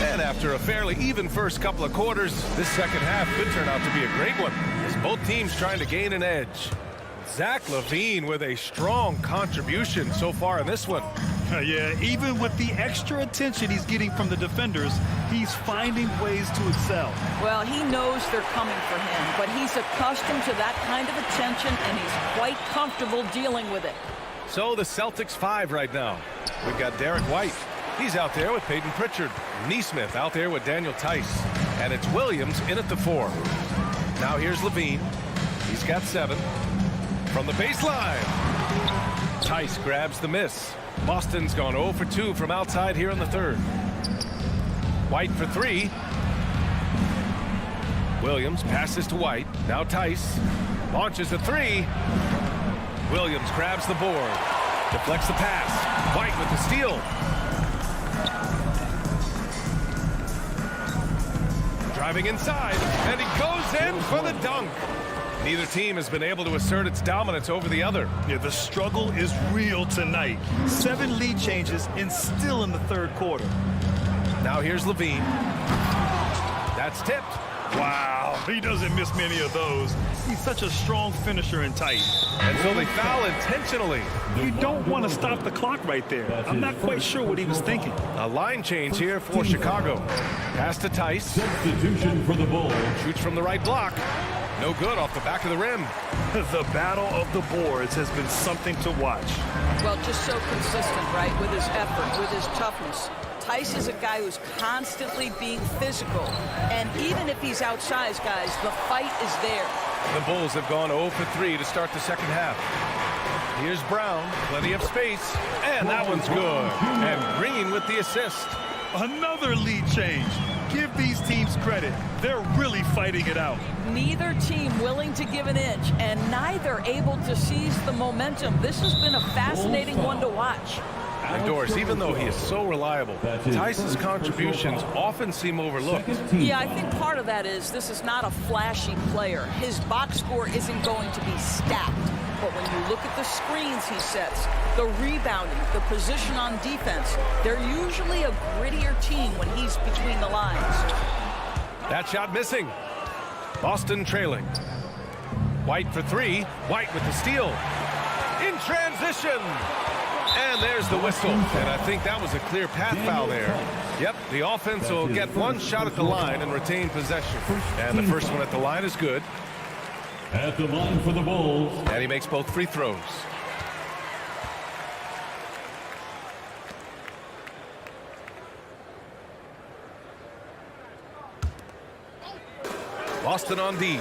And after a fairly even first couple of quarters, this second half could turn out to be a great one, as both teams trying to gain an edge. Zach LaVine with a strong contribution so far in this one. Yeah, even with the extra attention he's getting from the defenders, he's finding ways to excel. Well, he knows they're coming for him, but he's accustomed to that kind of attention, and he's quite comfortable dealing with it. So the Celtics 5 right now. We've got Derek White. He's out there with Peyton Pritchard. Neesmith out there with Daniel Tice. And it's Williams in at the 4. Now here's Levine. He's got 7. From the baseline. Tice grabs the miss. Boston's gone 0 for 2 from outside here in the third. White for 3. Williams passes to White. Now Tice launches a 3. Williams grabs the board. Deflects the pass. White with the steal. Driving inside, and he goes in for the dunk. Neither team has been able to assert its dominance over the other. Yeah, the struggle is real tonight. 7 lead changes and still in the third quarter. Now here's Levine. That's tipped. Wow, he doesn't miss many of those. He's such a strong finisher and tight. And so they foul intentionally. You don't want to stop the clock right there. I'm not quite sure what he was thinking. A line change here for Chicago. Pass to Tice. Substitution for the Bulls. Shoots from the right block. No good off the back of the rim. The battle of the boards has been something to watch. Well, just so consistent, right, with his effort, with his toughness. Tice is a guy who's constantly being physical. And even if he's outsized, guys, the fight is there. The Bulls have gone 0 for 3 to start the second half. Here's Brown. Plenty of space. And that one's good. And bringing the assist. Another lead change. Give these teams credit. They're really fighting it out. Neither team willing to give an inch, and neither able to seize the momentum. This has been a fascinating one to watch. And Doris, even though he is so reliable, Tice's contributions often seem overlooked. Yeah, I think part of that is this is not a flashy player. His box score isn't going to be stacked. But when you look at the screens he sets, the rebounding, the position on defense, they're usually a grittier team when he's between the lines. That shot missing. Boston trailing. White for three. White with the steal. In transition. And there's the whistle. And I think that was a clear path foul there. Yep, the offense will get one shot at the line and retain possession. And the first one at the line is good. At the line for the Bulls. And he makes both free throws. Boston on D.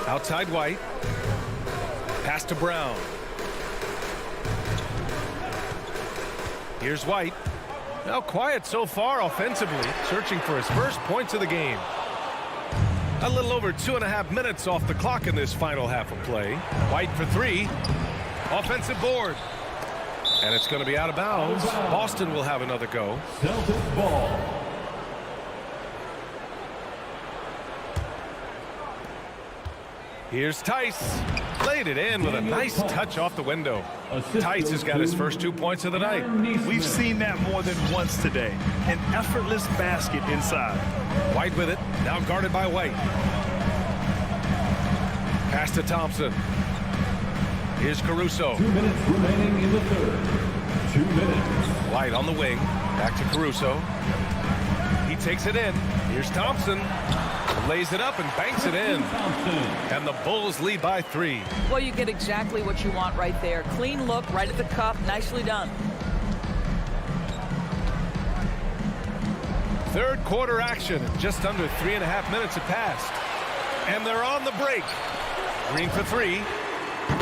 Outside White. Pass to Brown. Here's White. Now quiet so far offensively, searching for his first points of the game. A little over 2.5 minutes off the clock in this final half of play. White for three. Offensive board. And it's going to be out of bounds. Boston will have another go. Celtics ball. Here's Tice. Played it in with a nice touch off the window. Tice has got his first 2 points of the night. We've seen that more than once today. An effortless basket inside. White with it. Now guarded by White. Pass to Thompson. Here's Caruso. 2 minutes remaining in the third. 2 minutes. White on the wing. Back to Caruso. He takes it in. Here's Thompson. Lays it up and banks it in. And the Bulls lead by 3. Well, you get exactly what you want right there. Clean look, right at the cup. Nicely done. Third quarter action. Just under 3.5 minutes have passed. And they're on the break. Green for three.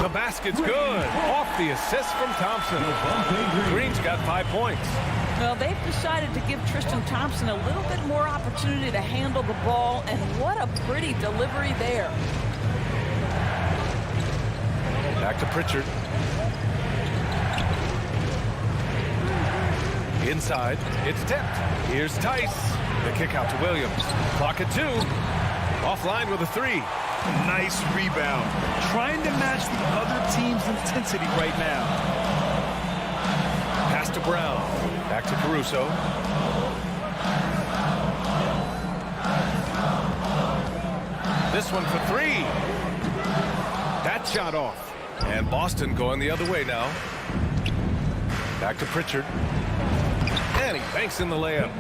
The basket's good. Off the assist from Thompson. Green's got 5 points. Well, they've decided to give Tristan Thompson a little bit more opportunity to handle the ball, and what a pretty delivery there. Back to Pritchard. Inside, it's tipped. Here's Tice. The kick out to Williams. Clock at 2. Offline with a 3. Nice rebound. Trying to match the other team's intensity right now. Pass to Brown. Back to Caruso. This one for 3. That shot off. And Boston going the other way now. Back to Pritchard. And he banks in the layup.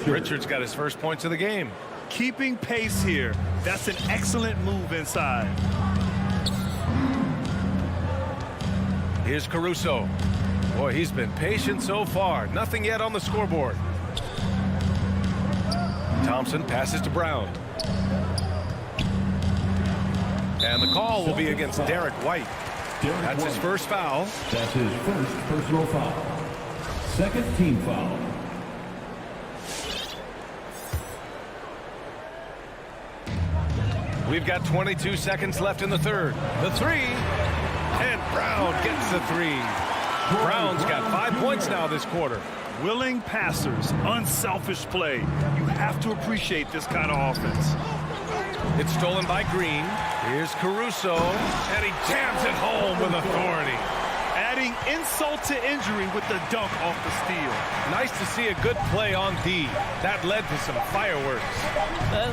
Pritchard's got his first points of the game. Keeping pace here. That's an excellent move inside. Here's Caruso. Boy, he's been patient so far. Nothing yet on the scoreboard. Thompson passes to Brown. And the call will be against Derek White. That's his first foul. That's his first personal foul. Second team foul. We've got 22 seconds left in the third. The 3. And Brown gets the 3. Brown's got 5 points now this quarter. Willing passers, unselfish play. You have to appreciate this kind of offense. It's stolen by Green. Here's Caruso, and he jams it home with authority. Adding insult to injury with the dunk off the steal. Nice to see a good play on D. That led to some fireworks.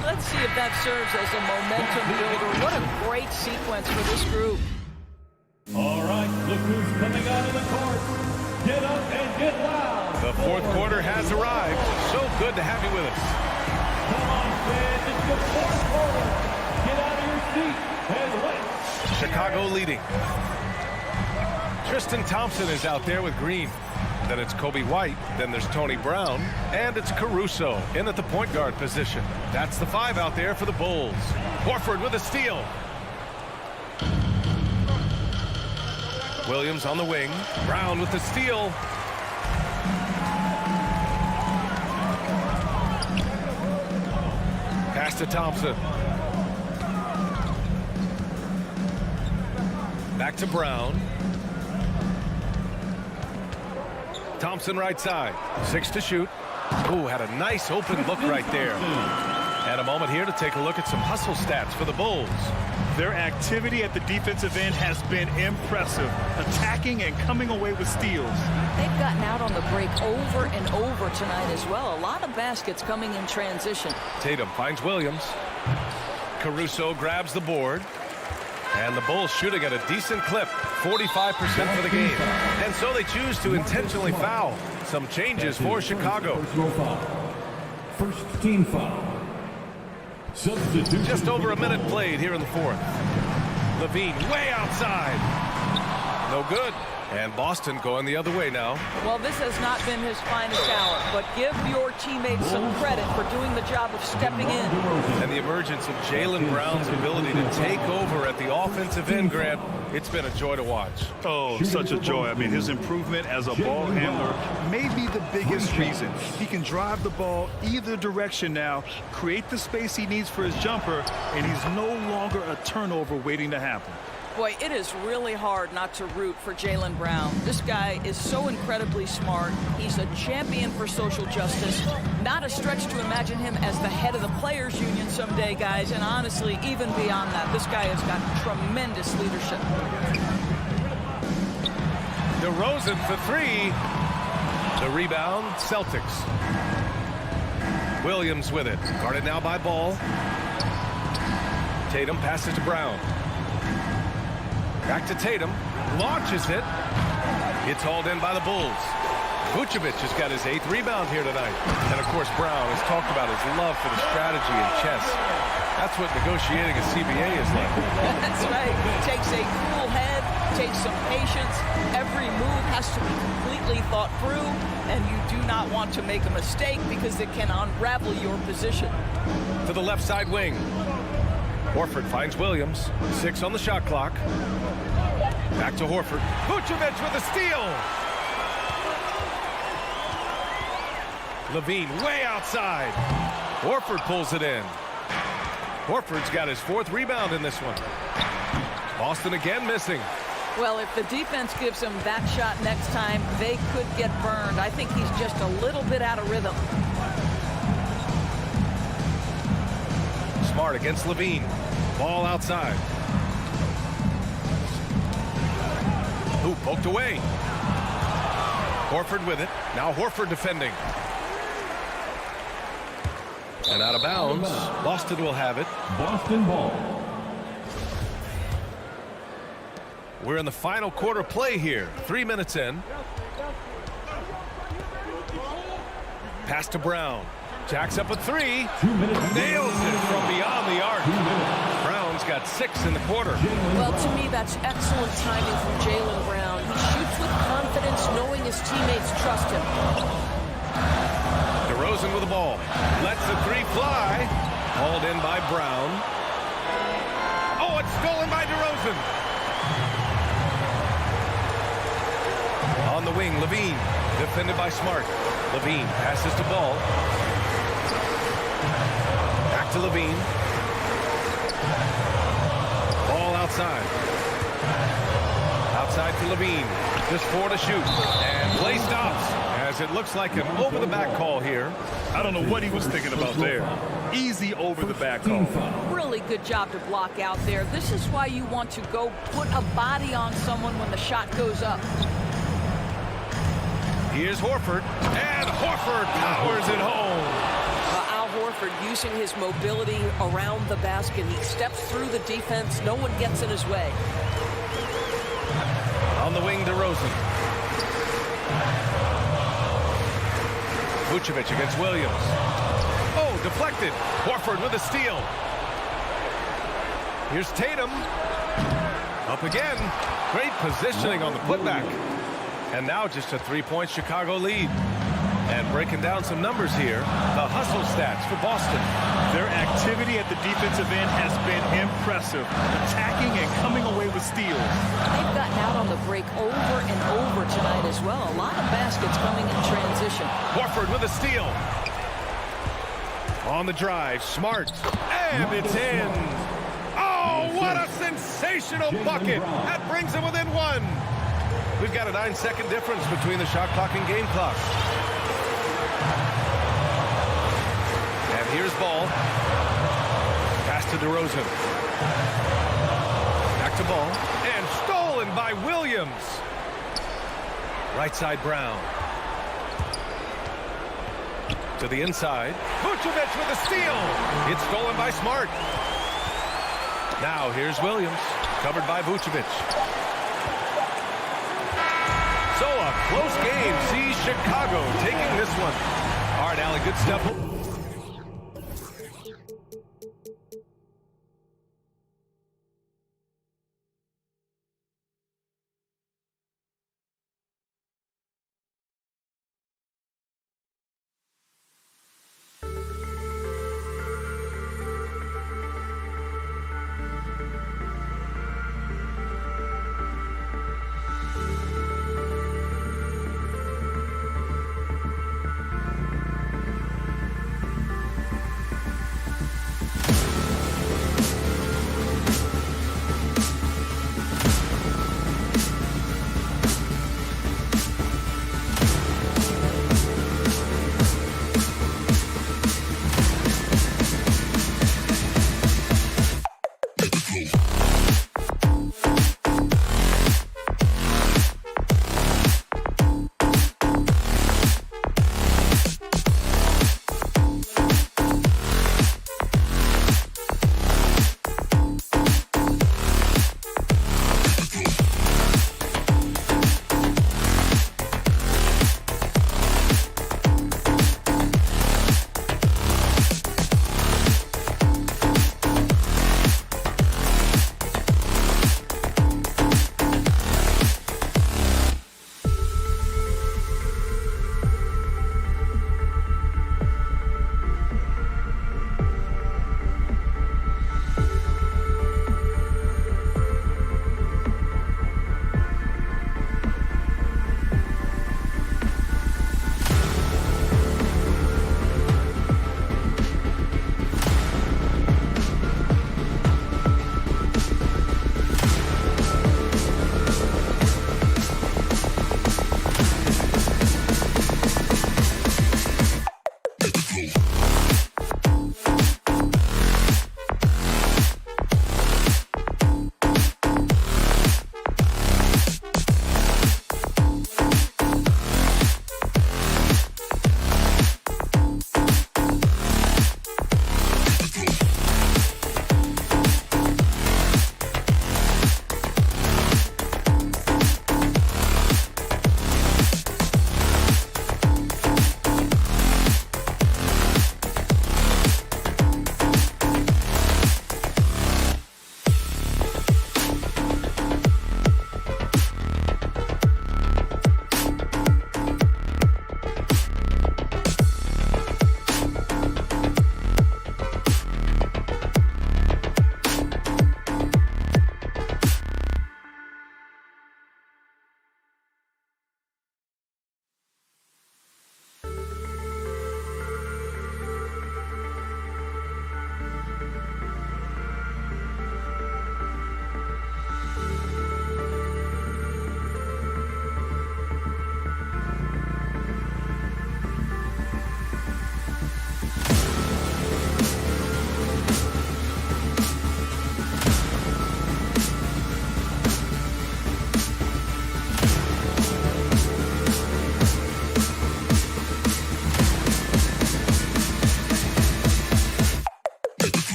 Let's see if that serves as a momentum builder. What a great sequence for this group. All right, look who's coming out of the court. Get up and get loud. The fourth quarter has arrived. So good to have you with us. Come on, fans, it's the fourth quarter. Get out of your seat and let's. Chicago leading. Tristan Thompson is out there with Green. Then it's Kobe White. Then there's Tony Brown. And it's Caruso in at the point guard position. That's the 5 out there for the Bulls. Horford with a steal. Williams on the wing. Brown with the steal. Pass to Thompson. Back to Brown. Thompson right side. 6 to shoot. Ooh, had a nice open look right there. And a moment here to take a look at some hustle stats for the Bulls. Their activity at the defensive end has been impressive, attacking and coming away with steals. They've gotten out on the break over and over tonight as well. A lot of baskets coming in transition. Tatum finds Williams. Caruso grabs the board. And the Bulls shooting at a decent clip, 45% for the game. And so they choose to intentionally foul. Some changes for Chicago. First team foul. Substitute. Just over a minute played here in the fourth. Levine way outside. No good. And Boston going the other way now. Well, this has not been his finest hour, but give your teammates some credit for doing the job of stepping in. And the emergence of Jaylen Brown's ability to take over at the offensive end, Grant, it's been a joy to watch. Oh, such a joy. I mean, his improvement as a ball handler may be the biggest reason. He can drive the ball either direction now, create the space he needs for his jumper, and he's no longer a turnover waiting to happen. Boy, it is really hard not to root for Jaylen Brown. This guy is so incredibly smart. He's a champion for social justice. Not a stretch to imagine him as the head of the Players Union someday, guys. And honestly, even beyond that, this guy has got tremendous leadership. DeRozan for 3. The rebound, Celtics. Williams with it. Guarded now by Ball. Tatum passes to Brown. Back to Tatum. Launches it. It's hauled in by the Bulls. Vucevic has got his 8th rebound here tonight. And, of course, Brown has talked about his love for the strategy in chess. That's what negotiating a CBA is like. That's right. It takes a cool head, takes some patience. Every move has to be completely thought through, and you do not want to make a mistake because it can unravel your position. To the left side wing. Horford finds Williams. 6 on the shot clock. Back to Horford. Vucevic with a steal. Levine way outside. Horford pulls it in. Horford's got his 4th rebound in this one. Boston again missing. Well, if the defense gives him that shot next time, they could get burned. I think he's just a little bit out of rhythm. Smart against Levine. Ball outside. Ooh, poked away. Horford with it. Now Horford defending. And out of bounds. Boston will have it. Boston ball. We're in the final quarter play here. 3 minutes in. Pass to Brown. Jacks up a 3. Nails it from beyond the arc. Brown's got 6 in the quarter. Well, to me, that's excellent timing from Jaylen Brown. He shoots with confidence, knowing his teammates trust him. DeRozan with the ball. Lets the 3 fly. Hauled in by Brown. Oh, it's stolen by DeRozan. On the wing, Levine. Defended by Smart. Levine passes to Ball. Back to Levine. Ball outside. Outside to Levine. Just 4 to shoot. And play stops as it looks like an over-the-back call here. I don't know what he was thinking about there. Easy over-the-back call. Really good job to block out there. This is why you want to go put a body on someone when the shot goes up. Here's Horford, and Horford powers it home. Al Horford using his mobility around the basket. He steps through the defense. No one gets in his way. On the wing, DeRozan. Vucevic against Williams. Oh, deflected. Horford with a steal. Here's Tatum. Up again. Great positioning on the putback. And now just a 3-point Chicago lead. And breaking down some numbers here, the hustle stats for Boston. Their activity at the defensive end has been impressive, attacking and coming away with steals. They've gotten out on the break over and over tonight as well. A lot of baskets coming in transition. Horford with a steal. On the drive, Smart. And it's in. Oh, what a sensational bucket. That brings them within one. We've got a 9-second difference between the shot clock and game clock. And here's Ball. Pass to DeRozan. Back to Ball. And stolen by Williams. Right side Brown. To the inside. Vucevic with a steal. It's stolen by Smart. Now here's Williams. Covered by Vucevic. So a close game sees Chicago taking this one. All right, Allie, good stuff.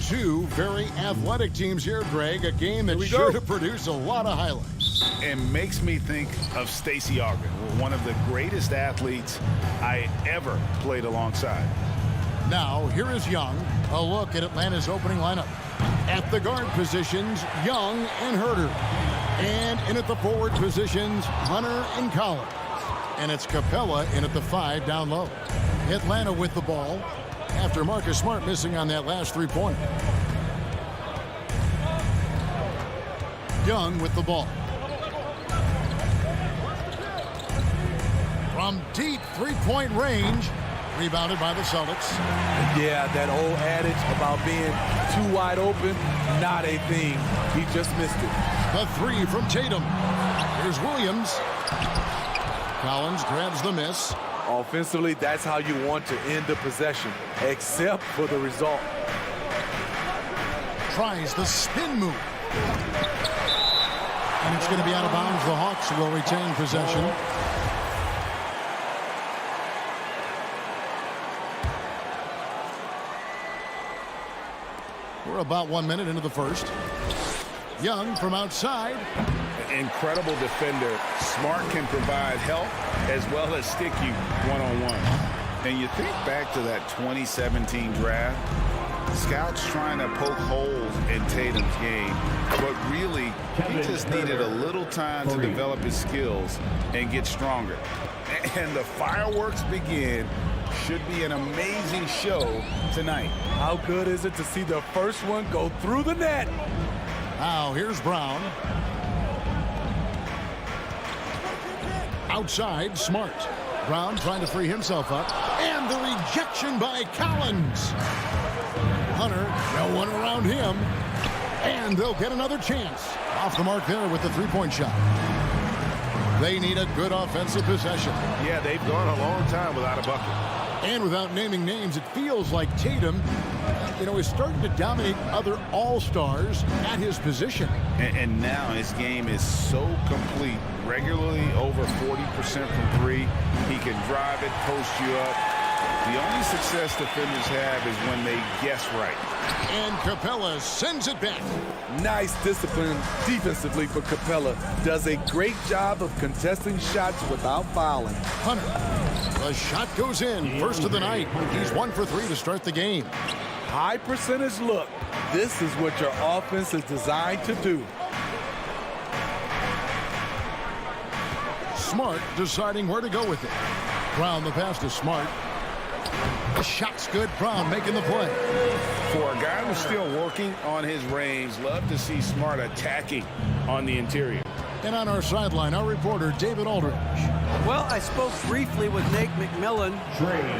two very athletic teams here, Greg. A game that's sure to produce a lot of highlights. And makes me think of Stacey Ogden, one of the greatest athletes I ever played alongside. Now, here is Young. A look at Atlanta's opening lineup. At the guard positions, Young and Herter. And in at the forward positions, Hunter and Collins. And it's Capella in at the 5 down low. Atlanta with the ball after Marcus Smart missing on that last three-pointer. Young with the ball. From deep three-point range, rebounded by the Celtics. Yeah, that old adage about being too wide open, not a thing. He just missed it. The 3 from Tatum. Here's Williams. Collins grabs the miss. Offensively, that's how you want to end the possession, except for the result. Tries the spin move. And it's going to be out of bounds. The Hawks will retain possession. We're about 1 minute into the first. Young from outside. Incredible defender. Smart can provide help as well as stick you one-on-one. And you think back to that 2017 draft, scouts trying to poke holes in Tatum's game, but really he just needed a little time to develop his skills and get stronger. And the fireworks begin. Should be an amazing show tonight. How good is it to see the first one go through the net? Now here's Brown. Outside, Smart. Brown trying to free himself up. And the rejection by Collins. Hunter, no one around him. And they'll get another chance. Off the mark there with the three-point shot. They need a good offensive possession. Yeah, they've gone a long time without a bucket. And without naming names, it feels like Tatum, is starting to dominate other all-stars at his position. And now his game is so complete. Regularly over 40% from three. He can drive it, post you up. The only success defenders have is when they guess right. And Capella sends it back. Nice discipline defensively for Capella. Does a great job of contesting shots without fouling. Hunter. The shot goes in. First of the night. He's 1 for 3 to start the game. High percentage look. This is what your offense is designed to do. Smart deciding where to go with it. Brown the pass to Smart. The shot's good. Brown making the play. For a guy who's still working on his range, love to see Smart attacking on the interior. And on our sideline, our reporter, David Aldridge. Well, I spoke briefly with Nate McMillan.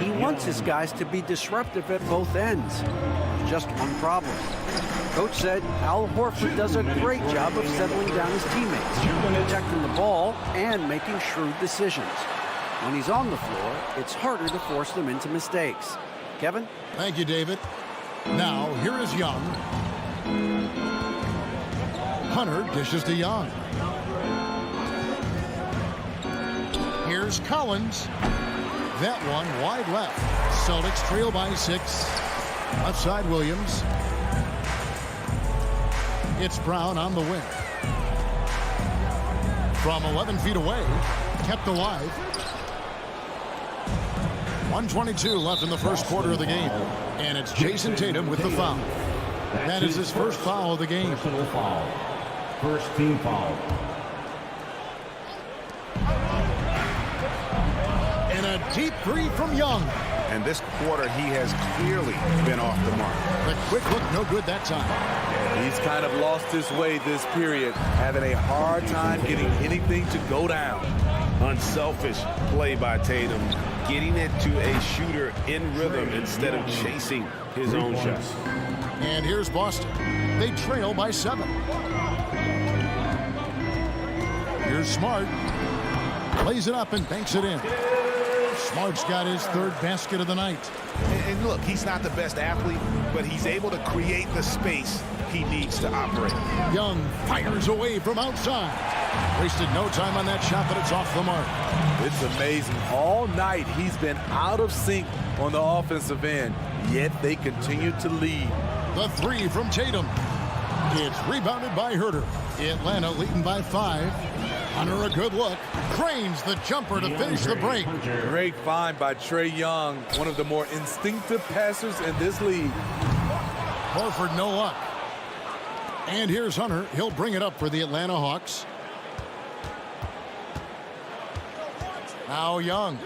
He wants his guys to be disruptive at both ends. Just one problem. Coach said Al Horford does a great job of settling down his teammates, protecting the ball, and making shrewd decisions. When he's on the floor, it's harder to force them into mistakes. Kevin? Thank you, David. Now, here is Young. Hunter dishes to Young. Here's Collins. That one wide left. Celtics trail by 6. Left side, Williams. It's Brown on the wing. From 11 feet away, kept alive. 1:22 left in the first quarter of the game. And it's Jason Tatum with the foul. That is his first foul of the game. Personal foul. First team foul. And a deep 3 from Young. And this quarter, he has clearly been off the mark. The quick look, no good that time. He's kind of lost his way this period, having a hard time getting anything to go down. Unselfish play by Tatum, getting it to a shooter in rhythm instead of chasing his own shots. And here's Boston. They trail by 7. Here's Smart. Plays it up and banks it in. Smart's got his third basket of the night. And look, he's not the best athlete, but he's able to create the space he needs to operate. Young fires away from outside. Wasted no time on that shot, but it's off the mark. It's amazing. All night he's been out of sync on the offensive end, yet they continue to lead. The three from Tatum. It's rebounded by Herter. Atlanta leading by 5. Hunter a good look. Cranes the jumper to finish the break. Great find by Trae Young, one of the more instinctive passers in this league. Horford no luck. And here's Hunter. He'll bring it up for the Atlanta Hawks. Now Young.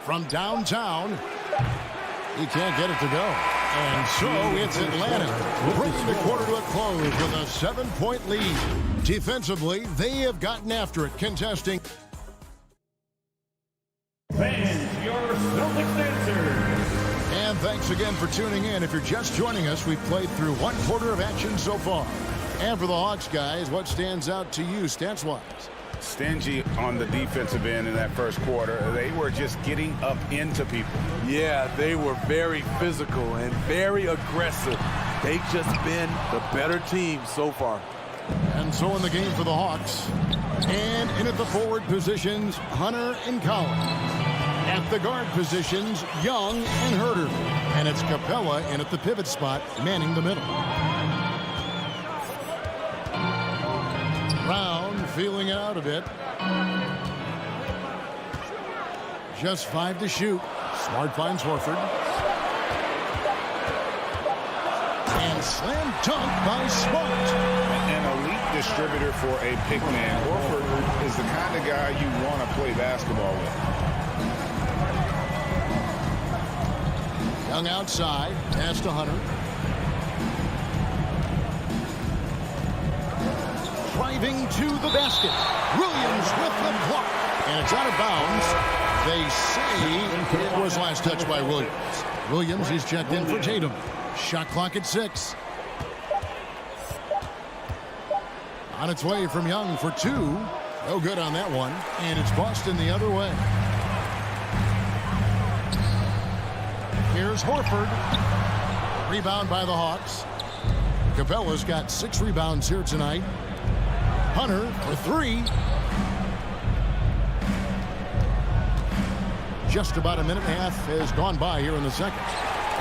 From downtown. He can't get it to go. And so it's Atlanta bringing the quarter to a close with a 7-point lead. Defensively, they have gotten after it, contesting. Fans, your Celtics answer. And thanks again for tuning in. If you're just joining us, we've played through 1 quarter of action so far. And for the Hawks guys, what stands out to you stats-wise? Stingy on the defensive end in that first quarter. They were just getting up into people. Yeah, they were very physical and very aggressive. They've just been the better team so far. And so in the game for the Hawks. And in at the forward positions, Hunter and Collins. At the guard positions, Young and Herter. And it's Capella in at the pivot spot, manning the middle. Brown feeling it out a bit. Just 5 to shoot. Smart finds Horford. And slam dunk by Smart. An elite distributor for a pick man. Horford is the kind of guy you want to play basketball with. Young outside. Pass to Hunter. Driving to the basket. Williams with the block. And it's out of bounds. They say it was last touched by Williams. Williams, he's checked in for Tatum. Shot clock at 6. On its way from Young for 2. No good on that one. And it's Boston the other way. Here's Horford. Rebound by the Hawks. Capella's got 6 rebounds here tonight. Hunter for 3. Just about a minute and a half has gone by here in the second.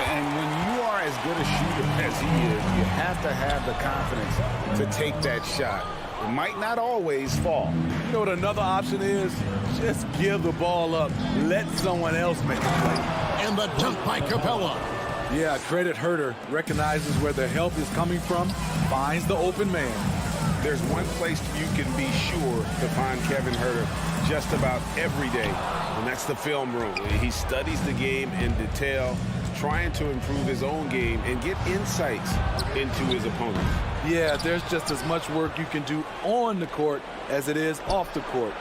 And when you are as good a shooter as he is, you have to have the confidence to take that shot. It might not always fall. You know what another option is? Just give the ball up. Let someone else make a play. And the dunk by Capella. Yeah, credit Herter. Recognizes where the help is coming from. Finds the open man. There's one place you can be sure to find Kevin Herter just about every day, and that's the film room. He studies the game in detail, trying to improve his own game and get insights into his opponent. Yeah, there's just as much work you can do on the court as it is off the court.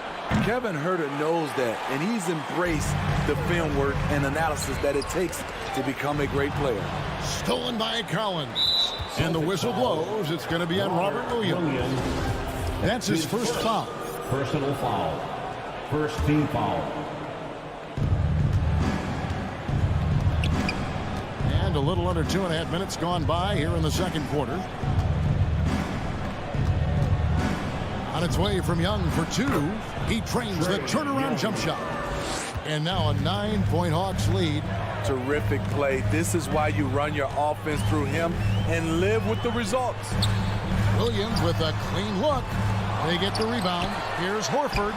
Kevin Herter knows that, and he's embraced the film work and analysis that it takes to become a great player. Stolen by Collins. And the whistle blows. It's going to be on Robert Williams. That's his first foul. Personal foul. First team foul. And a little under 2.5 minutes gone by here in the second quarter. On its way from Young for 2. He trains the turnaround jump shot. And now a 9-point Hawks lead. Terrific play. This is why you run your offense through him and live with the results. Williams with a clean look. They get the rebound. Here's Horford.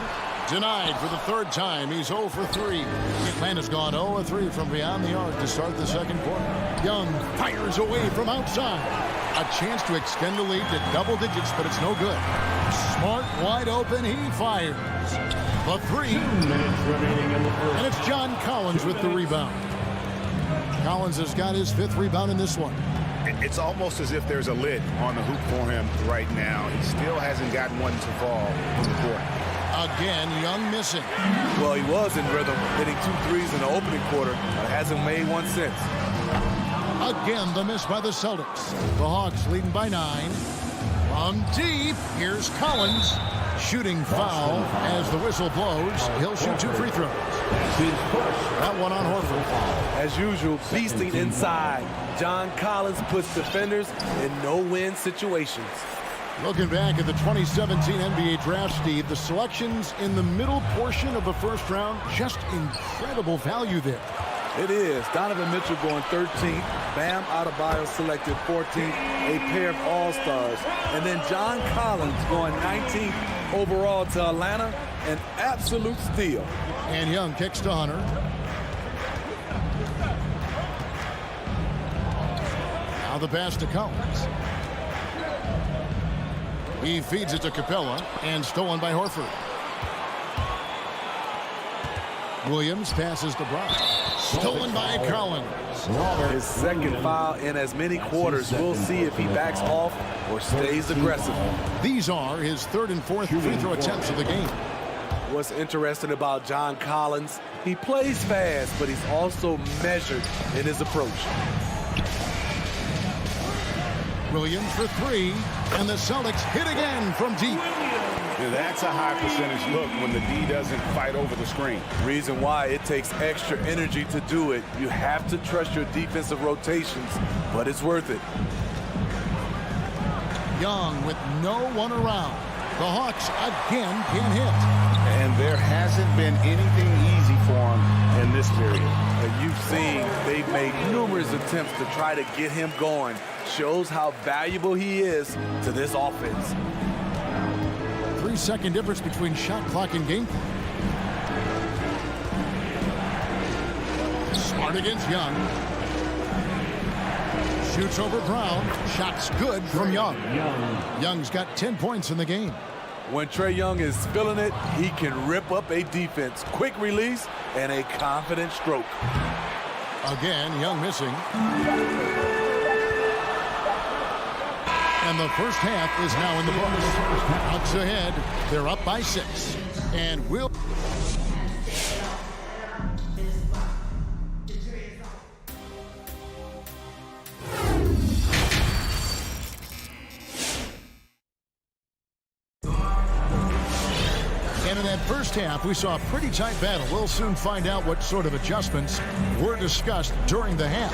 Denied for the 3rd time. He's 0 for 3. Atlanta's gone 0 for 3 from beyond the arc to start the second quarter. Young fires away from outside. A chance to extend the lead to double digits, but it's no good. Smart wide open. He fires. The 3. 2 minutes remaining in the first. And it's John Collins with the rebound. Collins has got his 5th rebound in this one. It's almost as if there's a lid on the hoop for him right now. He still hasn't gotten one to fall in the court. Again, Young missing. Well, he was in rhythm, hitting 2 threes in the opening quarter, but hasn't made one since. Again, the miss by the Celtics. The Hawks leading by 9. From deep, here's Collins. Shooting foul as the whistle blows. He'll shoot 2 free throws. That one on Horford. As usual, beasting inside. John Collins puts defenders in no-win situations. Looking back at the 2017 NBA draft, Steve, the selections in the middle portion of the first round, just incredible value there. It is. Donovan Mitchell going 13th. Bam Adebayo selected 14th. A pair of all-stars. And then John Collins going 19th overall to Atlanta. An absolute steal. And Young kicks to Hunter. Now the pass to Collins. He feeds it to Capella, and stolen by Horford. Williams passes to Brown. Stolen by Collins. His second foul in as many quarters. We'll see if he backs off or stays aggressive. These are his third and fourth free throw attempts of the game. What's interesting about John Collins, he plays fast, but he's also measured in his approach. Williams for three, and the Celtics hit again from deep. That's a high percentage look when the D doesn't fight over the screen. Reason why it takes extra energy to do it. You have to trust your defensive rotations, but it's worth it. Young with no one around. The Hawks again can hit. And there hasn't been anything easy for him in this period. You've seen they've made numerous attempts to try to get him going. Shows how valuable he is to this offense. 3-second difference between shot clock and game. Smart against Young. Shoots over Brown. Shot's good from Young. Young's got 10 points in the game. When Trae Young is feeling it, he can rip up a defense. Quick release and a confident stroke. Again, Young missing. And the first half is now in the books. Hawks ahead. They're up by 6. And will. And in that first half, we saw a pretty tight battle. We'll soon find out what sort of adjustments were discussed during the half.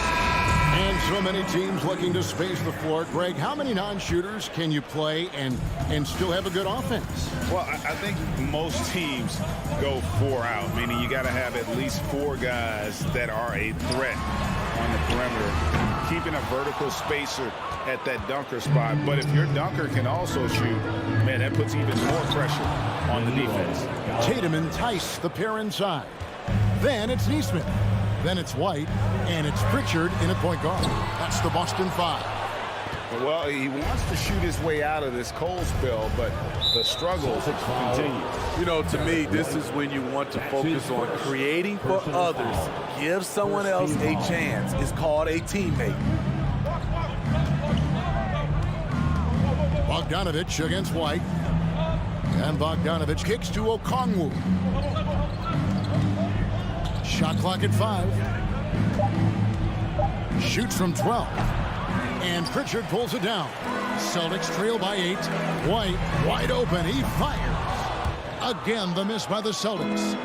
And so many teams looking to space the floor. Greg, how many non-shooters can you play and still have a good offense? Well, I think most teams go 4 out, meaning you got to have at least 4 guys that are a threat on the perimeter, keeping a vertical spacer at that dunker spot. But if your dunker can also shoot, man, that puts even more pressure on the defense. Tatum entice the pair inside. Then it's Neesmith. Then it's White, and it's Pritchard in at point guard. That's the Boston 5. Well, he wants to shoot his way out of this cold spell, but the struggles continue. You know, to me, this is when you want to focus on creating for others. Give someone else a chance. It's called a teammate. Bogdanovich against White. And Bogdanovich kicks to Okongwu. Shot clock at 5. Shoots from 12. And Pritchard pulls it down. Celtics trail by 8. White wide open. He fires. Again, the miss by the Celtics.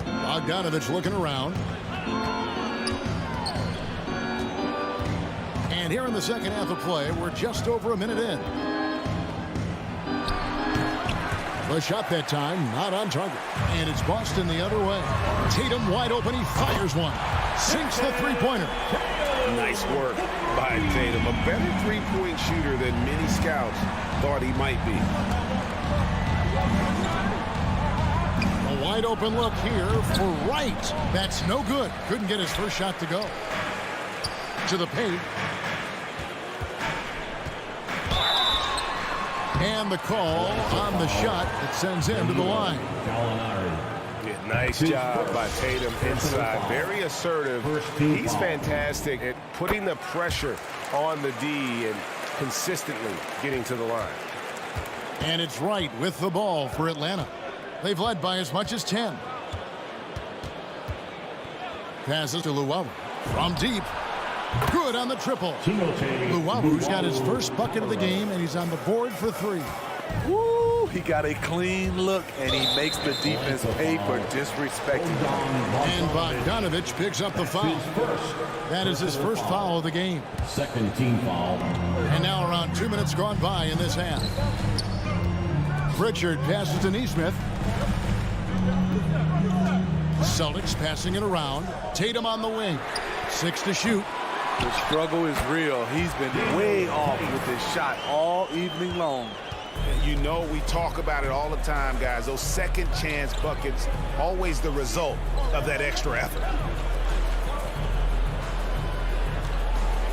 Bogdanovich looking around. And here in the second half of play, we're just over a minute in. The shot that time, not on target. And it's Boston the other way. Tatum wide open. He fires one. Sinks the three-pointer. Nice work by Tatum. A better three-point shooter than many scouts thought he might be. A wide open look here for Wright. That's no good. Couldn't get his first shot to go. To the paint. And the call on the shot that sends him to the line. Yeah, nice job by Tatum inside. Very assertive. He's fantastic at putting the pressure on the D and consistently getting to the line. And it's Wright with the ball for Atlanta. They've led by as much as 10. Passes to Luwawu from deep. Good on the triple. Luwawu's got his first bucket of the game, and he's on the board for 3. Woo! he got a clean look, and he makes the defense pay for disrespecting him. And Bogdanovich picks up the foul. That is his first foul of the game. Second team foul. And now around 2 minutes gone by in this half. Pritchard passes to Neesmith. Celtics passing it around. Tatum on the wing. 6 to shoot. The struggle is real. He's been way off with his shot all evening long. You know, we talk about it all the time, guys. Those second chance buckets, always the result of that extra effort.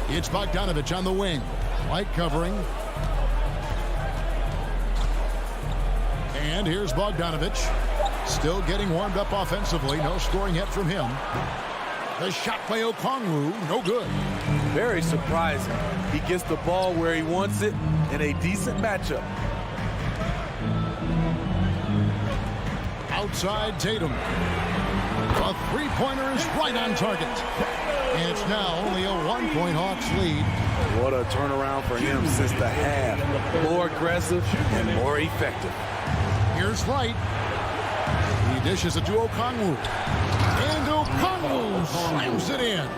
It's Bogdanovich on the wing. White covering. And here's Bogdanovich. Still getting warmed up offensively. No scoring yet from him. The shot by Okongwu, no good. Very surprising. He gets the ball where he wants it in a decent matchup. Outside Tatum. A three-pointer is right on target. And it's now only a 1-point Hawks lead. What a turnaround for him since the half. More aggressive and more effective. Here's Light. He dishes it to Okongwu. And Okongwu slams it in.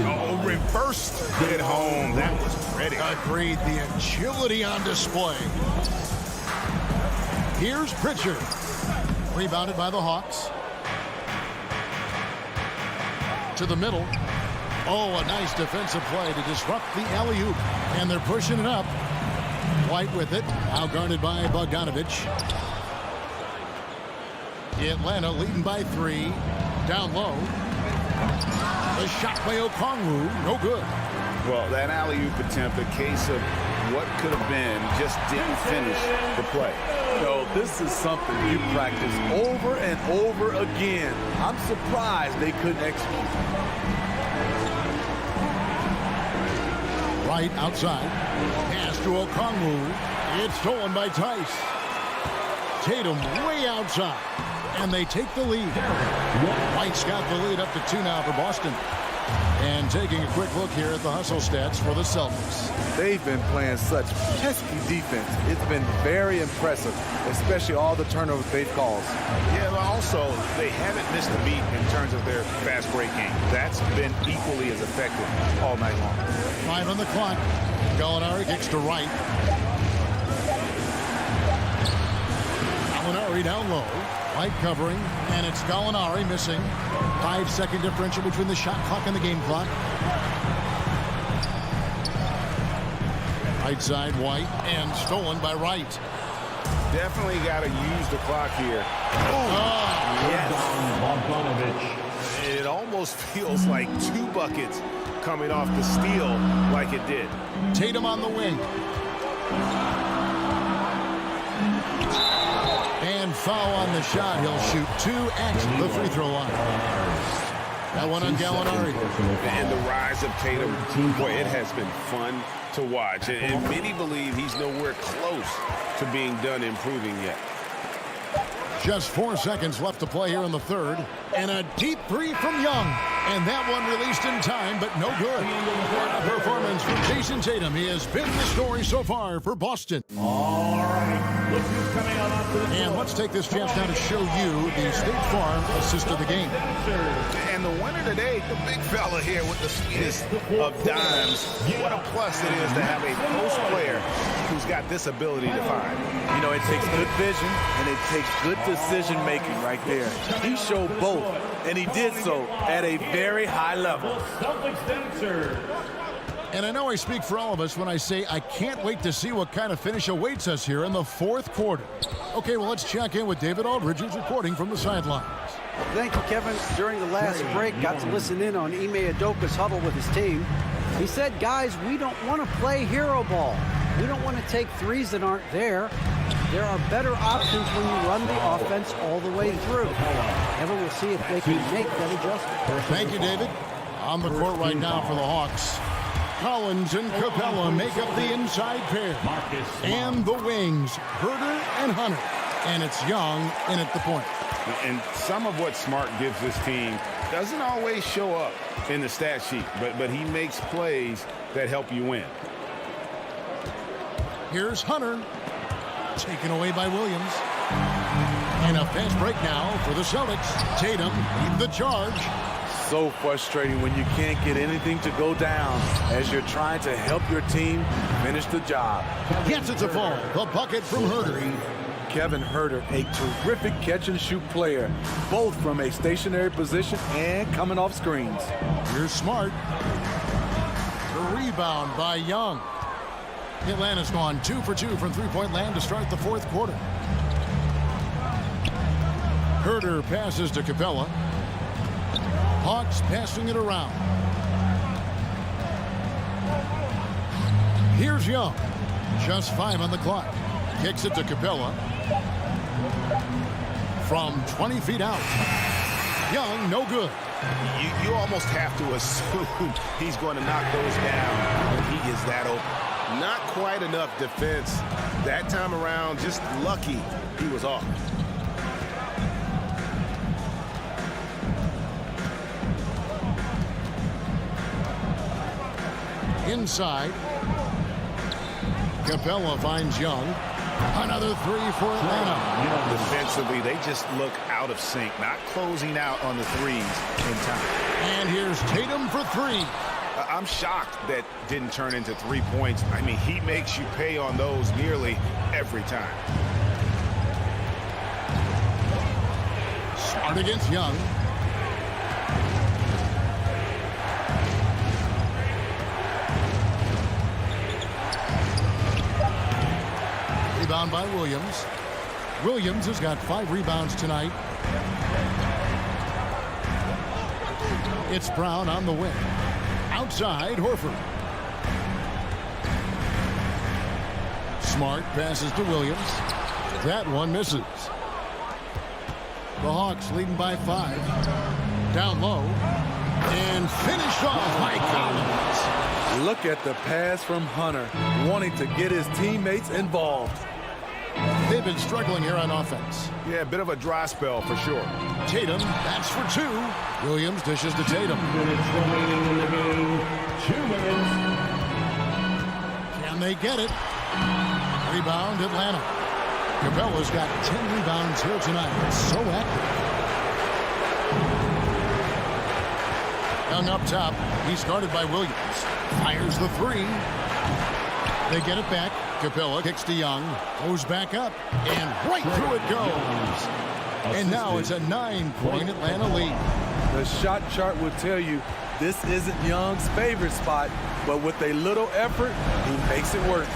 Oh, reversed it home. That was pretty. Agreed. The agility on display. Here's Pritchard. Rebounded by the Hawks. To the middle. Oh, a nice defensive play to disrupt the alley-oop. And they're pushing it up. White with it. Now guarded by Bogdanovich. Atlanta leading by 3. Down low. The shot by Okongwu, no good. Well, that alley-oop attempt, a case of what could have been, just didn't finish the play. No, this is something you practice over and over again. I'm surprised they couldn't execute. Right outside. Pass to Okongwu. It's stolen by Tice. Tatum way outside. And they take the lead. White's got the lead up to 2 now for Boston. And taking a quick look here at the hustle stats for the Celtics. They've been playing such pesky defense. It's been very impressive, especially all the turnovers they've caused. Yeah, but also, they haven't missed a beat in terms of their fast break game. That's been equally as effective all night long. 5 on the clock. Gallinari kicks to right. Gallinari down low. White covering, and it's Gallinari missing. 5-second differential between the shot clock and the game clock. Right side, White, and stolen by Wright. Definitely got to use the clock here. Yes. It almost feels like 2 buckets coming off the steal like it did. Tatum on the wing. And foul on the shot. He'll shoot 2 at the free throw line. That one on Gallinari. And the rise of Tatum, boy, it has been fun to watch. And many believe he's nowhere close to being done improving yet. Just 4 seconds left to play here in the third. And a deep 3 from Young. And that one released in time, but no good. What a performance from Jason Tatum. He has been the story so far for Boston. All right. Look who's coming out onto the And let's take this chance now to show you the State Farm assist of the game. And the winner today, the big fella here with the sweetest of dimes. What a plus it is to have a post player who's got this ability to find. You know, it takes good vision and it takes good decision making right there. He showed both, and he did so at a very high level. And I know I speak for all of us when I say I can't wait to see what kind of finish awaits us here in the fourth quarter. Okay, well, let's check in with David Aldridge, who's reporting from the sidelines. Thank you, Kevin. During the last break, got to listen in on Ime Udoka's huddle with his team. He said, guys, we don't want to play hero ball. We don't want to take threes that aren't there. There are better options when you run the offense all the way through. Ever we'll see if they can make that adjustment. Thank you, David. On the court right now for the Hawks. Collins and Capella make up the inside pair. And the wings, Herter and Hunter. And it's Young in at the point. And some of what Smart gives this team doesn't always show up in the stat sheet, but he makes plays that help you win. Here's Hunter. Taken away by Williams. And a fast break now for the Celtics. Tatum leading the charge. So frustrating when you can't get anything to go down as you're trying to help your team finish the job. Gets it to fall. The bucket from Herter. Kevin Herter, a terrific catch-and-shoot player, both from a stationary position and coming off screens. Here's Smart. The rebound by Young. Atlanta's gone 2 for 2 from three-point land to start the fourth quarter. Herter passes to Capella. Hawks passing it around. Here's Young. Just 5 on the clock. Kicks it to Capella. From 20 feet out. Young, no good. You almost have to assume he's going to knock those down when he is that open. Not quite enough defense that time around. Just lucky he was off. Inside. Capella finds Young. Another three for Atlanta. Defensively, they just look out of sync, not closing out on the threes in time. And here's Tatum for 3. I'm shocked that didn't turn into 3 points. I mean, he makes you pay on those nearly every time. Smart against Young. Rebound by Williams. Williams has got 5 rebounds tonight. It's Brown on the wing. Outside, Horford. Smart passes to Williams. That one misses. The Hawks leading by 5. Down low. And finished off by Collins. Look at the pass from Hunter, wanting to get his teammates involved. They've been struggling here on offense. Yeah, a bit of a dry spell for sure. Tatum, that's for 2. Williams dishes to Tatum. 2 minutes remaining in the game. 2 minutes. Can they get it? Rebound, Atlanta. Capella's got 10 rebounds here tonight. So active. Young up top. He's guarded by Williams. Fires the 3. They get it back. Capella kicks to Young. Goes back up. And right through it goes. And now it's a 9-point Atlanta lead. The shot chart will tell you this isn't Young's favorite spot, but with a little effort, he makes it work.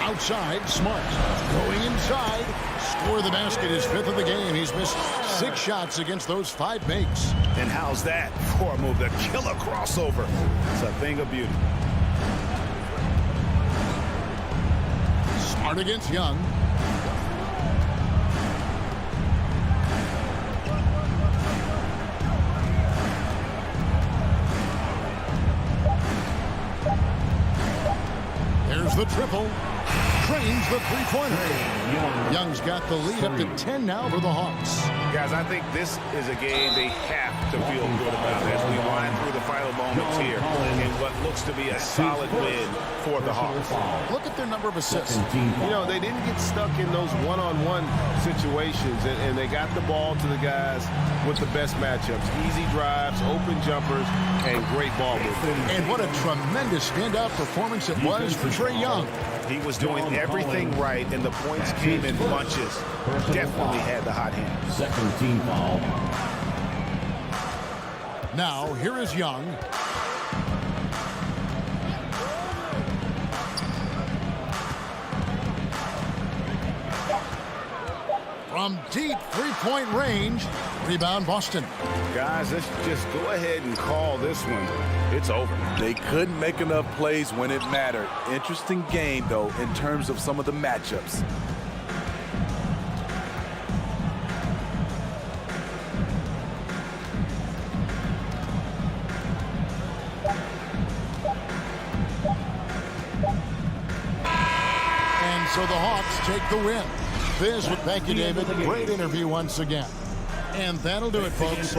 Outside, Smart. Going inside. Score the basket, his 5th of the game. He's missed 6 shots against those 5 makes. And how's that for a move? The killer crossover. It's a thing of beauty. Smart against Young. There's the triple. Trains the 3-pointer. Young's got the lead up to 10 now for the Hawks. Guys, I think this is a game they have to feel good about as we wind through the final moments here in what looks to be a solid win for the Hawks. Look at their number of assists. You know, they didn't get stuck in those one-on-one situations, and they got the ball to the guys with the best matchups. Easy drives, open jumpers, and great ball movement. And what a tremendous standout performance it was for Trae Young. He was doing everything right, and the points came in bunches. Definitely had the hot hand. Second team foul. Now, here is Young. From deep 3-point range. Rebound, Boston. Guys, let's just go ahead and call this one. It's over. They couldn't make enough plays when it mattered. Interesting game, though, in terms of some of the matchups. And so the Hawks take the win. Thank you, David. Great interview once again. And that'll do it, folks.